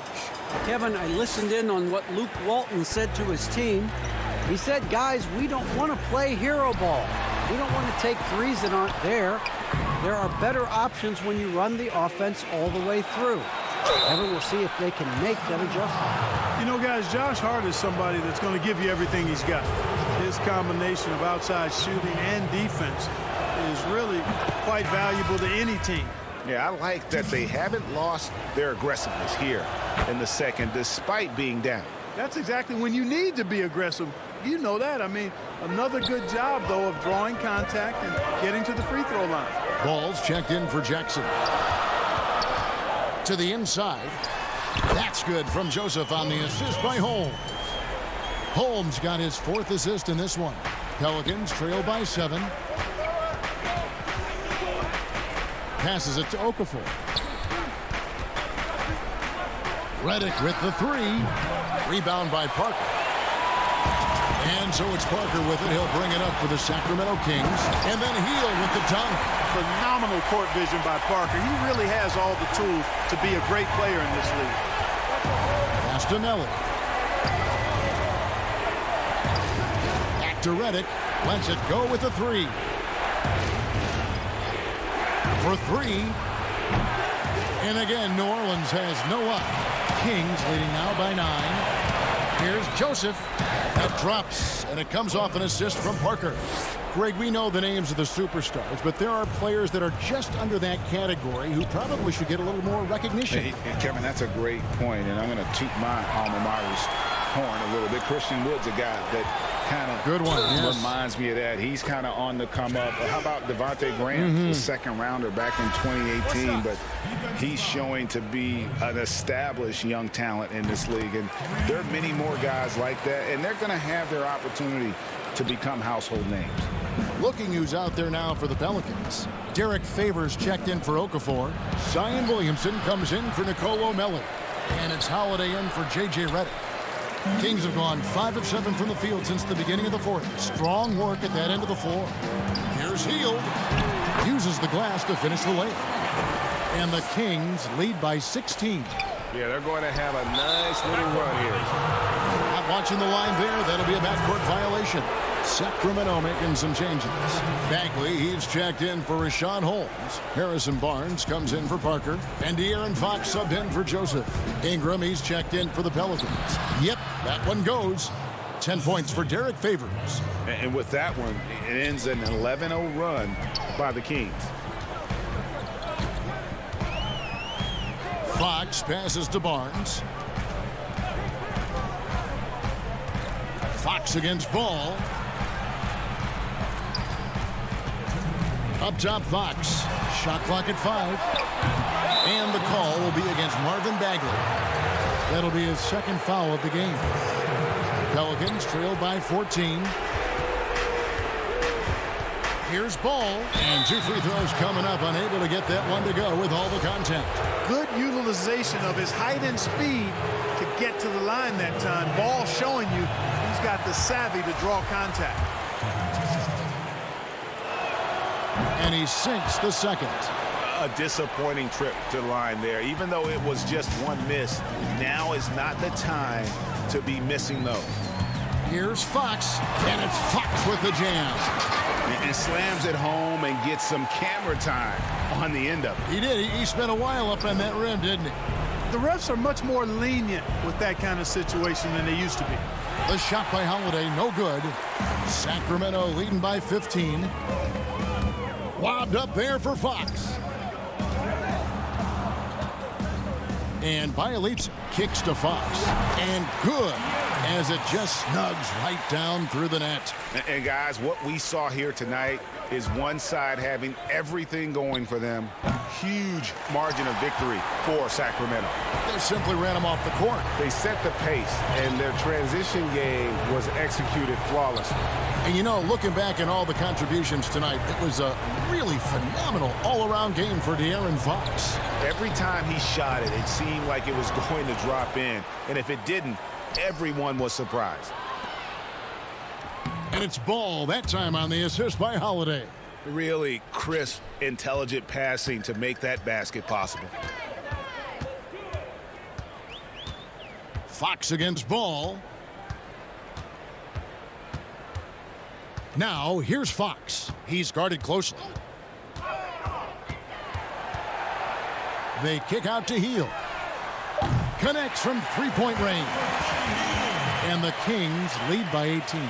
Kevin, I listened in on what Luke Walton said to his team. He said, guys, we don't want to play hero ball. We don't want to take threes that aren't there. There are better options when you run the offense all the way through. Evan will see if they can make that adjustment. You know, guys, Josh Hart is somebody that's going to give you everything he's got. His combination of outside shooting and defense is really quite valuable to any team. Yeah, I like that they haven't lost their aggressiveness here in the second, despite being down. That's exactly when you need to be aggressive. You know that. I mean, another good job, though, of drawing contact and getting to the free throw line. Ball's checked in for Jackson. To the inside. That's good from Joseph on the assist by Holmes. Holmes got his 4th assist in this one. Pelicans trail by 7. Passes it to Okafor. Redick with the 3. Rebound by Parker. And so it's Parker with it. He'll bring it up for the Sacramento Kings. And then Hield with the dunk. Phenomenal court vision by Parker. He really has all the tools to be a great player in this league. Pass to Melly. Back to Redick. Lets it go with the 3. For 3. And again, New Orleans has no up. Kings leading now by 9. Here's Joseph. That drops, and it comes off an assist from Parker. Greg, we know the names of the superstars, but there are players that are just under that category who probably should get a little more recognition. Hey, Kevin, that's a great point, and I'm going to toot my alma mater's horn a little bit. Christian Wood's a guy that kind of good one, yes. Reminds me of that. He's kind of on the come up. How about Devontae Graham, the second rounder back in 2018, but he's showing to be an established young talent in this league, and there are many more guys like that, and they're going to have their opportunity to become household names. Looking who's out there now for the Pelicans. Derek Favors checked in for Okafor. Zion Williamson comes in for Nicolo Melli. And it's Holiday in for J.J. Redick. Kings have gone 5 of 7 from the field since the beginning of the 4th. Strong work at that end of the floor. Here's Hield. Uses the glass to finish the layup. And the Kings lead by 16. Yeah, they're going to have a nice little run here. Not watching the line there. That'll be a backcourt violation. Sacramento making some changes. Bagley, he's checked in for Rashawn Holmes. Harrison Barnes comes in for Parker. And De'Aaron Fox subbed in for Joseph. Ingram, he's checked in for the Pelicans. Yep, That one goes. 10 points for Derek Favors. And with that one, it ends an 11-0 run by the Kings. Fox passes to Barnes. Fox against Ball. Up top, Fox. Shot clock at 5. And the call will be against Marvin Bagley. That'll be his second foul of the game. Pelicans trail by 14. Here's Ball. And 2 free throws coming up. Unable to get that one to go with all the contact. Good utilization of his height and speed to get to the line that time. Ball showing you he's got the savvy to draw contact. And he sinks the second. A disappointing trip to the line there. Even though it was just one miss, now is not the time to be missing those. Here's Fox, and it's Fox with the jam. And slams it home and gets some camera time on the end of it. He did. He spent a while up on that rim, didn't he? The refs are much more lenient with that kind of situation than they used to be. The shot by Holiday, no good. Sacramento leading by 15. Lobbed up there for Fox. And Bielitsa kicks to Fox. And good, as it just snugs right down through the net. And guys, what we saw here tonight is one side having everything going for them. Huge margin of victory for Sacramento. They simply ran them off the court. They set the pace, and their transition game was executed flawlessly. And you know, looking back at all the contributions tonight, it was a really phenomenal all-around game for De'Aaron Fox. Every time he shot it, it seemed like it was going to drop in. And if it didn't, everyone was surprised. And it's Ball, that time on the assist by Holiday. Really crisp, intelligent passing to make that basket possible. Fox against Ball. Now, here's Fox. He's guarded closely. They kick out to Heel. Connects from three-point range. And the Kings lead by 18.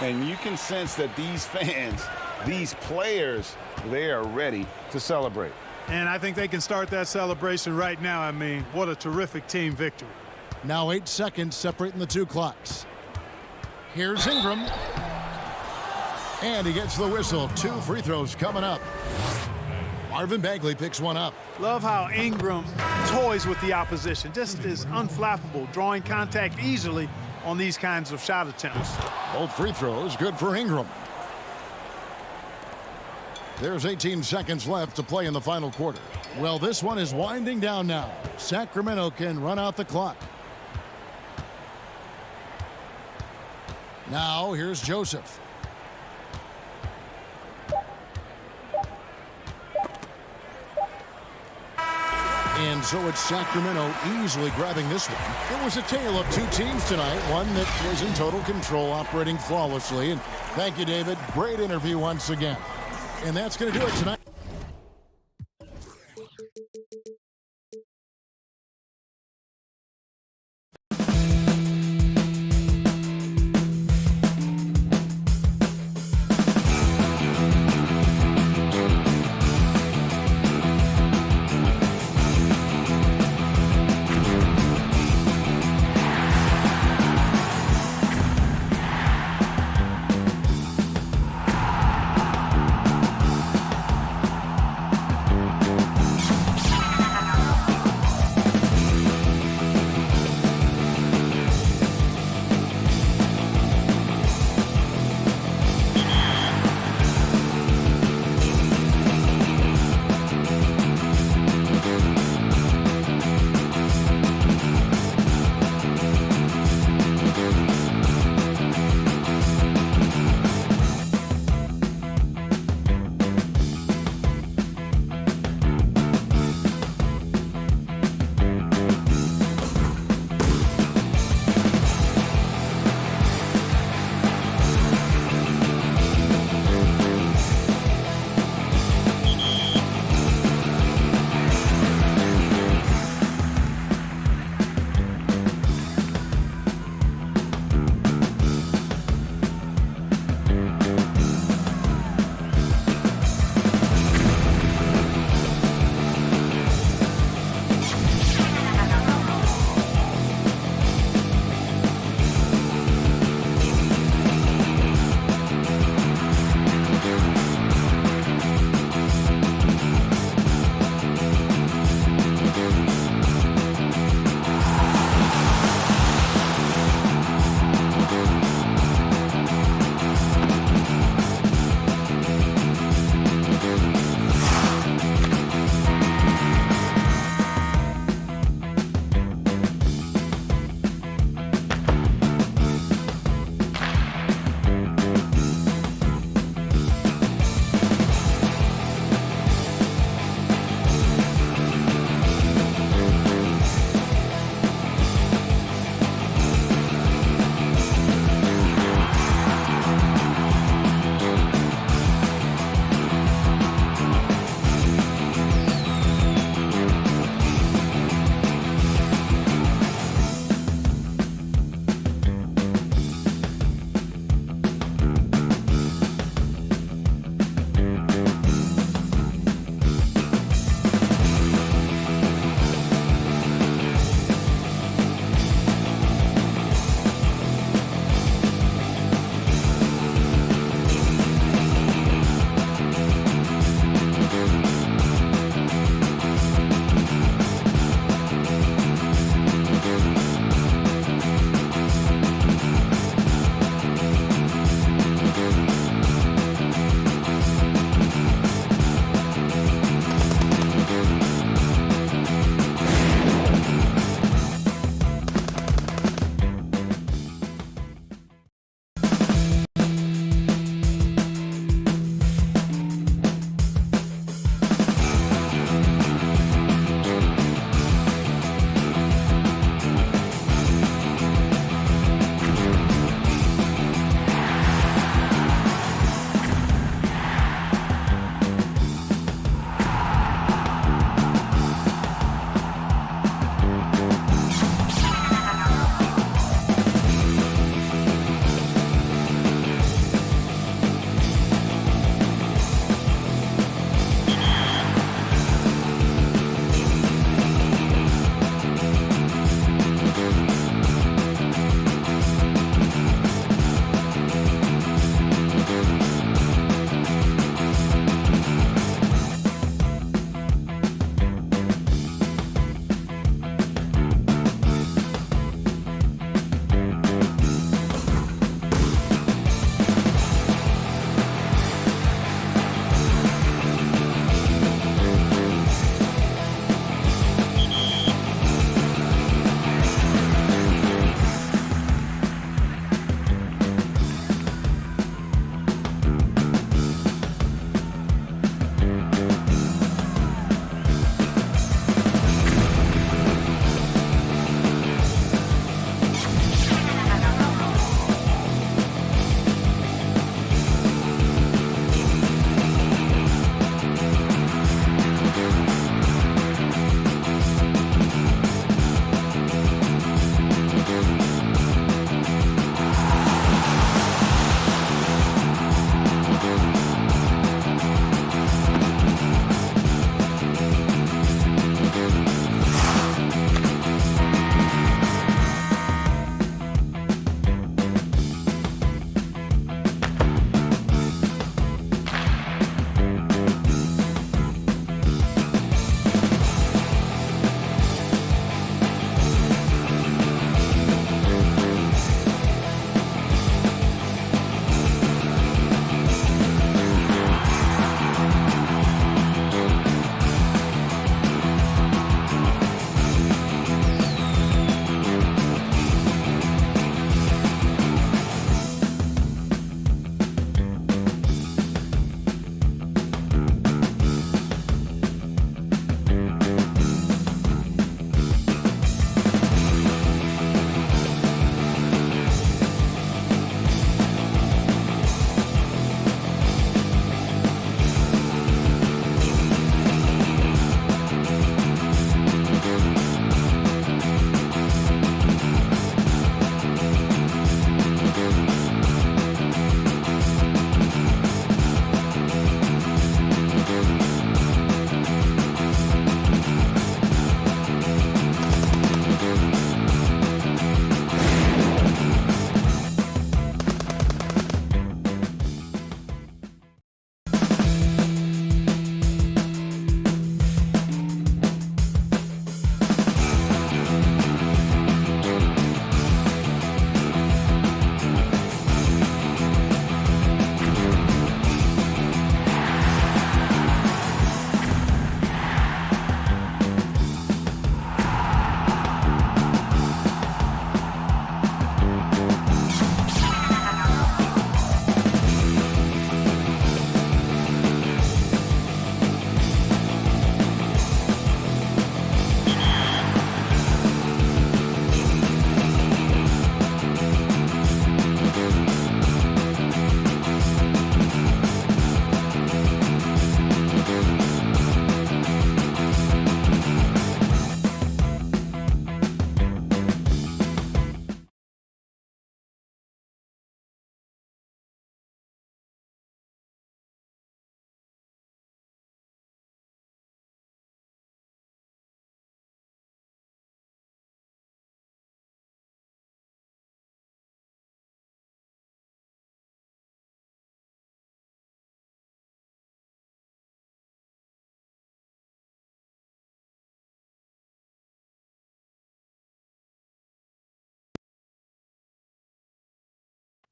And you can sense that these fans, these players, they are ready to celebrate. And I think they can start that celebration right now. I mean, what a terrific team victory. Now 8 seconds separating the two clocks. Here's Ingram. And he gets the whistle. 2 free throws coming up. Marvin Bagley picks one up. Love how Ingram toys with the opposition. Just is unflappable, drawing contact easily on these kinds of shot attempts. Both free throws good for Ingram. There's 18 seconds left to play in the final quarter. Well, this one is winding down now. Sacramento can run out the clock. Now here's Joseph. And so it's Sacramento easily grabbing this one. It was a tale of 2 teams tonight, one that was in total control, operating flawlessly. And thank you, David. Great interview once again. And that's going to do it tonight.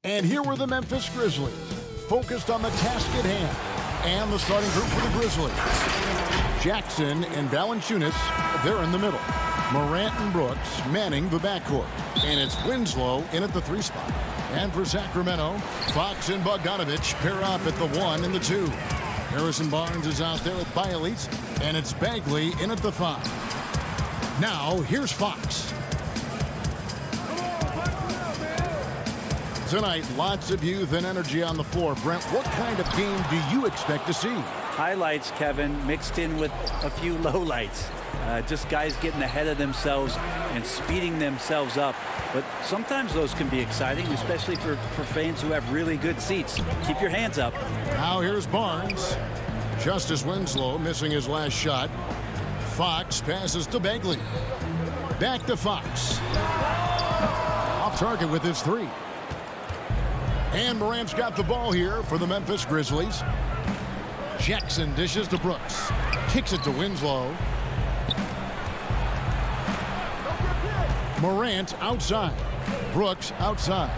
And here were the Memphis Grizzlies, focused on the task at hand. And the starting group for the Grizzlies. Jackson and Valanciunas, they're in the middle. Morant and Brooks manning the backcourt. And it's Winslow in at the 3 spot. And for Sacramento, Fox and Bogdanovich pair up at the 1 and the 2. Harrison Barnes is out there with Bialitz, and it's Bagley in at the 5. Now, here's Fox. Tonight, lots of youth and energy on the floor. Brent, what kind of game do you expect to see? Highlights, Kevin, mixed in with a few lowlights. Just guys getting ahead of themselves and speeding themselves up. But sometimes those can be exciting, especially for fans who have really good seats. Keep your hands up. Now here's Barnes. Justice Winslow missing his last shot. Fox passes to Bagley. Back to Fox. Off target with his 3. And Morant's got the ball here for the Memphis Grizzlies. Jackson dishes to Brooks. Kicks it to Winslow. Morant outside. Brooks outside.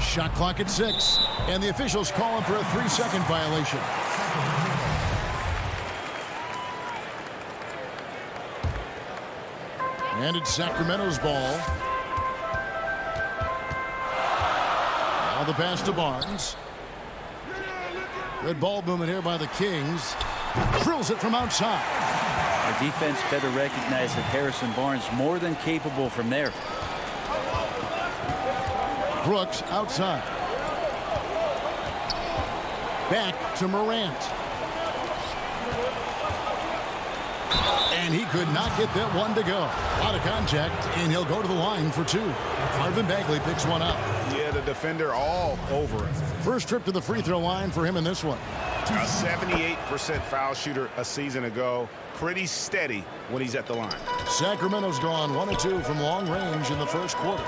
Shot clock at 6. And the officials calling for a 3-second violation. And it's Sacramento's ball. Now the pass to Barnes. Good ball movement here by the Kings. Drills it from outside. Our defense better recognize that Harrison Barnes more than capable from there. Brooks outside. Back to Morant. And he could not get that one to go. Out of contact, and he'll go to the line for 2. Marvin Bagley picks one up. Yeah, the defender all over it. First trip to the free throw line for him in this one. A 78% foul shooter a season ago. Pretty steady when he's at the line. Sacramento's gone 1 of 2 from long range in the first quarter.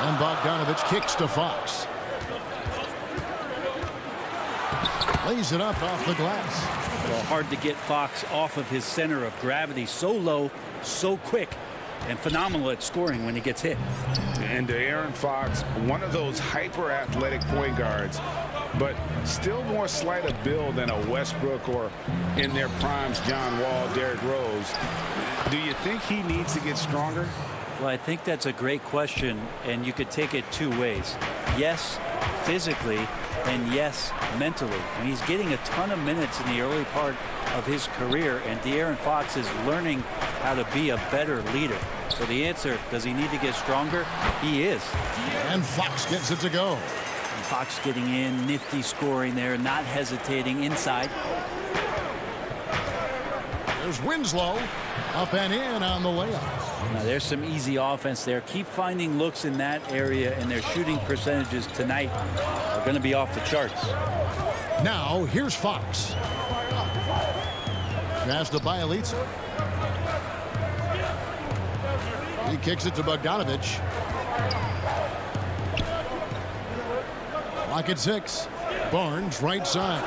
And Bogdanovich kicks to Fox. Lays it up off the glass. Well, hard to get Fox off of his center of gravity. So low, so quick, and phenomenal at scoring when he gets hit. And De'Aaron Fox, one of those hyper-athletic point guards, but still more slight of build than a Westbrook or, in their primes, John Wall, Derrick Rose. Do you think he needs to get stronger? Well, I think that's a great question, and you could take it 2 ways. Yes, physically, and yes, mentally. And he's getting a ton of minutes in the early part of his career, and De'Aaron Fox is learning how to be a better leader. So the answer, does he need to get stronger? He is. And Fox gets it to go. And Fox getting in, nifty scoring there, not hesitating inside. There's Winslow up and in on the layup. Now there's some easy offense there. Keep finding looks in that area, and their shooting percentages tonight are going to be off the charts. Now here's Fox. Pass to Bialitz. He kicks it to Bogdanovich. Clock at 6. Barnes right side.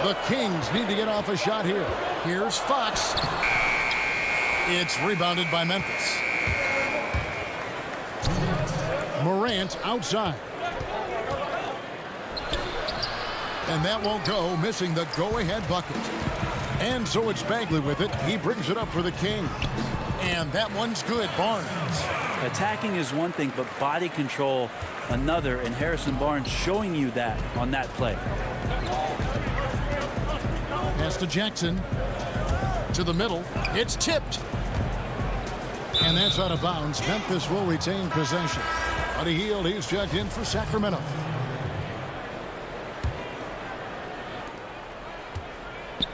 The Kings need to get off a shot here. Here's Fox. It's rebounded by Memphis. Morant outside. And that won't go, missing the go-ahead bucket. And so it's Bagley with it. He brings it up for the Kings. And that one's good. Barnes. Attacking is one thing, but body control another, and Harrison Barnes showing you that on that play. Pass to Jackson. To the middle. It's tipped. And that's out of bounds. Memphis will retain possession. Buddy Hield, he's checked in for Sacramento.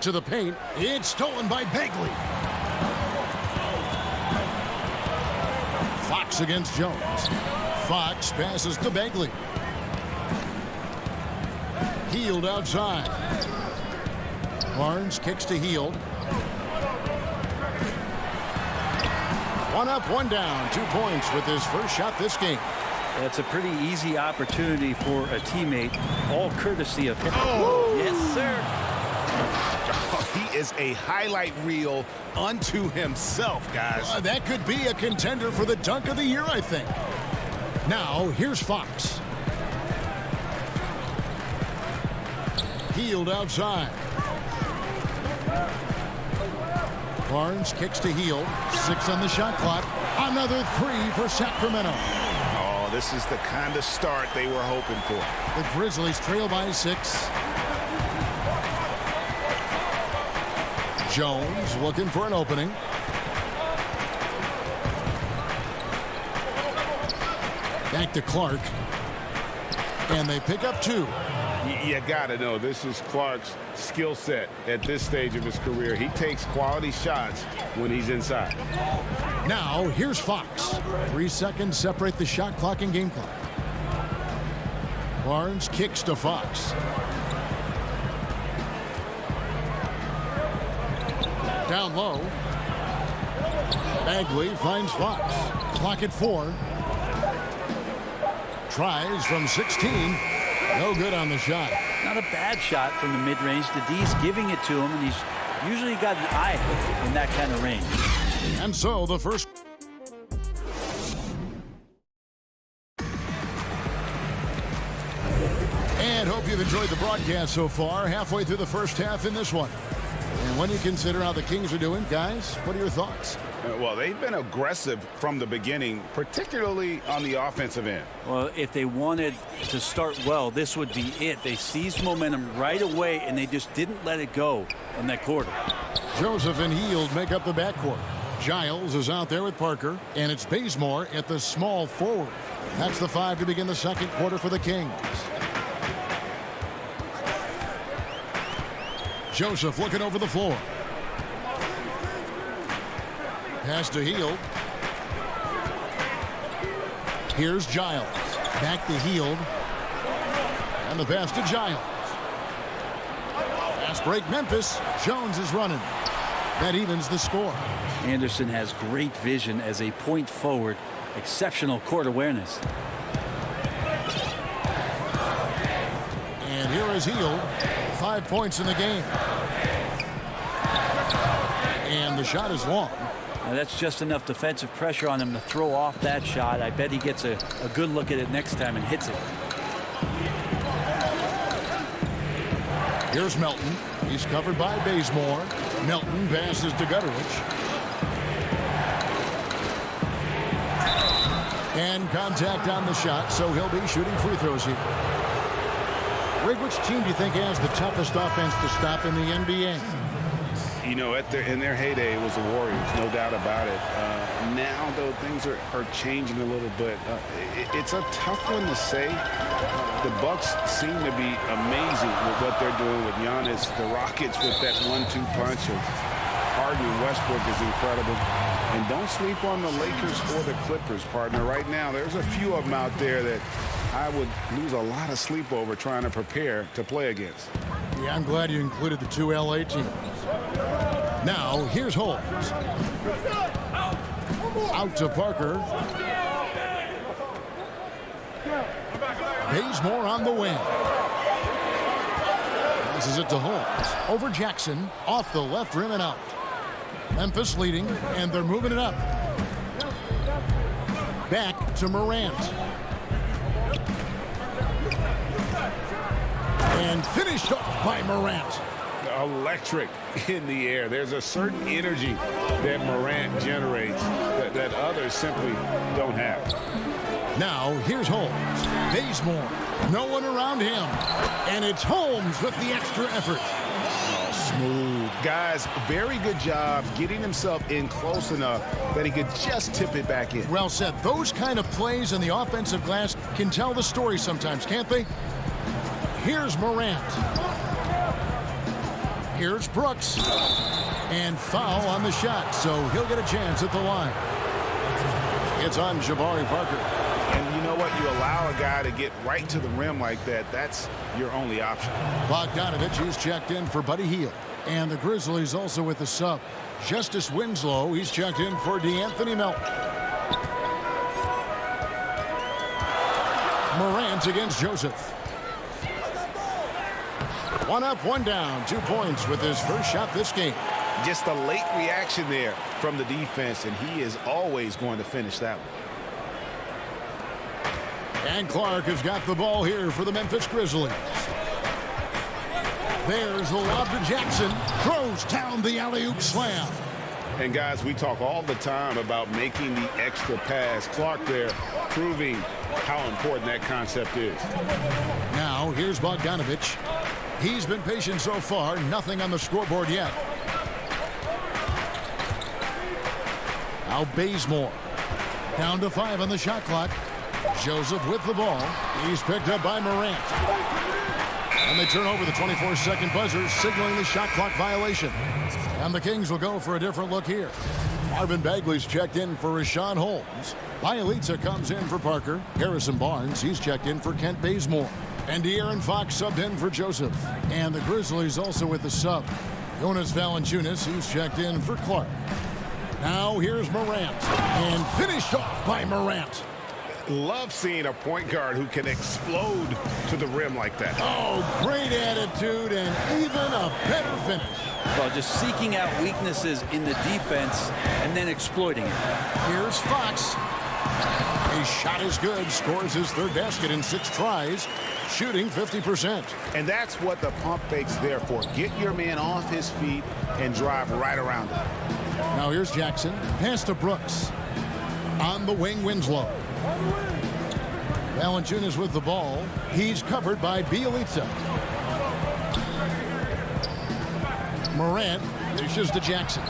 To the paint. It's stolen by Bagley. Fox against Jones. Fox passes to Bagley. Hield outside. Barnes kicks to Hield. One up, one down. 2 points with his first shot this game. That's a pretty easy opportunity for a teammate, all courtesy of him. Oh. Yes, sir. He is a highlight reel unto himself, guys. That could be a contender for the dunk of the year, I think. Now, here's Fox. Hield outside. Barnes kicks to Hield. 6 on the shot clock. Another 3 for Sacramento. Oh, this is the kind of start they were hoping for. The Grizzlies trail by 6. Jones looking for an opening. Back to Clark. And they pick up 2. You got to know this is Clark's skill set at this stage of his career. He takes quality shots when he's inside. Now, here's Fox. 3 seconds separate the shot clock and game clock. Barnes kicks to Fox. Down low. Bagley finds Fox. Clock at 4. Tries from 16. No good on the shot. Not a bad shot from the mid-range. The D's giving it to him, and he's usually got an eye in that kind of range. And so the first. And hope you've enjoyed the broadcast so far. Halfway through the first half in this one. And when you consider how the Kings are doing, guys, what are your thoughts? Well, they've been aggressive from the beginning, particularly on the offensive end. Well, if they wanted to start well, this would be it. They seized momentum right away, and they just didn't let it go in that quarter. Joseph and Hield make up the backcourt. Giles is out there with Parker, and it's Bazemore at the small forward. That's the 5 to begin the second quarter for the Kings. Joseph looking over the floor. Pass to Hield. Here's Giles. Back to Hield. And the pass to Giles. Fast break Memphis. Jones is running. That evens the score. Anderson has great vision as a point forward. Exceptional court awareness. And here is Hield. 5 points in the game. And the shot is long. Now that's just enough defensive pressure on him to throw off that shot. I bet he gets a good look at it next time and hits it. Here's Melton. He's covered by Bazemore. Melton passes to Gutteridge. And contact on the shot, so he'll be shooting free throws here. Rig, which team do you think has the toughest offense to stop in the NBA? You know, in their heyday, it was the Warriors, no doubt about it. Now, though, things are changing a little bit. It's a tough one to say. The Bucks seem to be amazing with what they're doing with Giannis. The Rockets with that 1-2 punch of Harden and Westbrook is incredible. And don't sleep on the Lakers or the Clippers, partner. Right now, there's a few of them out there that I would lose a lot of sleep over trying to prepare to play against. Yeah, I'm glad you included the 2 LA teams. Now, here's Holmes. Out to Parker. Bazemore on the wing. Passes it to Holmes. Over Jackson. Off the left rim and out. Memphis leading, and they're moving it up. Back to Morant. And finished off by Morant. Electric in the air. There's a certain energy that Morant generates that others simply don't have. Now, here's Holmes. Bazemore. No one around him. And it's Holmes with the extra effort. Oh, smooth. Guys, very good job getting himself in close enough that he could just tip it back in. Well said. Those kind of plays in the offensive glass can tell the story sometimes, can't they? Here's Morant. Here's Brooks. And foul on the shot, so he'll get a chance at the line. It's on Jabari Parker. And you know what? You allow a guy to get right to the rim like that. That's your only option. Bogdanovich is checked in for Buddy Hield. And the Grizzlies also with the sub. Justice Winslow, he's checked in for DeAnthony Melton. Morant against Joseph. 1 up, 1 down. 2 points with his first shot this game. Just a late reaction there from the defense, and he is always going to finish that one. And Clark has got the ball here for the Memphis Grizzlies. There's the lob to Jackson. Throws down the alley-oop slam. And guys, we talk all the time about making the extra pass. Clark there proving how important that concept is. Now here's Bogdanovich. He's been patient so far. Nothing on the scoreboard yet. Now Bazemore. Down to 5 on the shot clock. Joseph with the ball. He's picked up by Morant. And they turn over the 24-second buzzer, signaling the shot clock violation. And the Kings will go for a different look here. Marvin Bagley's checked in for Rashawn Holmes. Bielitsa comes in for Parker. Harrison Barnes, he's checked in for Kent Bazemore. And De'Aaron Fox subbed in for Joseph. And the Grizzlies also with the sub. Jonas Valanciunas, he's checked in for Clark. Now here's Morant. And finished off by Morant. Love seeing a point guard who can explode to the rim like that. Oh, great attitude and even a better finish. Well, just seeking out weaknesses in the defense and then exploiting it. Here's Fox. His shot is good. Scores his third basket in 6 tries. Shooting 50%. And that's what the pump fake's there for. Get your man off his feet and drive right around him. Now here's Jackson. Pass to Brooks. On the wing, Winslow. Valanciunas with the ball. He's covered by Bielitsa. Morant dishes to Jackson.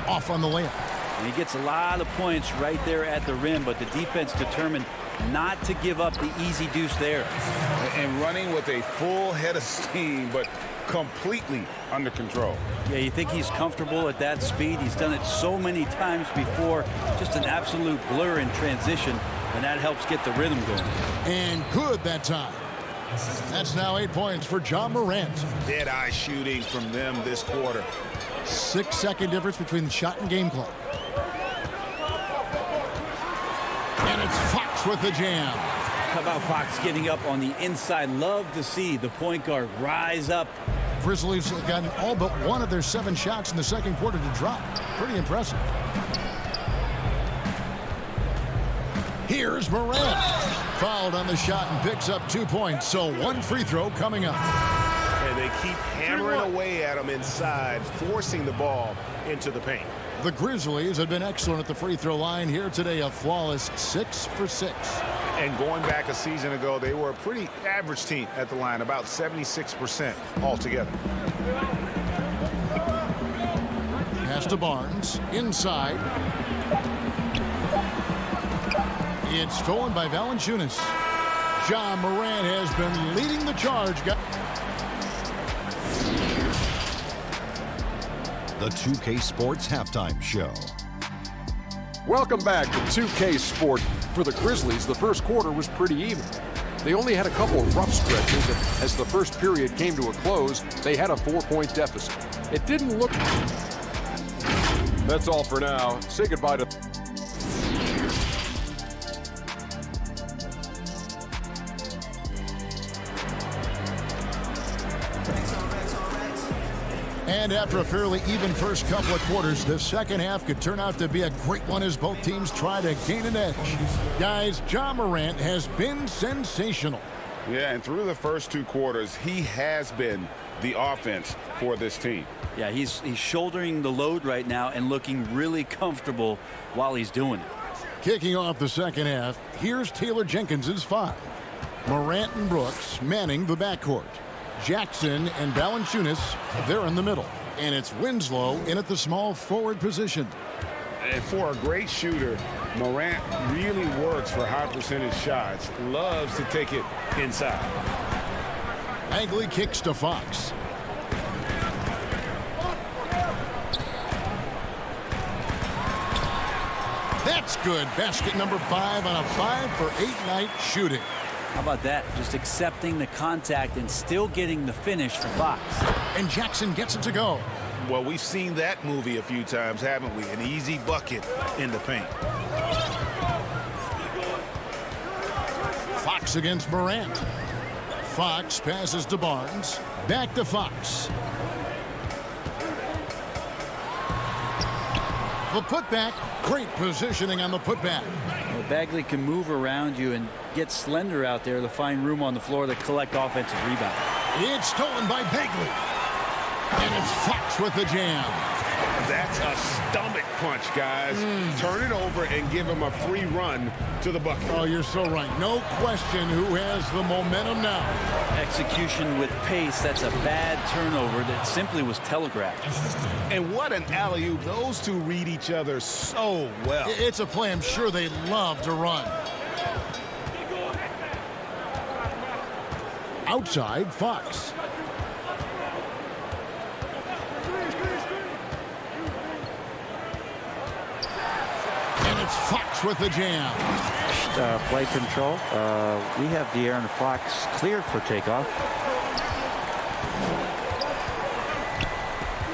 Off on the layup. And he gets a lot of points right there at the rim, but the defense determined not to give up the easy deuce there. And running with a full head of steam, but completely under control. Yeah, you think he's comfortable at that speed. He's done it so many times before. Just an absolute blur in transition, and that helps get the rhythm going. And good that time. That's now 8 points for John Morant. Dead-eye shooting from them this quarter. 6-second difference between the shot and game clock. And it's Fox with the jam. How about Fox getting up on the inside? Love to see the point guard rise up. Grizzlies have gotten all but one of their 7 shots in the second quarter to drop. Pretty impressive. Here's Morant. Fouled on the shot and picks up 2 points. So 1 free throw coming up. And they keep hammering away at him inside, forcing the ball into the paint. The Grizzlies have been excellent at the free throw line here today. A flawless 6 for 6. And going back a season ago, they were a pretty average team at the line, about 76% altogether. Pass to Barnes. Inside. It's stolen by Valanciunas. John Morant has been leading the charge. The 2K Sports Halftime Show. Welcome back to 2K Sport. For the Grizzlies, the first quarter was pretty even. They only had a couple of rough stretches, and as the first period came to a close, they had a 4-point deficit. It didn't look... That's all for now. Say goodbye to... And after a fairly even first couple of quarters, the second half could turn out to be a great one as both teams try to gain an edge. Guys, John Morant has been sensational. Yeah, and through the first 2 quarters, he has been the offense for this team. Yeah, he's shouldering the load right now and looking really comfortable while he's doing it. Kicking off the second half, here's Taylor Jenkins's 5. Morant and Brooks manning the backcourt. Jackson and Valanciunas, they're in the middle. And it's Winslow in at the small forward position. And for a great shooter, Morant really works for high percentage shots. Loves to take it inside. Bagley kicks to Fox. That's good. Basket number 5 on a 5 for 8 night shooting. How about that? Just accepting the contact and still getting the finish for Fox. And Jackson gets it to go. Well, we've seen that movie a few times, haven't we? An easy bucket in the paint. Fox against Morant. Fox passes to Barnes. Back to Fox. The putback. Great positioning on the putback. Bagley can move around you and get slender out there to find room on the floor to collect offensive rebound. It's stolen by Bagley. And it's Fox with the jam. That's a stomach punch, guys. Turn it over and give him a free run to the bucket. Oh, you're so right. No question who has the momentum now. Execution with pace. That's a bad turnover that simply was telegraphed. And what an alley-oop. Those two read each other so well. It's a play I'm sure they love to run. Outside, Fox. And it's Fox with the jam. Play control. We have De'Aaron Fox cleared for takeoff.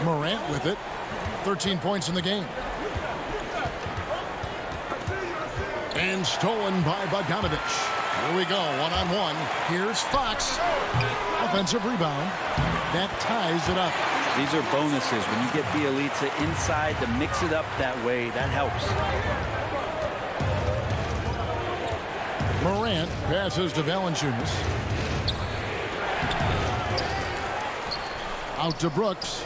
Morant with it. 13 points in the game. And stolen by Bogdanovich. Here we go, one-on-one. Here's Fox. Offensive rebound. That ties it up. These are bonuses. When you get Bielitsa inside to mix it up that way, that helps. Morant passes to Valanciunas. Out to Brooks.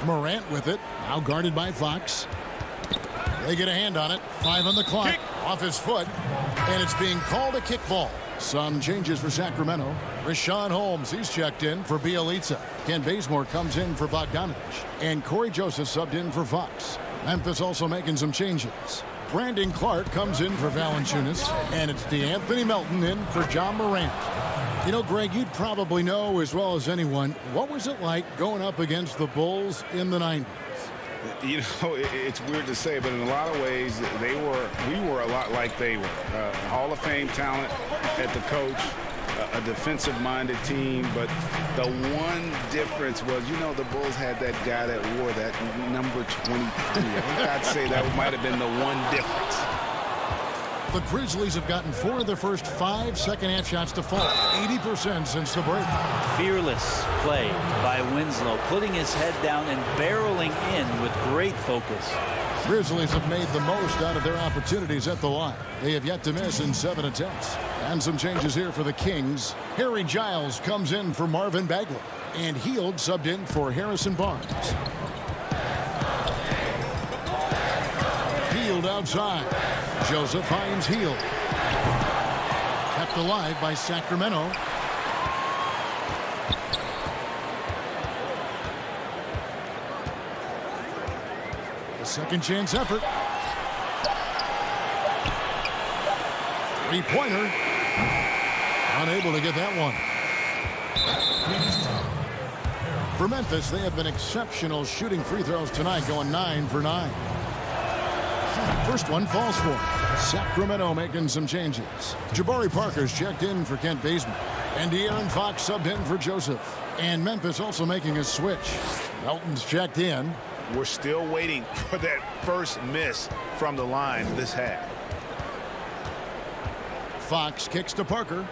Morant with it. Now guarded by Fox. They get a hand on it. 5 on the clock. Kick. Off his foot. And it's being called a kickball. Some changes for Sacramento. Richaun Holmes, he's checked in for Bielitsa. Kent Bazemore comes in for Bogdanovich. And Corey Joseph subbed in for Fox. Memphis also making some changes. Brandon Clark comes in for Valanciunas. And it's DeAnthony Melton in for John Morant. You know, Greg, you'd probably know as well as anyone, what was it like going up against the Bulls in the 90s? You know, it's weird to say, but in a lot of ways, we were a lot like they were. Hall of Fame talent at the coach, a defensive-minded team, but the one difference was, you know, the Bulls had that guy that wore that number 23. I think I'd say that might have been the one difference. The Grizzlies have gotten 4 of their first 5 second-half shots to fall. 80% since the break. Fearless play by Winslow, putting his head down and barreling in with great focus. Grizzlies have made the most out of their opportunities at the line. They have yet to miss in 7 attempts. And some changes here for the Kings. Harry Giles comes in for Marvin Bagley. And Hield subbed in for Harrison Barnes. Hield outside. Joseph finds Hield. Kept alive by Sacramento. A second chance effort. Three-pointer. Unable to get that one. For Memphis, they have been exceptional shooting free throws tonight, going 9 for 9. First one falls for him. Sacramento making some changes. Jabari Parker's checked in for Kent Bazemore. And De'Aaron Fox subbed in for Joseph. And Memphis also making a switch. Melton's checked in. We're still waiting for that first miss from the line this half. Fox kicks to Parker.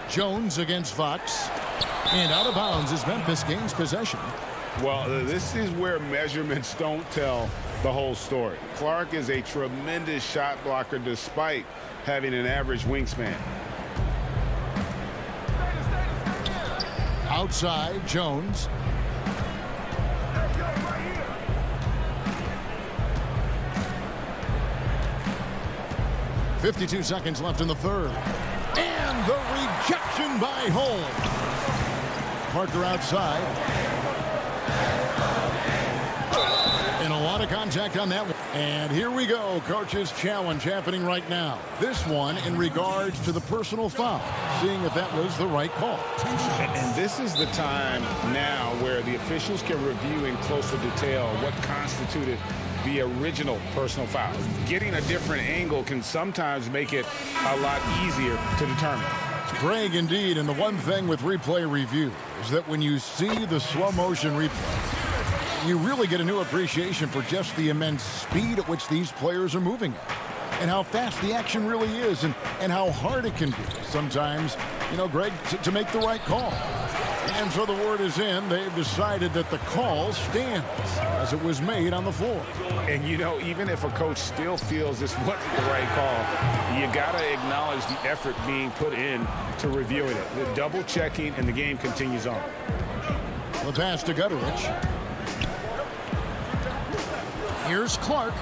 Jones against Fox. And out of bounds as Memphis gains possession. Well, this is where measurements don't tell the whole story. Clark is a tremendous shot blocker despite having an average wingspan. Outside, Jones. .52 seconds left in the third. And the rejection by Holmes. Parker outside. And a lot of contact on that one. And here we go. Coach's challenge happening right now. This one in regards to the personal foul. Seeing if that was the right call. And this is the time now where the officials can review in closer detail what constituted the original personal foul. Getting a different angle can sometimes make it a lot easier to determine. Greg, indeed, and the one thing with replay review is that when you see the slow motion replay, you really get a new appreciation for just the immense speed at which these players are moving at. And how fast the action really is and how hard it can be sometimes, you know, Greg, to make the right call. And so the word is in. They've decided that the call stands as it was made on the floor. And, you know, even if a coach still feels this wasn't the right call, you got to acknowledge the effort being put in to reviewing it. The double checking, and the game continues on. The pass to Aldridge. Here's Clark.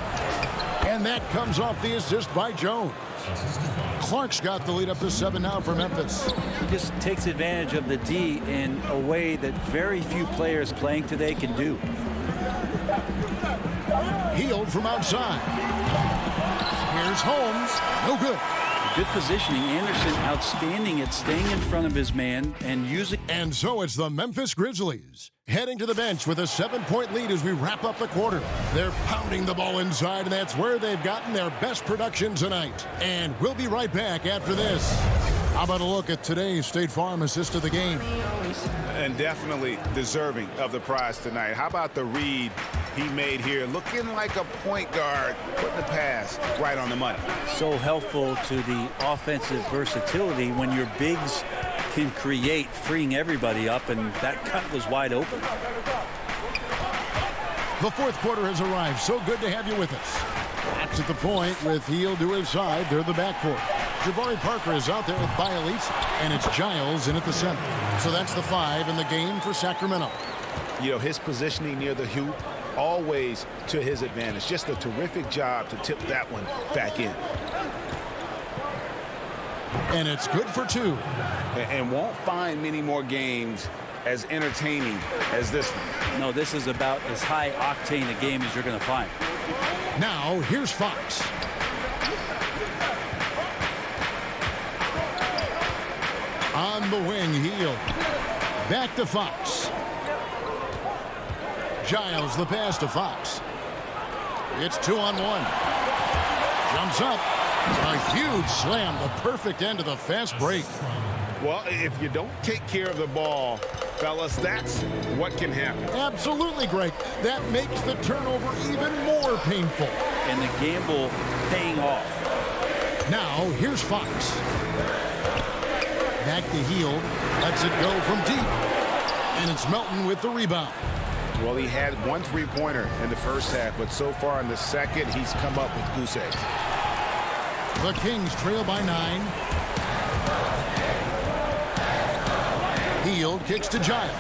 And that comes off the assist by Jones. Clark's got the lead up to 7 now for Memphis. He just takes advantage of the D in a way that very few players playing today can do. Healed from outside. Here's Holmes. No good. Good positioning. Anderson outstanding at staying in front of his man and using. And so it's the Memphis Grizzlies heading to the bench with a 7-point lead as we wrap up the quarter. They're pounding the ball inside, and that's where they've gotten their best production tonight. And we'll be right back after this. How about a look at today's State Farm assist of the game? And definitely deserving of the prize tonight. How about the read he made here? Looking like a point guard, putting the pass right on the money. So helpful to the offensive versatility when your bigs can create, freeing everybody up, and that cut was wide open. The fourth quarter has arrived. So good to have you with us. That's at the point with Heel to his side. They're the backcourt. Jabari Parker is out there with Bialise, and it's Giles in at the center. So that's the 5 in the game for Sacramento. You know, his positioning near the hoop, always to his advantage. Just a terrific job to tip that one back in. And it's good for 2. And won't find many more games as entertaining as this one. No, this is about as high octane a game as you're going to find. Now, here's Fox. On the wing, Heel. Back to Fox. Giles, the pass to Fox. It's 2-on-1. Jumps up. A huge slam, the perfect end of the fast break. Well, if you don't take care of the ball, fellas, that's what can happen. Absolutely, Greg. That makes the turnover even more painful. And the gamble paying off. Now, here's Fox. Back to Heel. Lets it go from deep. And it's Melton with the rebound. Well, he had 1 3-pointer in the first half, but so far in the second, he's come up with goose eggs. The Kings trail by 9. Heel kicks to Giles.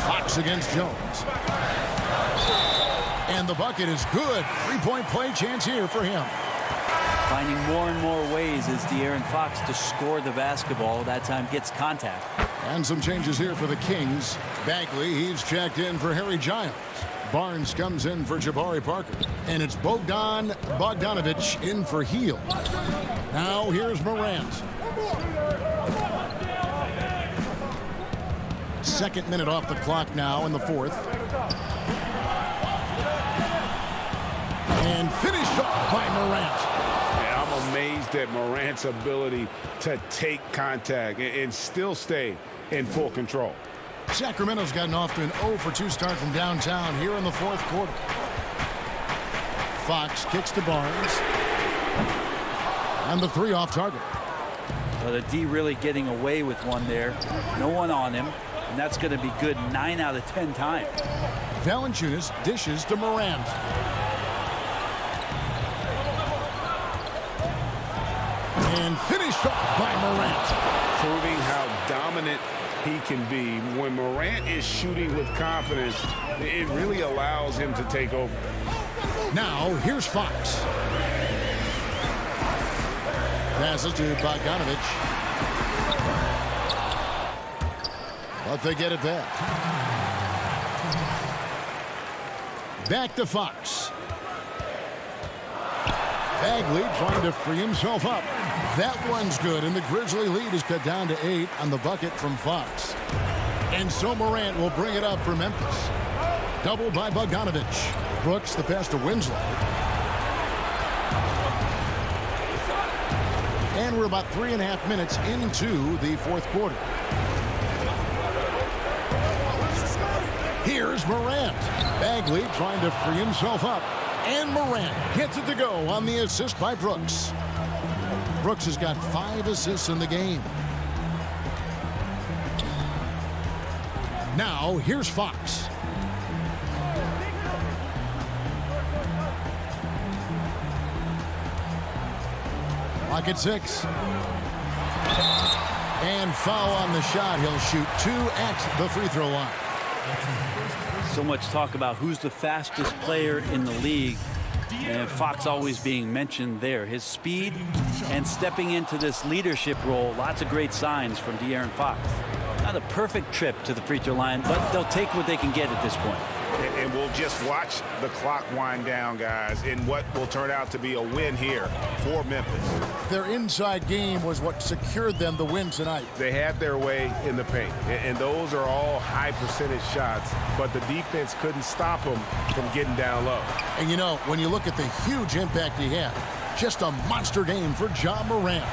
Fox against Jones. And the bucket is good. 3-point play chance here for him. Finding more and more ways as De'Aaron Fox to score the basketball. That time gets contact. And some changes here for the Kings. Bagley, he's checked in for Harry Giles. Barnes comes in for Jabari Parker. And it's Bogdan Bogdanovic in for Heel. Now here's Morant. 2nd minute off the clock now in the 4th. And finished off by Morant. Yeah, I'm amazed at Morant's ability to take contact and still stay in full control. Sacramento's gotten off to an 0-for-2 start from downtown here in the 4th quarter. Fox kicks to Barnes. And the 3 off target. Well, the D really getting away with one there. No one on him. And that's going to be good 9 out of 10 times. Valanciunas dishes to Morant. And finished off by Morant. Proving how dominant he can be. When Morant is shooting with confidence, it really allows him to take over. Now, here's Fox. Passes to Bogdanovic. But they get it back. Back to Fox. Bagley trying to free himself up. That one's good, and the Grizzly lead is cut down to 8 on the bucket from Fox. And so Morant will bring it up for Memphis. Double by Bogdanovic. Brooks, the pass to Winslow. And we're about 3.5 minutes into the 4th quarter. Here's Morant. Bagley trying to free himself up. And Morant gets it to go on the assist by Brooks. Brooks has got 5 assists in the game. Now, here's Fox. Clock at 6. And foul on the shot. He'll shoot 2 at the free throw line. So much talk about who's the fastest player in the league. And Fox always being mentioned there. His speed and stepping into this leadership role. Lots of great signs from De'Aaron Fox. Not a perfect trip to the free throw line, but they'll take what they can get at this point. And we'll just watch the clock wind down, guys, in what will turn out to be a win here for Memphis. Their inside game was what secured them the win tonight. They had their way in the paint, and those are all high percentage shots, but the defense couldn't stop them from getting down low. And you know, when you look at the huge impact he had, just a monster game for Ja Morant.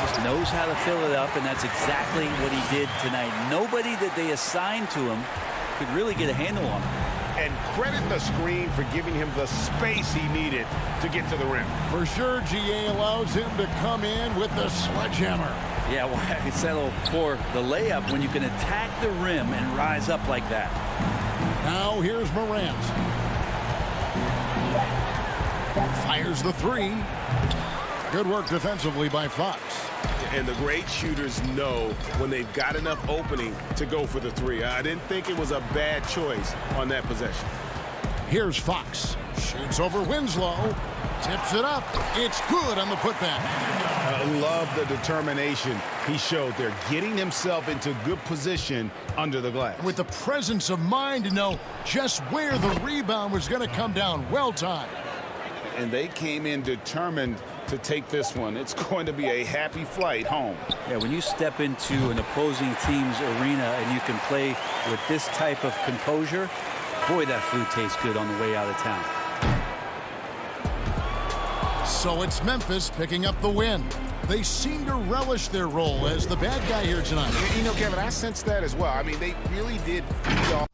Just knows how to fill it up, and that's exactly what he did tonight. Nobody that they assigned to him could really get a handle on him. And credit the screen for giving him the space he needed to get to the rim. For sure, GA allows him to come in with the sledgehammer. Yeah, why settle for the layup when you can attack the rim and rise up like that? Now here's Morant. Fires the 3. Good work defensively by Fox. And the great shooters know when they've got enough opening to go for the 3. I didn't think it was a bad choice on that possession. Here's Fox. Shoots over Winslow. Tips it up. It's good on the putback. I love the determination he showed there, getting himself into good position under the glass. With the presence of mind to know just where the rebound was going to come down. Well timed. And they came in determined to take this one. It's going to be a happy flight home. Yeah, when you step into an opposing team's arena and you can play with this type of composure, boy, that food tastes good on the way out of town. So it's Memphis picking up the win. They seem to relish their role as the bad guy here tonight. You know, Kevin, I sense that as well. I mean, they really did feed off.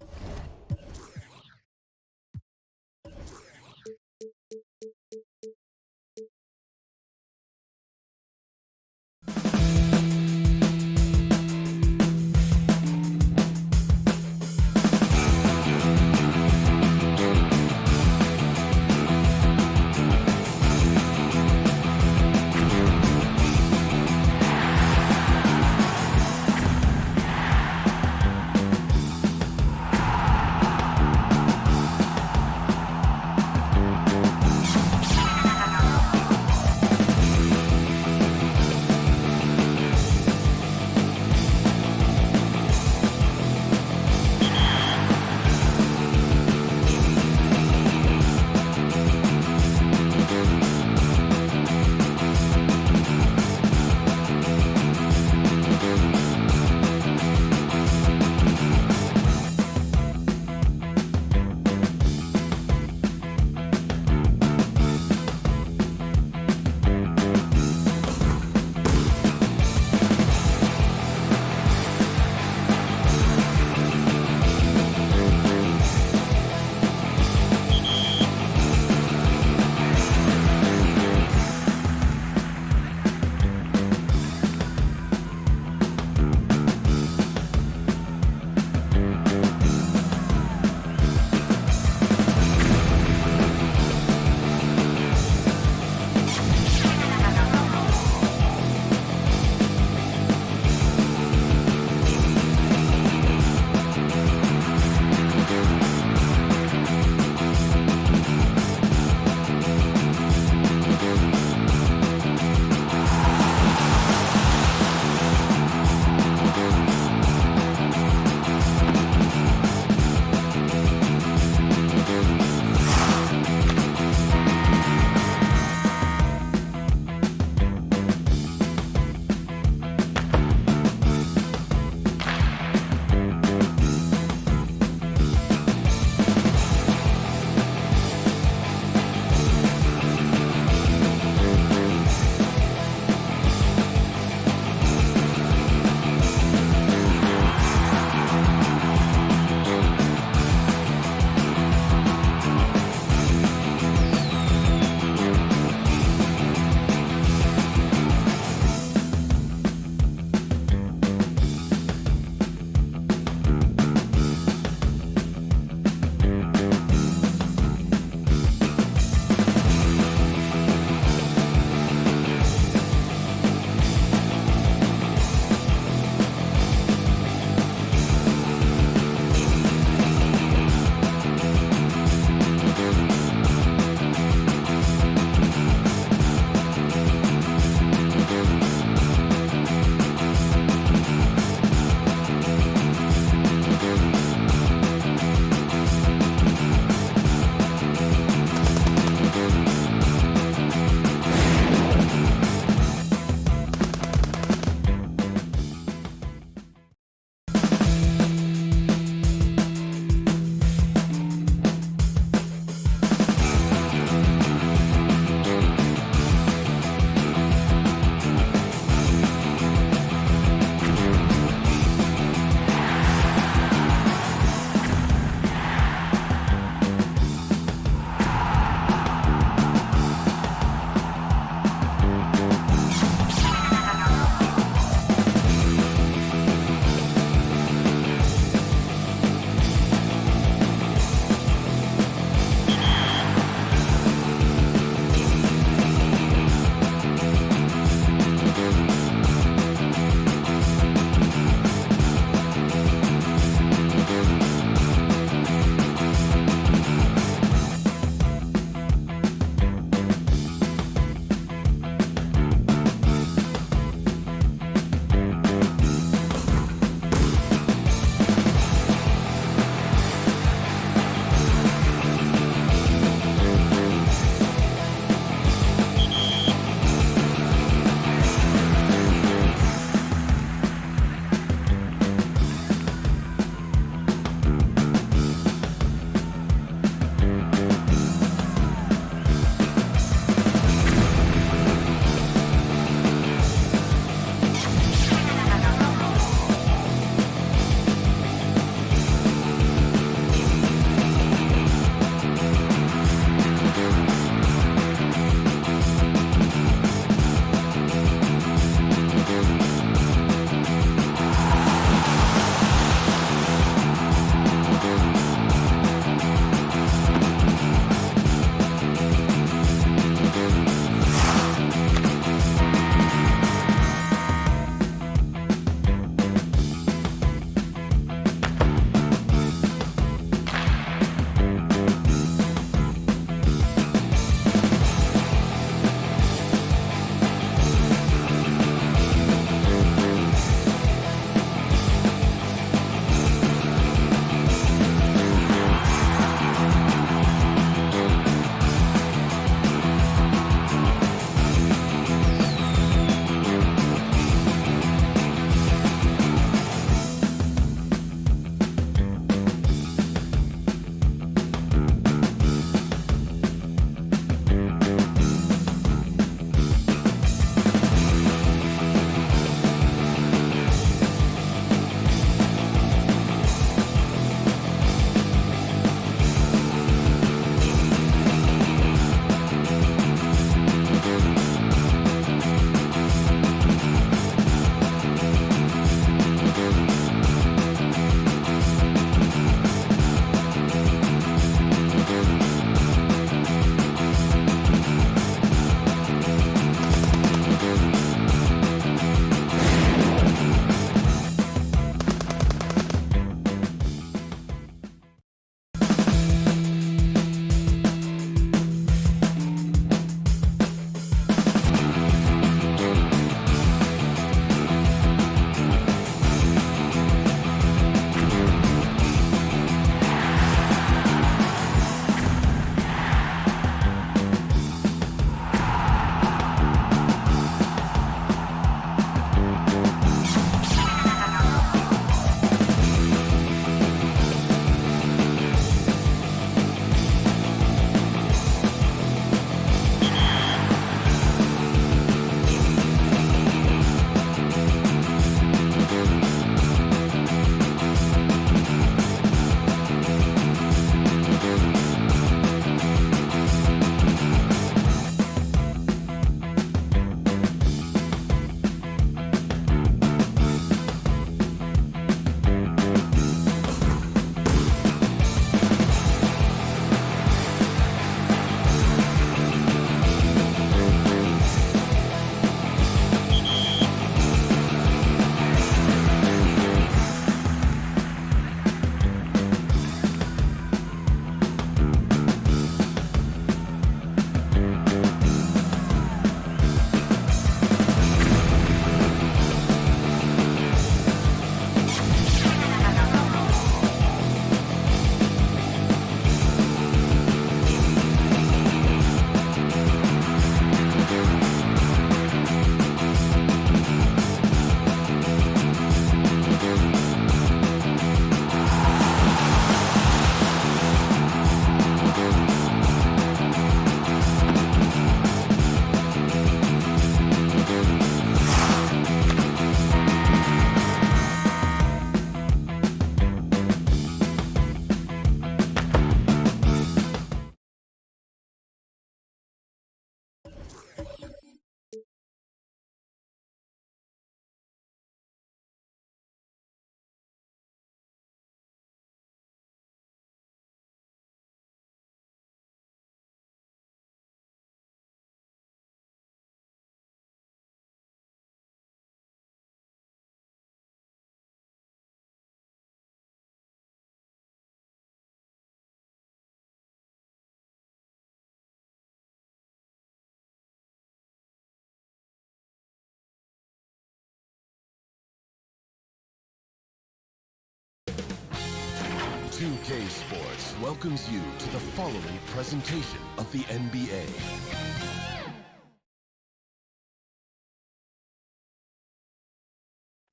2K Sports welcomes you to the following presentation of the NBA.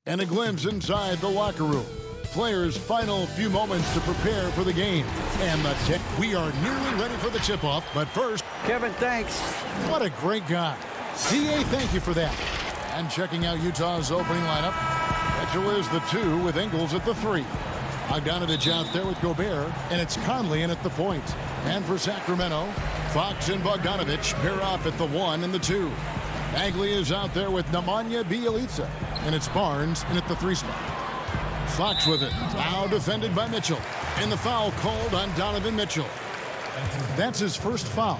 And a glimpse inside the locker room. Players' final few moments to prepare for the game. And we are nearly ready for the tip-off, but first... Kevin, thanks. What a great guy. DA, thank you for that. And checking out Utah's opening lineup, Mitchell is the 2 with Ingles at the 3. Bogdanovich out there with Gobert, and it's Conley in at the point. And for Sacramento, Fox and Bogdanovich pair up at the 1 and the 2. Bagley is out there with Nemanja Bjelica, and it's Barnes in at the 3 spot. Fox with it, now defended by Mitchell, and the foul called on Donovan Mitchell. That's his first foul.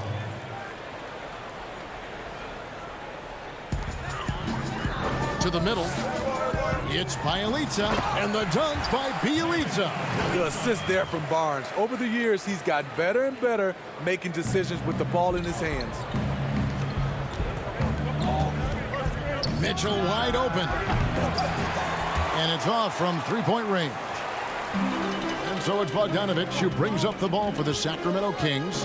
To the middle. It's Bjelica, and the dunk by Bjelica. The assist there from Barnes. Over the years, he's gotten better and better making decisions with the ball in his hands. Mitchell wide open. And it's off from three-point range. And so it's Bogdanovich who brings up the ball for the Sacramento Kings.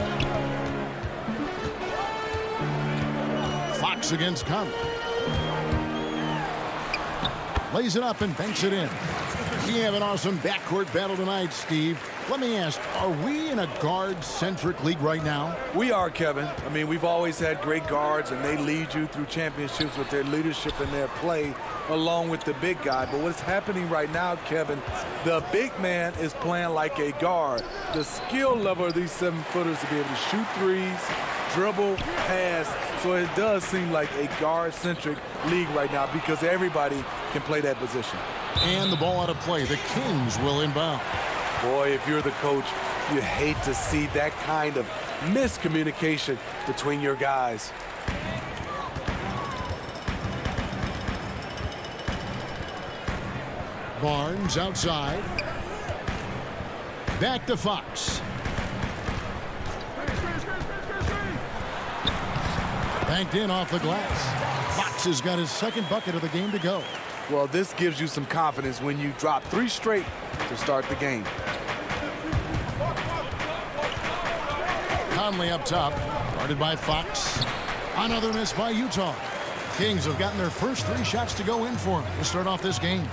Fox against Conley. Lays it up and banks it in. We have an awesome backcourt battle tonight, Steve. Let me ask, are we in a guard-centric league right now? We are, Kevin. I mean, we've always had great guards, and they lead you through championships with their leadership and their play, along with the big guy. But what's happening right now, Kevin, the big man is playing like a guard. The skill level of these 7-footers to be able to shoot threes, dribble, pass. So it does seem like a guard-centric league right now because everybody can play that position. And the ball out of play. The Kings will inbound. Boy, if you're the coach, you hate to see that kind of miscommunication between your guys. Barnes outside. Back to Fox. Banked in off the glass. Fox has got his second bucket of the game to go. Well, this gives you some confidence when you drop 3 straight to start the game. Conley up top, guarded by Fox. Another miss by Utah. Kings have gotten their first 3 shots to go in for him to start off this game.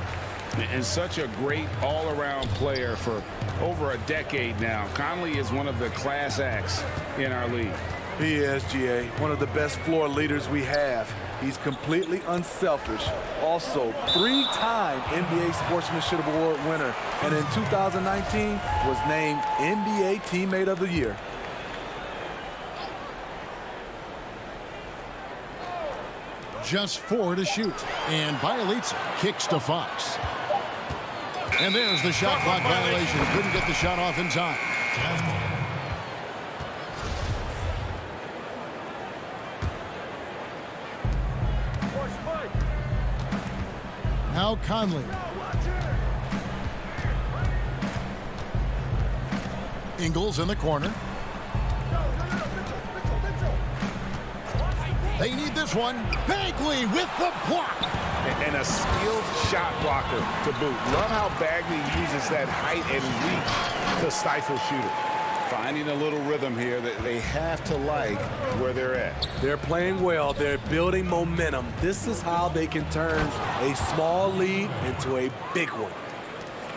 And such a great all-around player for over a decade now. Conley is one of the class acts in our league. He is, GA, one of the best floor leaders we have. He's completely unselfish. Also, 3-time NBA Sportsmanship Award winner. And in 2019, was named NBA Teammate of the Year. Just 4 to shoot. And Bjelica kicks to Fox. And there's the shot clock violation. Couldn't get the shot off in time. Now Conley. Ingles in the corner. They need this one. Bagley with the block. And a skilled shot blocker to boot. Love how Bagley uses that height and reach to stifle shooter. Finding a little rhythm here that they have to like where they're at. They're playing well. They're building momentum. This is how they can turn a small lead into a big one.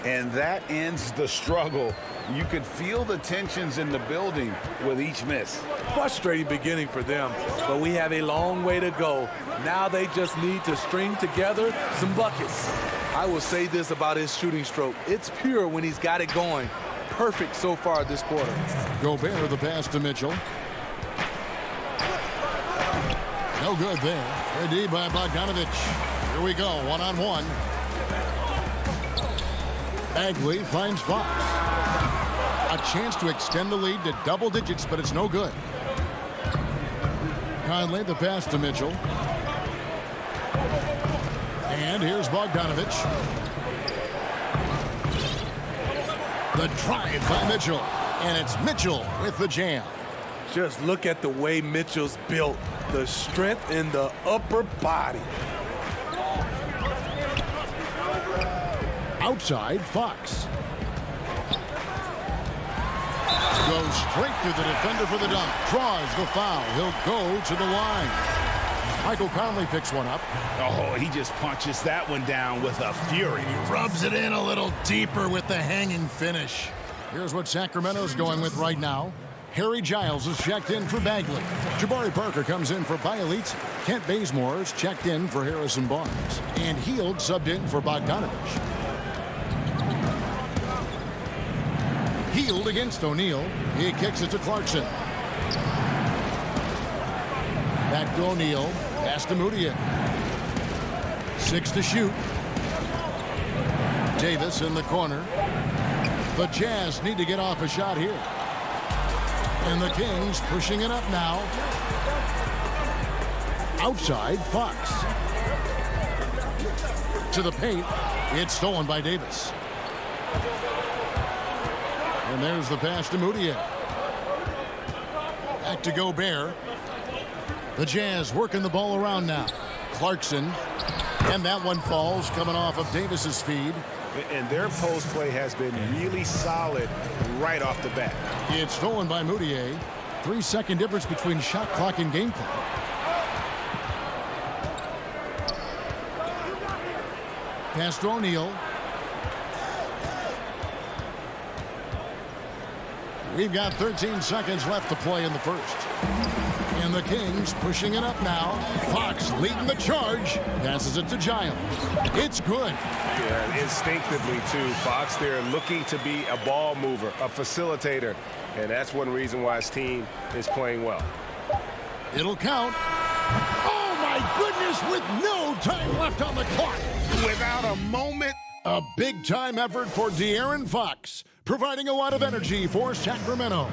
And that ends the struggle. You could feel the tensions in the building with each miss. Frustrating beginning for them, but we have a long way to go. Now they just need to string together some buckets. I will say this about his shooting stroke. It's pure when he's got it going. Perfect so far this quarter. Gobert the pass to Mitchell. No good there. Ready by Bogdanovich. Here we go, one-on-one. Bagley finds Fox. A chance to extend the lead to double digits, but it's no good. Conley the pass to Mitchell. And here's Bogdanovich. The drive by Mitchell. And it's Mitchell with the jam. Just look at the way Mitchell's built. The strength in the upper body. Outside, Fox. Goes straight through the defender for the dunk. Draws the foul. He'll go to the line. Michael Conley picks one up. Oh, he just punches that one down with a fury. He rubs it in a little deeper with the hanging finish. Here's what Sacramento's going with right now. Harry Giles is checked in for Bagley. Jabari Parker comes in for Bielitsa. Kent Bazemore's checked in for Harrison Barnes. And Hield subbed in for Bogdanovich. Hield against O'Neal. He kicks it to Clarkson. Back to O'Neal. Pass to Moutier. 6 to shoot. Davis in the corner. The Jazz need to get off a shot here. And the Kings pushing it up now. Outside, Fox. To the paint. It's stolen by Davis. And there's the pass to Moutier. Back to Gobert. The Jazz working the ball around now. Clarkson. And that one falls coming off of Davis's feed. And their post play has been really solid right off the bat. It's stolen by Moutier. 3-second difference between shot clock and game clock. Pass to O'Neal. We've got 13 seconds left to play in the first. And the Kings pushing it up now. Fox leading the charge. Passes it to Giles. It's good. Yeah, instinctively, too. Fox there looking to be a ball mover, a facilitator. And that's one reason why his team is playing well. It'll count. Oh, my goodness, with no time left on the clock. Without a moment. A big-time effort for De'Aaron Fox, providing a lot of energy for Sacramento.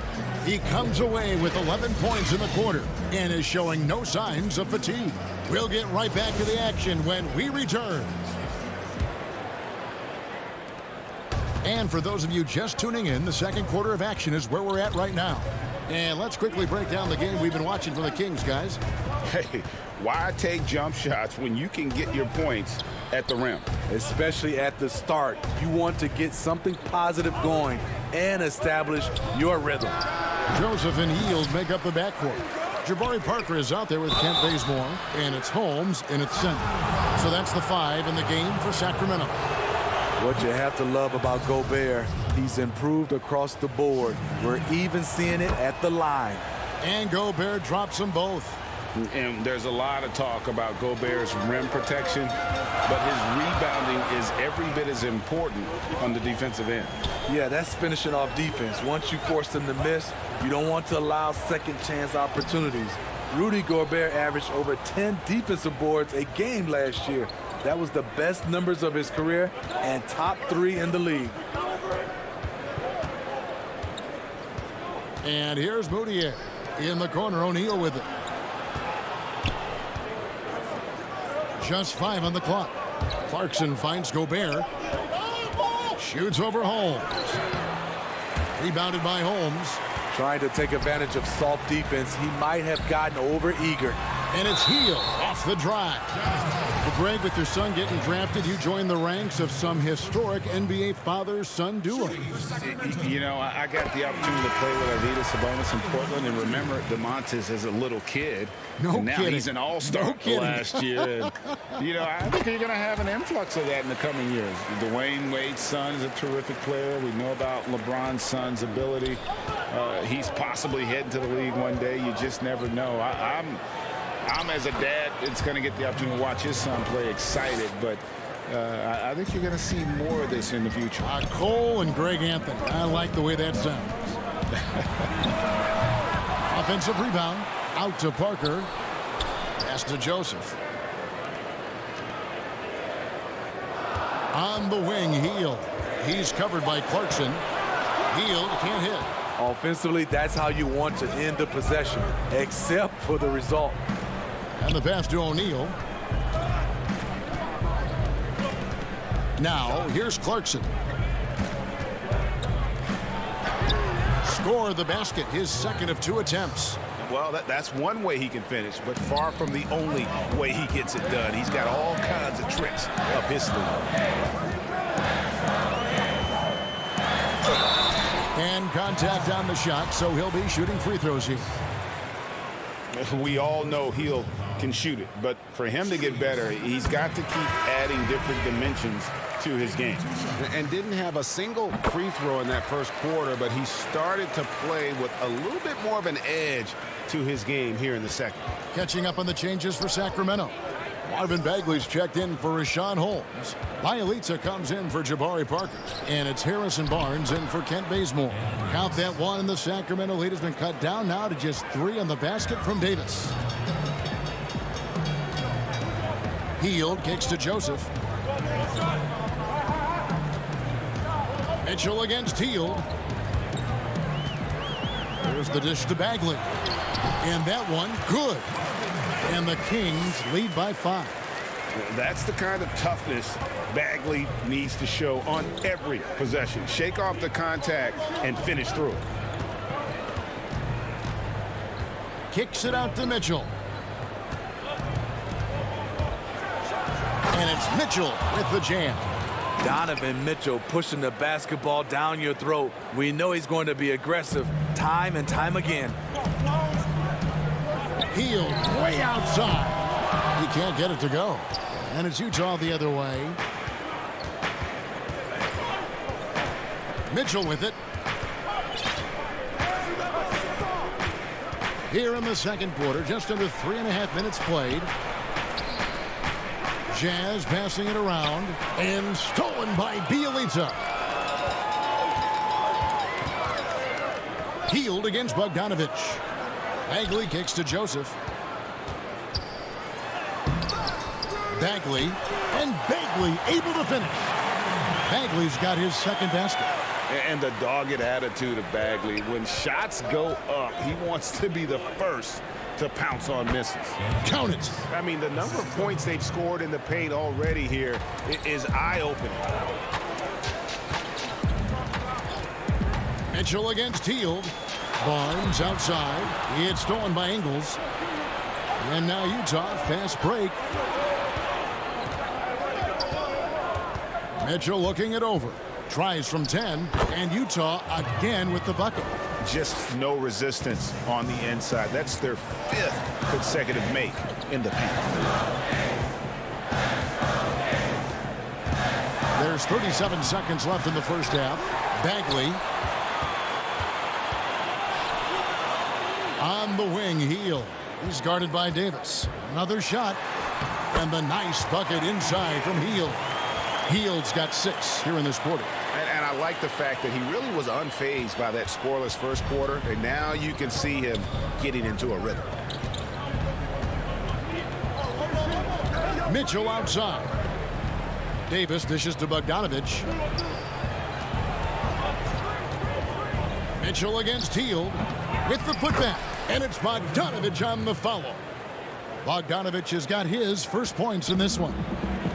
He comes away with 11 points in the quarter and is showing no signs of fatigue. We'll get right back to the action when we return. And for those of you just tuning in, the second quarter of action is where we're at right now. And let's quickly break down the game we've been watching for the Kings, guys. Hey, why take jump shots when you can get your points at the rim? Especially at the start. You want to get something positive going and establish your rhythm. Joseph and Hield make up the backcourt. Jabari Parker is out there with Kent Bazemore, and it's Holmes in its center. So that's the 5 in the game for Sacramento. What you have to love about Gobert, he's improved across the board. We're even seeing it at the line. And Gobert drops them both. And there's a lot of talk about Gobert's rim protection, but his rebounding is every bit as important on the defensive end. Yeah, that's finishing off defense. Once you force them to miss, you don't want to allow second chance opportunities. Rudy Gobert averaged over 10 defensive boards a game last year. That was the best numbers of his career and top 3 in the league. And here's Moutier in the corner. O'Neal with it. Just 5 on the clock. Clarkson finds Gobert. Shoots over Holmes. Rebounded by Holmes. Trying to take advantage of soft defense. He might have gotten over eager. And it's Hield off the drive. Well, Greg, with your son getting drafted, you joined the ranks of some historic NBA father-son duo. You know, I got the opportunity to play with Arvydas Sabonis in Portland, and remember DeMontis as a little kid. No and now kidding. He's an all-star last year. And, you know, I think you're going to have an influx of that in the coming years. Dwayne Wade's son is a terrific player. We know about LeBron's son's ability. He's possibly heading to the league one day. You just never know. I'm as a dad, it's going to get the opportunity to watch his son play excited, but I think you're going to see more of this in the future. Cole and Greg Anthony. I like the way that sounds. Offensive rebound. Out to Parker. Pass to Joseph. On the wing, Hield. He's covered by Clarkson. Hield can't hit. Offensively, that's how you want to end the possession, except for the result. And the pass to O'Neal. Now, here's Clarkson. Score the basket, his second of 2 attempts. Well, that's one way he can finish, but far from the only way he gets it done. He's got all kinds of tricks up his sleeve. And contact on the shot, so he'll be shooting free throws here. We all know Hield can shoot it, but for him to get better, he's got to keep adding different dimensions to his game. And didn't have a single free throw in that first quarter, but he started to play with a little bit more of an edge to his game here in the second. Catching up on the changes for Sacramento. Marvin Bagley's checked in for Rashawn Holmes. Bielitsa comes in for Jabari Parker. And it's Harrison Barnes in for Kent Bazemore. Count that one, and the Sacramento lead has been cut down now to just 3 on the basket from Davis. Hield kicks to Joseph. Mitchell against Hield. There's the dish to Bagley. And that one, good. And the Kings lead by 5. That's the kind of toughness Bagley needs to show on every possession. Shake off the contact and finish through it. Kicks it out to Mitchell. And it's Mitchell with the jam. Donovan Mitchell pushing the basketball down your throat. We know he's going to be aggressive time and time again. Hield way outside. He can't get it to go. And it's Utah the other way. Mitchell with it. Here in the second quarter, just under 3.5 minutes played. Jazz passing it around and stolen by Bielitsa. Hield against Bogdanovich. Bagley kicks to Joseph. Bagley, and Bagley able to finish. Bagley's got his second basket. And the dogged attitude of Bagley. When shots go up, he wants to be the first to pounce on misses. Count it. I mean, the number of points they've scored in the paint already here is eye-opening. Mitchell against Hield. Barnes outside. It's stolen by Ingles. And now Utah, fast break. Mitchell looking it over. Tries from 10. And Utah again with the bucket. Just no resistance on the inside. That's their 5th consecutive make in the paint. There's 37 seconds left in the first half. Bagley. On the wing, Hield. He's guarded by Davis. Another shot. And the nice bucket inside from Hield. Hield's got 6 here in this quarter. And I like the fact that he really was unfazed by that scoreless first quarter. And now you can see him getting into a rhythm. Mitchell outside. Davis dishes to Bogdanovich. Mitchell against Hield with the putback. And it's Bogdanovich on the follow. Bogdanovich has got his first points in this one.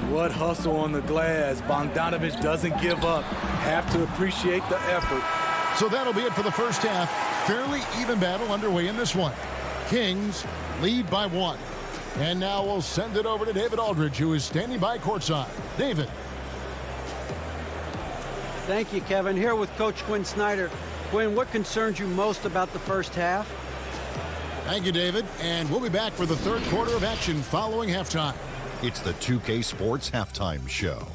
What hustle on the glass. Bogdanovich doesn't give up. Have to appreciate the effort. So that'll be it for the first half. Fairly even battle underway in this one. Kings lead by 1. And now we'll send it over to David Aldridge, who is standing by courtside. David. Thank you, Kevin. Here with Coach Quinn Snyder. Quinn, what concerns you most about the first half? Thank you, David. And we'll be back for the third quarter of action following halftime. It's the 2K Sports Halftime Show.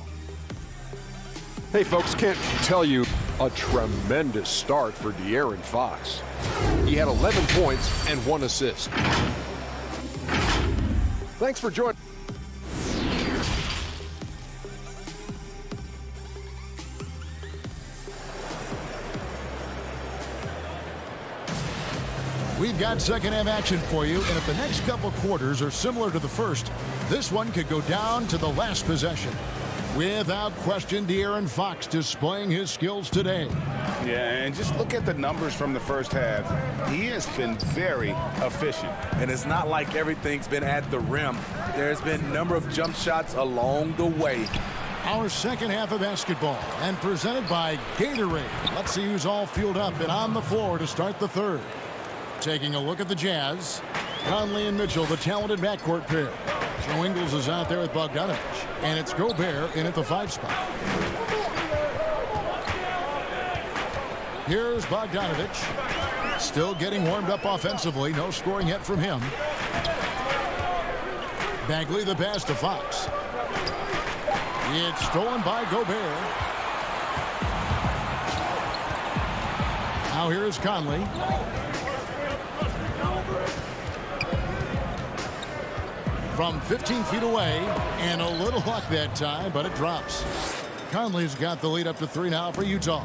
Hey, folks, can't tell you a tremendous start for De'Aaron Fox. He had 11 points and 1 assist. Thanks for joining. We've got second half action for you, and if the next couple quarters are similar to the first, this one could go down to the last possession. Without question, De'Aaron Fox displaying his skills today. Yeah, and just look at the numbers from the first half. He has been very efficient. And it's not like everything's been at the rim. There's been a number of jump shots along the way. Our second half of basketball, and presented by Gatorade. Let's see who's all fueled up and on the floor to start the third. Taking a look at the Jazz. Conley and Mitchell, the talented backcourt pair. Joe Ingles is out there with Bogdanovich. And it's Gobert in at the 5 spot. Here's Bogdanovich. Still getting warmed up offensively. No scoring yet from him. Bagley the pass to Fox. It's stolen by Gobert. Now here is Conley. From 15 feet away, and a little luck that time, but it drops. Conley's got the lead up to 3 now for Utah.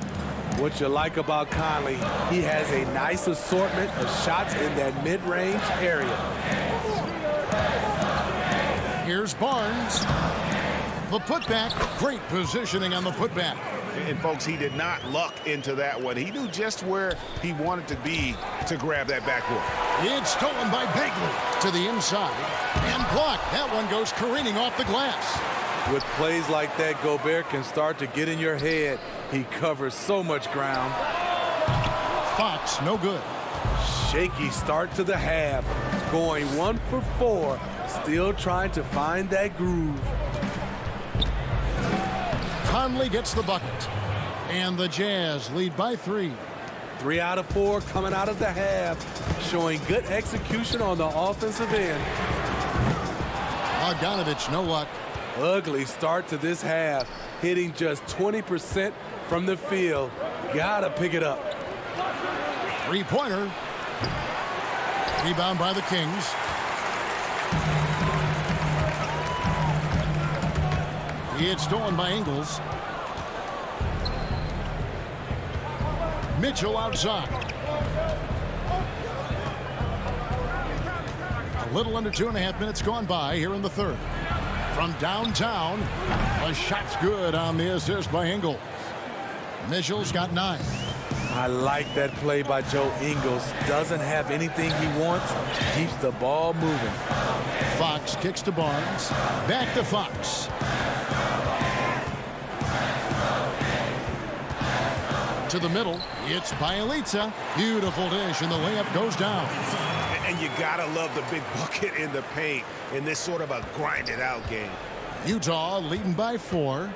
What you like about Conley, he has a nice assortment of shots in that mid-range area. Here's Barnes. The putback, great positioning on the putback. And folks, he did not luck into that one. He knew just where he wanted to be to grab that backboard. It's stolen by Bagley to the inside and blocked. That one goes careening off the glass. With plays like that, Gobert can start to get in your head. He covers so much ground. Fox, no good. Shaky start to the half. Going 1 for 4. Still trying to find that groove. Conley gets the bucket. And the Jazz lead by 3. 3 out of 4 coming out of the half. Showing good execution on the offensive end. Bogdanovich, no luck. Ugly start to this half. Hitting just 20% from the field. Gotta pick it up. 3-pointer. Rebound by the Kings. It's stolen by Ingles. Mitchell outside. A little under 2.5 minutes gone by here in the third. From downtown, a shot's good on the assist by Ingles. Mitchell's got 9. I like that play by Joe Ingles. Doesn't have anything he wants. Keeps the ball moving. Fox kicks to Barnes. Back to Fox. To the middle. It's Bielitsa. Beautiful dish, and the layup goes down. And you gotta love the big bucket in the paint in this sort of a grinded out game. Utah leading by 4.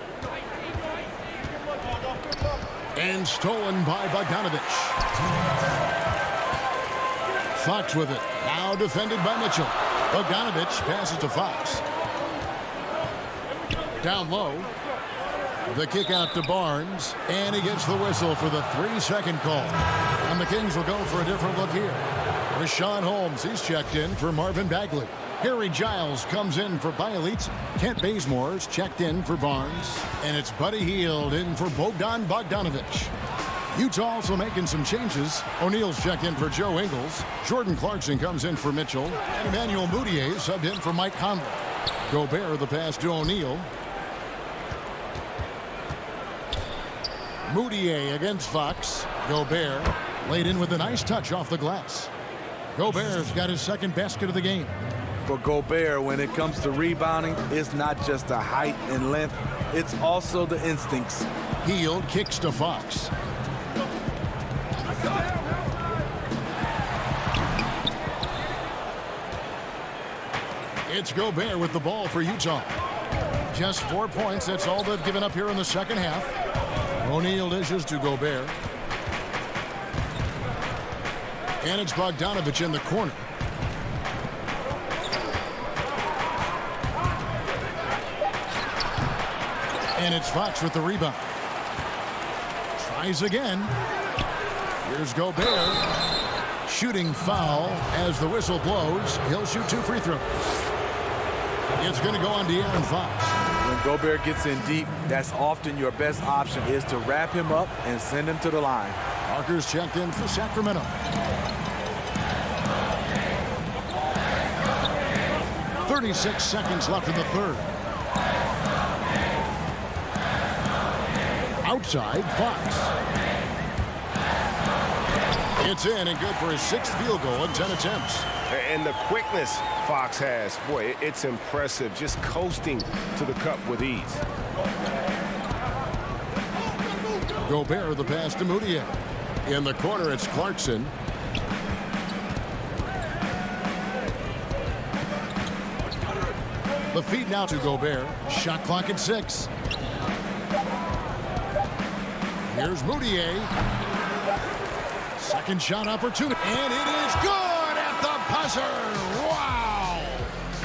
And stolen by Bogdanovich. Fox with it. Now defended by Mitchell. Bogdanovich passes to Fox. Down low. The kick out to Barnes. And he gets the whistle for the 3-second call. And the Kings will go for a different look here. Rashawn Holmes, he's checked in for Marvin Bagley. Harry Giles comes in for Bielitsa. Kent Bazemore's checked in for Barnes. And it's Buddy Hield in for Bogdan Bogdanovich. Utah also making some changes. O'Neal's checked in for Joe Ingles. Jordan Clarkson comes in for Mitchell. And Emmanuel Mudiay subbed in for Mike Conley. Gobert the pass to O'Neal. Mudiay against Fox. Gobert laid in with a nice touch off the glass. Gobert's got his second basket of the game. For Gobert, when it comes to rebounding, it's not just the height and length, it's also the instincts. Hield kicks to Fox. It's Gobert with the ball for Utah. Just 4 points, that's all they've given up here in the second half. O'Neal dishes to Gobert. And it's Bogdanovich in the corner. And it's Fox with the rebound. Tries again. Here's Gobert. Shooting foul as the whistle blows. He'll shoot 2 free throws. It's going to go on De'Aaron Fox. When Gobert gets in deep, that's often your best option is to wrap him up and send him to the line. Parker's checked in for Sacramento. 36 seconds left in the third. Outside, Fox. It's in and good for his 6th field goal in 10 attempts. And the quickness Fox has, boy, it's impressive. Just coasting to the cup with ease. Gobert the pass to Mudiay. In the corner, it's Clarkson. The feed now to Gobert. Shot clock at 6. Here's Mudiay. Second shot opportunity, and it is good at the buzzer. Wow!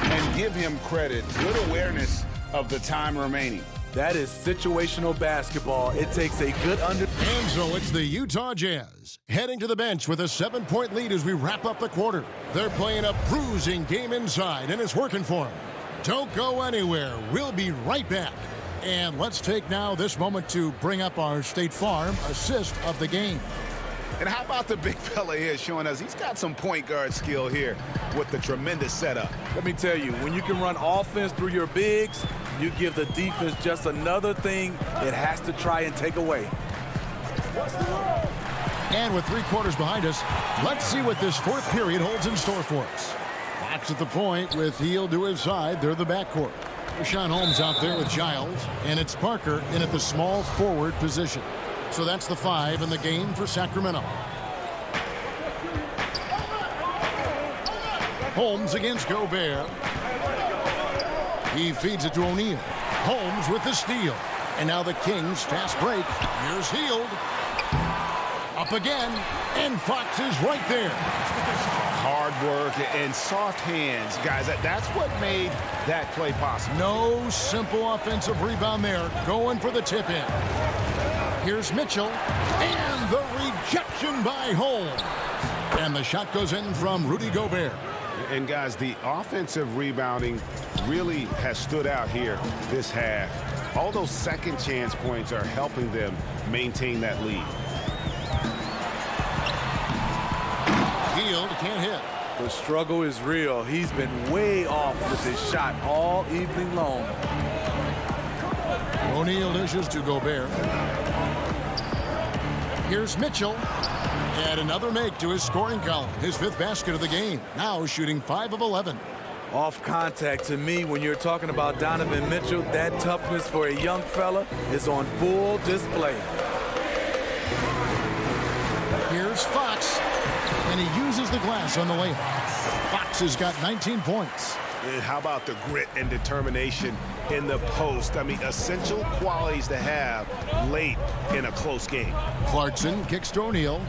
And give him credit. Good awareness of the time remaining. That is situational basketball. It takes a good And so it's the Utah Jazz heading to the bench with a 7-point lead as we wrap up the quarter. They're playing a bruising game inside, and it's working for them. Don't go anywhere. We'll be right back. And let's take now this moment to bring up our State Farm assist of the game. And how about the big fella here showing us he's got some point guard skill here with the tremendous setup. Let me tell you, when you can run offense through your bigs, you give the defense just another thing it has to try and take away. And with 3 quarters behind us, let's see what this fourth period holds in store for us. Fox at the point with Hield to his side. They're the backcourt. Richaun Holmes out there with Giles, and it's Parker in at the small forward position. So that's the 5 in the game for Sacramento. Holmes against Gobert. He feeds it to O'Neal. Holmes with the steal. And now the Kings fast break. Here's Hield. Up again. And Fox is right there. Hard work and soft hands. Guys, that's what made that play possible. No simple offensive rebound there. Going for the tip-in. Here's Mitchell. And the rejection by Holmes. And the shot goes in from Rudy Gobert. And guys, the offensive rebounding really has stood out here this half. All those second chance points are helping them maintain that lead. Hield can't hit. The struggle is real. He's been way off with his shot all evening long. O'Neal dishes to Gobert. Here's Mitchell. And another make to his scoring column. His 5th basket of the game. Now shooting 5 of 11. Off contact, to me, when you're talking about Donovan Mitchell, that toughness for a young fella is on full display. Here's Fox. And he uses the glass on the layup. Fox has got 19 points. And how about the grit and determination in the post? I mean, essential qualities to have late in a close game. Clarkson kicks to O'Neal.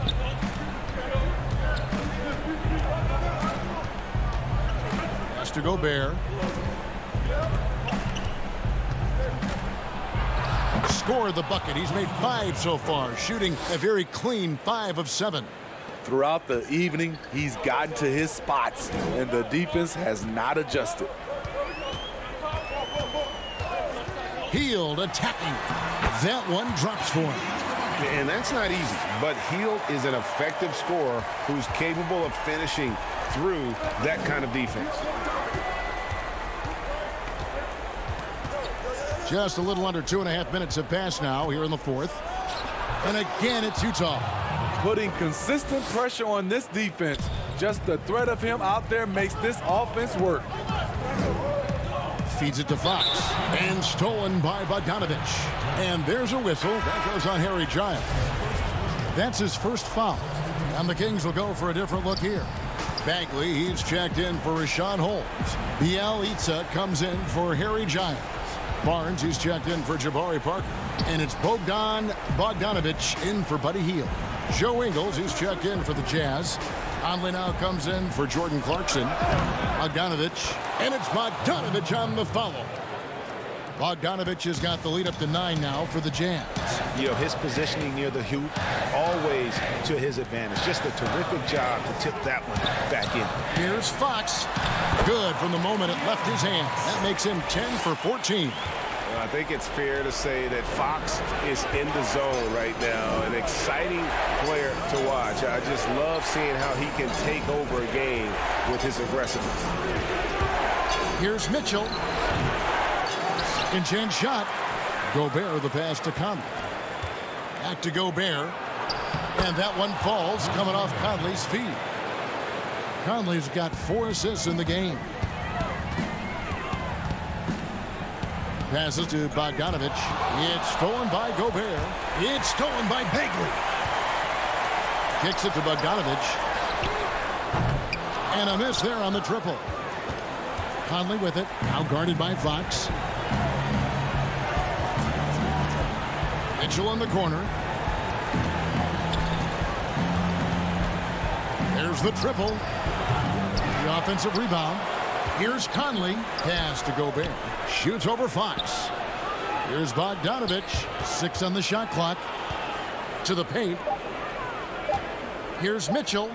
Pass to Gobert. Scored the bucket. He's made 5 so far, shooting a very clean 5 of 7. Throughout the evening, he's gotten to his spots, and the defense has not adjusted. Hield attacking. That one drops for him. And that's not easy, but Hield is an effective scorer who's capable of finishing through that kind of defense. Just a little under 2.5 minutes have passed now here in the 4th. And again, it's Utah. Putting consistent pressure on this defense. Just the threat of him out there makes this offense work. Feeds it to Fox. And stolen by Bogdanovich. And there's a whistle. That goes on Harry Giles. That's his first foul. And the Kings will go for a different look here. Bagley, he's checked in for Richaun Holmes. Bielitsa comes in for Harry Giles. Barnes, he's checked in for Jabari Parker. And it's Bogdanovich in for Buddy Hield. Joe Ingles, he's checked in for the Jazz. Conley now comes in for Jordan Clarkson. Bogdanovich, and it's Bogdanovich on the follow. Bogdanovich has got the lead up to 9 now for the Jazz. You know, his positioning near the hoop, always to his advantage. Just a terrific job to tip that one back in. Here's Fox. Good from the moment it left his hand. That makes him 10 for 14. I think it's fair to say that Fox is in the zone right now. An exciting player to watch. I just love seeing how he can take over a game with his aggressiveness. Here's Mitchell. Second chance shot. Gobert the pass to Conley. Back to Gobert. And that one falls coming off Conley's feet. Conley's got 4 assists in the game. Passes to Bogdanovich. It's stolen by Gobert. It's stolen by Bagley. Kicks it to Bogdanovich. And a miss there on the triple. Conley with it. Now guarded by Fox. Mitchell in the corner. Here's the triple. The offensive rebound. Here's Conley. Pass to Gobert. Shoots over Fox. Here's Bogdanovich. 6 on the shot clock. To the paint. Here's Mitchell.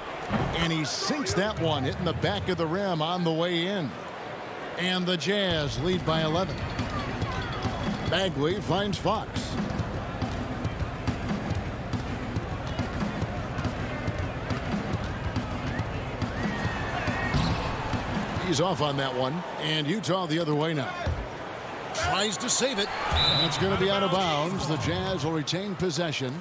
And he sinks that one, hitting the back of the rim on the way in. And the Jazz lead by 11. Bagley finds Fox. He's off on that one. And Utah the other way now. Tries to save it. And it's going to be out of bounds. The Jazz will retain possession.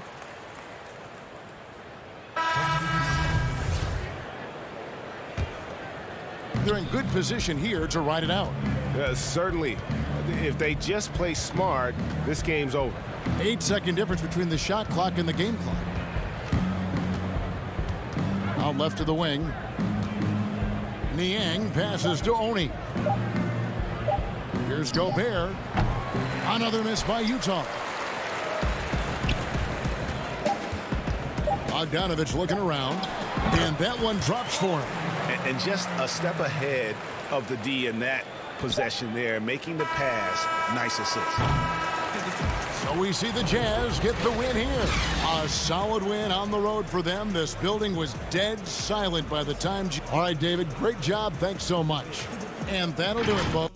They're in good position here to ride it out. Certainly. If they just play smart, this game's over. 8-second difference between the shot clock and the game clock. Out left to the wing. Niang passes to Oni. Here's Gobert. Another miss by Utah. Bogdanovich looking around. And that one drops for him. And just a step ahead of the D in that possession there, making the pass. Nice assist. So we see the Jazz get the win here. A solid win on the road for them. This building was dead silent by the time. All right, David, great job. Thanks so much. And that'll do it, folks.